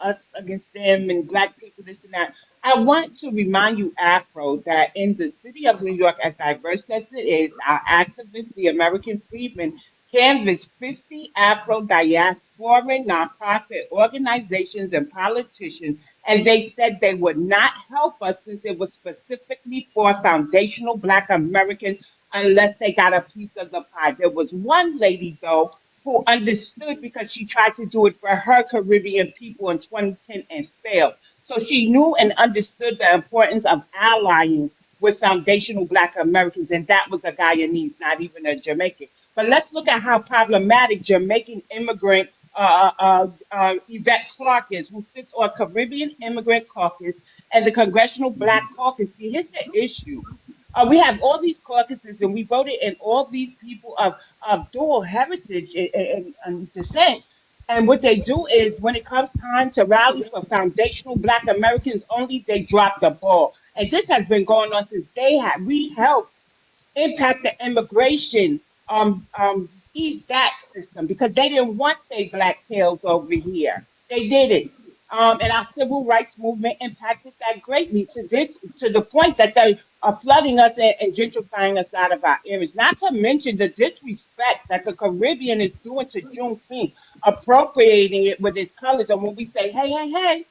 us against them and black people, this and that. I want to remind you, Afro, that in the city of New York, as diverse as it is, our activists, the American Freedmen, canvassed 50 Afro diaspora nonprofit organizations and politicians, and they said they would not help us since it was specifically for foundational Black Americans unless they got a piece of the pie. There was one lady, though, who understood because she tried to do it for her Caribbean people in 2010 and failed. So she knew and understood the importance of allying with foundational Black Americans, and that was a Guyanese, not even a Jamaican. But let's look at how problematic Jamaican immigrant Yvette Clarke is, who sits on Caribbean Immigrant Caucus and the Congressional Black Caucus. See, here's the issue. We have all these caucuses, and we voted in all these people of dual heritage and descent. And what they do is, when it comes time to rally for foundational Black Americans only, they drop the ball. And this has been going on since we helped impact the immigration ease that system because they didn't want their black tails over here. They did it. And our civil rights movement impacted that greatly to the point that they are flooding us and gentrifying us out of our areas. Not to mention the disrespect that the Caribbean is doing to Juneteenth, appropriating it with its colors. And when we say, hey, hey, hey,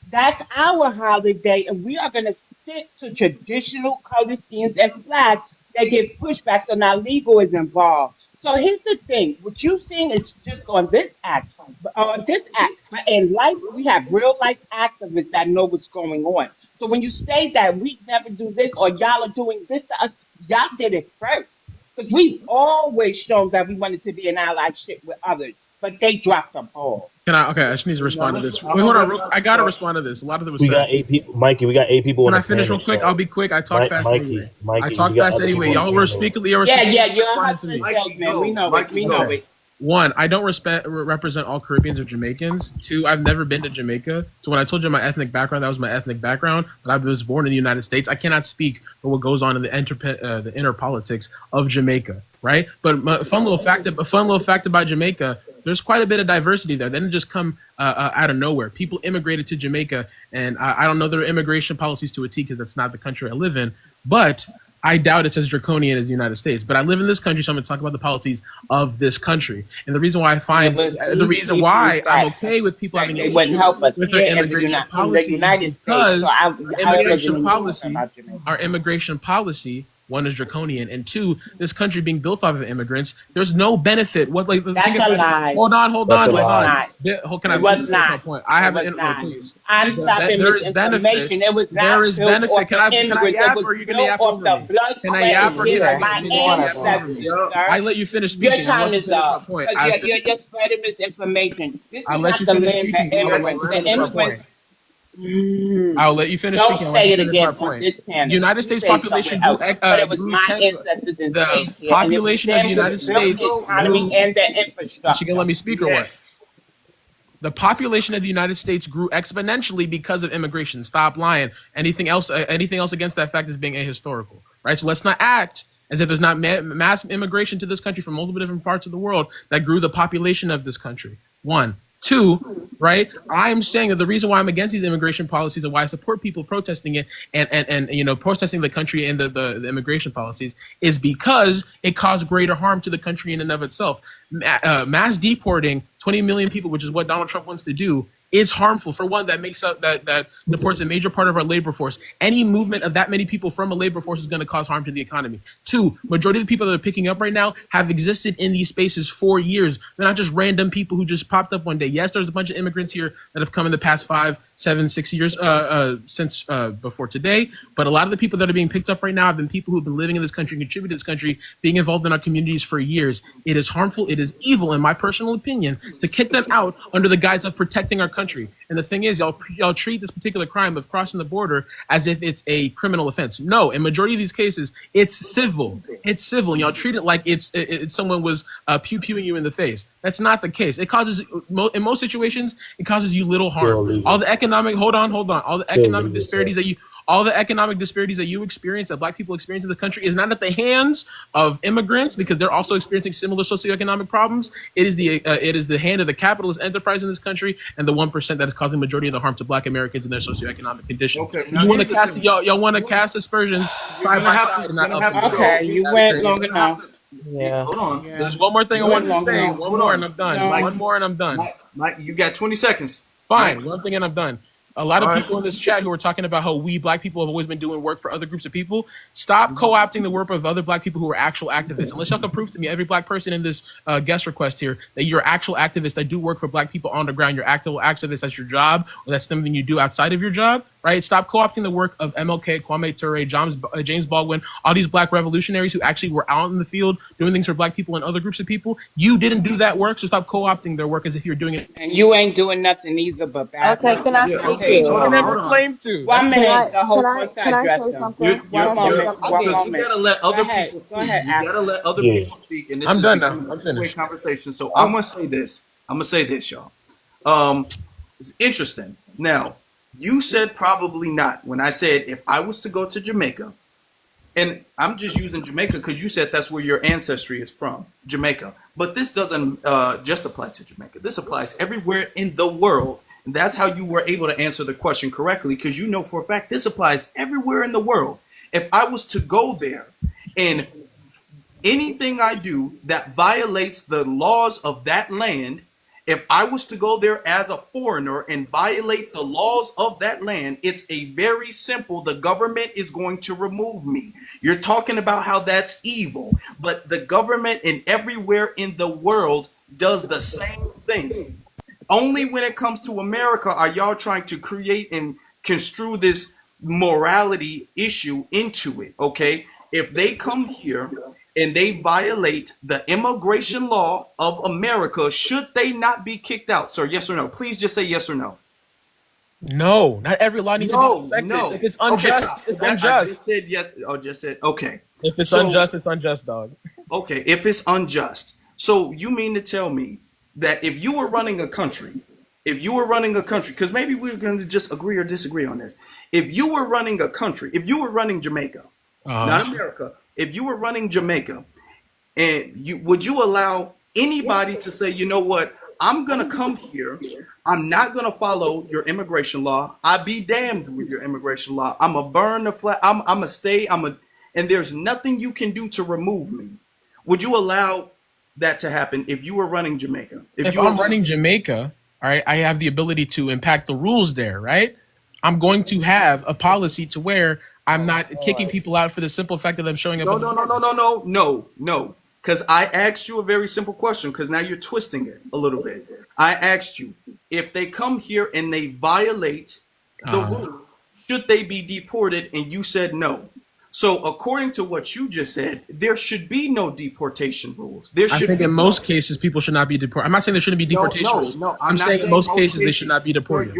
that's our holiday, and we are going to stick to traditional color schemes and flags that get pushback. So now legal is involved. So here's the thing: what you've seen is just on this act. But in life, we have real life activists that know what's going on. So when you say that we never do this or y'all are doing this to us, y'all did it first. Because we've always shown that we wanted to be an allyship with others, but they dropped the ball. Can I? Okay, I just need to Now respond to listen, this. I'm Wait, hold gonna on. let I gotta respond to this. A lot of it was We said. got 8 people, Mikey. We got 8 people on Can I the finish panel. real quick? So, I'll be quick. I talk fast anyway. I Mikey, talk we got fast other people anyway. on Y'all the were panel. Yeah, specifically you're a responding to hustling me. Mikey, salesman. We go. know it. Mikey, We know go. it. One, I don't represent all Caribbeans or Jamaicans. Two, I've never been to Jamaica. So when I told you my ethnic background, that was my ethnic background. But I was born in the United States. I cannot speak for what goes on in the inner politics of Jamaica, right? But fun little fact about Jamaica. There's quite a bit of diversity there. They didn't just come out of nowhere. People immigrated to Jamaica, and I don't know their immigration policies to a T because that's not the country I live in. But I doubt it's as draconian as the United States, but I live in this country, so I'm going to talk about the policies of this country. And the reason why And it was the these reason people why I'm that okay with people that having an they wouldn't issue help us with our here immigration in the policy is United States. So because our I was making immigration a point policy, about Jamaica. our immigration policy, one is draconian, and two, this country being built off of immigrants, there's no benefit. What like the thing That's a about it? lie. Hold That's on, It a hold was lie. on. not. Can It I was finish my not. point? I It have was an not. please. I'm stopping There is misinformation. benefits. It was not There is built off benefit. of Can I immigrants. It yap was or are you gonna built yap off over the me? blood, Can I sweat, yap and or can tears I of Yeah, my can you one of yap them. over me? ancestors, Yup. sir. I let you finish Your speaking. I time want to is finish my up point. because you're spreading misinformation. This I is let not you the finish land speaking. for BX, immigrants. let The him Finish my finish. immigrants. point. Mm, I'll let you finish don't speaking. I let say you it finish my again on point. this The panel. United You States say somewhere population else. But it was my ancestors the enslaved here, and it was population of the them who United built Let him the States go. economy grew. and the But you gonna let infrastructure. me speak or what? BX. The population of the United States grew exponentially because of immigration. Stop lying. Anything else against that fact is being ahistorical, right? So let's not act as if there's not mass immigration to this country from multiple different parts of the world that grew the population of this country. One, two, right? I'm saying that the reason why I'm against these immigration policies and why I support people protesting it and protesting the country and the immigration policies is because it caused greater harm to the country in and of itself. Mass deporting 20 million people, which is what Donald Trump wants to do, is harmful. For one, that makes up that deports a major part of our labor force. Any movement of that many people from a labor force is going to cause harm to the economy. Two, majority of the people that are picking up right now have existed in these spaces for years. They're not just random people who just popped up one day. Yes, there's a bunch of immigrants here that have come in the past 5, 7, 6 years since before today. But a lot of the people that are being picked up right now have been people who've been living in this country, contributed to this country, being involved in our communities for years. It is harmful. It is evil, in my personal opinion, to kick them out under the guise of protecting our country. And the thing is, y'all treat this particular crime of crossing the border as if it's a criminal offense. No, in majority of these cases, it's civil. It's civil, and y'all treat it like it's someone was pew pewing you in the face. That's not the case. It causes, in most situations, it causes you little harm. Still All illegal. the economic, hold on, all the Still economic illegal, sir. disparities that you all the economic disparities that you experience, that Black people experience in this country, is not at the hands of immigrants, because they're also experiencing similar socioeconomic problems. It is the hand of the capitalist enterprise in this country, and the 1% that is causing the majority of the harm to Black Americans in their socioeconomic conditions. Okay, And now you want to here's the cast thing. y'all want to cast aspersions You're side gonna by have to. side and You're not gonna up have and to down. go. Okay, you That's went You're long crazy. gonna have enough. to. Yeah. Hold on. Yeah, There's one more thing I you Wait. went wanted to long say. enough. No. One Hold more on. and I'm done. No. One more and I'm done. Mike, you got 20 seconds. Mike. Fine. One thing and I'm done. A lot All of right. people in this chat who are talking about how we Black people have always been doing work for other groups of people. Stop co-opting the work of other Black people who are actual activists. Unless y'all can prove to me, every Black person in this guest request here, that you're actual activists that do work for Black people on the ground. You're actual activists. That's your job, or that's something you do outside of your job, right? Stop co-opting the work of MLK, Kwame Ture, James Baldwin, all these Black revolutionaries who actually were out in the field doing things for Black people and other groups of people. You didn't do that work, so stop co-opting their work as if you're doing it. And you ain't doing nothing either but Okay, babbling can I and Yeah. speak Okay. dictating Hold I too? on. never Hold on. claimed to. That's One the thing. minute, the host wants to Can I address say them. something? Can I One say moment, something, one Because please? we moment. gotta let Go other ahead, people go speak. ahead, We gotta African. let other Yeah. people speak, and this I'm is done becoming now. a I'm two-way finished. conversation. So I'm gonna say this. I'm gonna say this, y'all. It's interesting. Now, you said probably not when I said if I was to go to Jamaica, and I'm just using Jamaica because you said that's where your ancestry is from, Jamaica. But this doesn't just apply to Jamaica. This applies everywhere in the world. And that's how you were able to answer the question correctly, because you know for a fact this applies everywhere in the world. If I was to go there and anything I do that violates the laws of that land, if I was to go there as a foreigner and violate the laws of that land, it's a very simple. The government is going to remove me. You're talking about how that's evil, but the government in everywhere in the world does the same thing. Only when it comes to America are y'all trying to create and construe this morality issue into it. Okay, if they come here and they violate the immigration law of America, should they not be kicked out, sir? Yes or no? Please just say yes or no. No, not every law needs to be No, respected. If no. it's Okay, unjust, stop. it's That I just unjust. said yes. I just said okay. If it's So unjust, it's unjust, dog. okay, if it's unjust. So you mean to tell me that if you were running a country, because maybe we're going to just agree or disagree on this. If you were running a country, if you were running Jamaica, Uh, not America, if you were running Jamaica, and you would you allow anybody to say, you know what, I'm gonna come here, I'm not gonna follow your immigration law. I be damned with your immigration law. I'm gonna burn the flag. I'm gonna stay. And there's nothing you can do to remove me. Would you allow that to happen if you were running Jamaica? If if you were I'm running, running Jamaica, all right, I have the ability to impact the rules there, right? I'm going to have a policy to where I'm not kicking people out for the simple fact of them showing up no, at the no, no, border. no, no, no, no, no. Because I asked you a very simple question. Because now you're twisting it a little bit. I asked you if they come here and they violate the Uh, rules, should they be deported? And you said no. So according to what you just said, there should be no deportation rules. There I should think be in most no. cases, people should not be deported. I'm not saying there shouldn't be No, deportation no, rules. no. I'm I'm not saying in saying most most cases, they should cases. not be Sir, deported.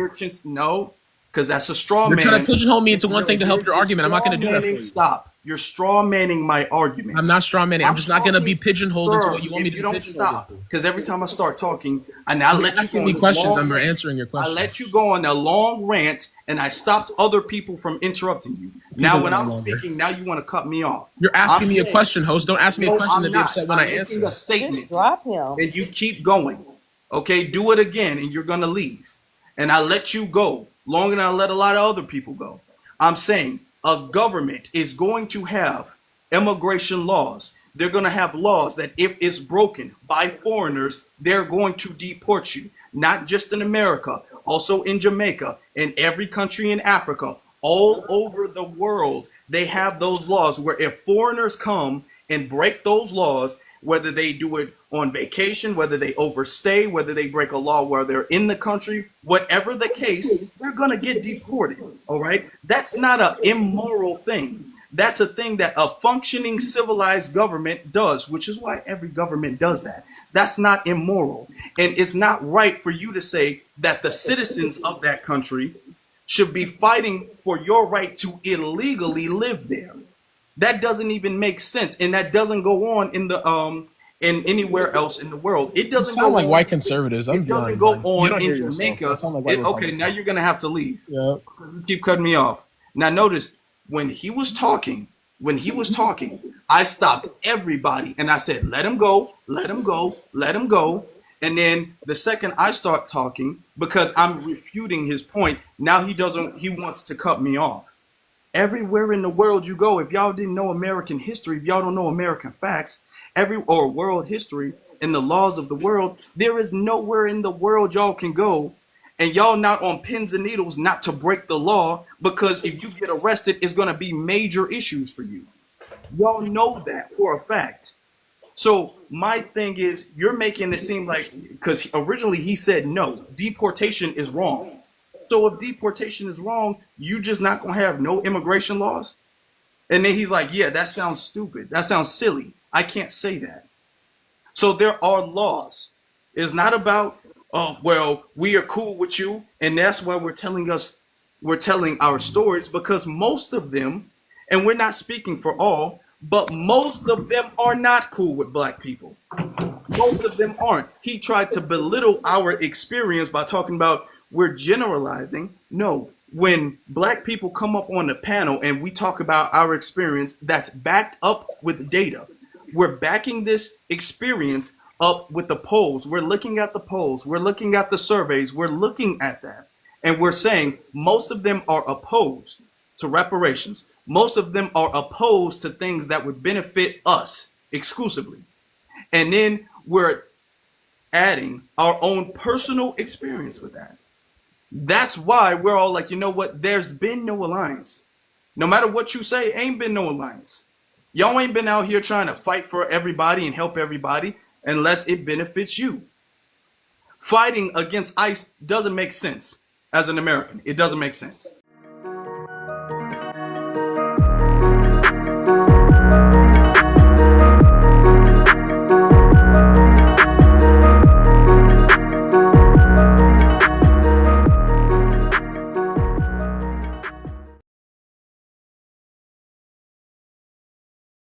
no, because that's a straw You're trying to man. pigeonhole me into one No, thing to help your you're argument. I'm not straw going to do that for manning. you. Stop. You're straw manning my I'm argument. not straw manning. I'm I'm just not going to be talking, pigeonholed into what sir. you want me If to you be don't pigeonholed stop, into. because every time I start talking, and I You're let you asking go me on a questions. long I'm rant. answering your I questions. let you go on a long rant, and I stopped other people from interrupting you. People Now, when go on I'm longer. speaking, now you want to cut me off. You're I'm asking me a saying, question, host. Don't ask me a no, question I'm to be not. upset when I I'm making a answer. Just statement, drop him. and you keep going. Okay, do it again, and you're gonna leave. And I let you go longer than I let a lot of other people go. I'm saying a government is going to have immigration laws. They're going to have laws that if it's broken by foreigners, they're going to deport you. Not just in America, also in Jamaica, in every country in Africa, all over the world. They have those laws where if foreigners come and break those laws, whether they do it on vacation, whether they overstay, whether they break a law while they're in the country, whatever the case, they're going to get deported. All right. That's not an immoral thing. That's a thing that a functioning civilized government does, which is why every government does that. That's not immoral. And it's not right for you to say that the citizens of that country should be fighting for your right to illegally live there. That doesn't even make sense. And that doesn't go on in the in anywhere else in the world. It You doesn't sound go like on. white conservatives. I'm It being doesn't honest, go like you on don't in hear yourself. You Jamaica. sound like white Okay, now Republicans. you're gonna have to leave. Yeah. You keep cutting me off. Now notice when he was talking, I stopped everybody and I said, let him go, let him go, let him go. And then the second I start talking, because I'm refuting his point, now he wants to cut me off. Everywhere in the world you go, if y'all didn't know American history, if y'all don't know American facts, or world history and the laws of the world, there is nowhere in the world y'all can go and y'all not on pins and needles not to break the law, because if you get arrested, it's going to be major issues for you. Y'all know that for a fact. So my thing is, you're making it seem like, because originally he said no, deportation is wrong. So if deportation is wrong, you just not gonna have no immigration laws? And then he's like, yeah, that sounds stupid. That sounds silly. I can't say that. So there are laws. It's not about, oh, well, we are cool with you. And that's why we're telling our stories, because most of them, and we're not speaking for all, but most of them are not cool with black people. Most of them aren't. He tried to belittle our experience by talking about we're generalizing. No, when black people come up on the panel and we talk about our experience that's backed up with data, we're backing this experience up with the polls. We're looking at the polls. We're looking at the surveys. We're looking at that. And we're saying most of them are opposed to reparations. Most of them are opposed to things that would benefit us exclusively. And then we're adding our own personal experience with that. That's why we're all like, you know what? There's been no alliance. No matter what you say, ain't been no alliance. Y'all ain't been out here trying to fight for everybody and help everybody unless it benefits you. Fighting against ICE doesn't make sense as an American. It doesn't make sense.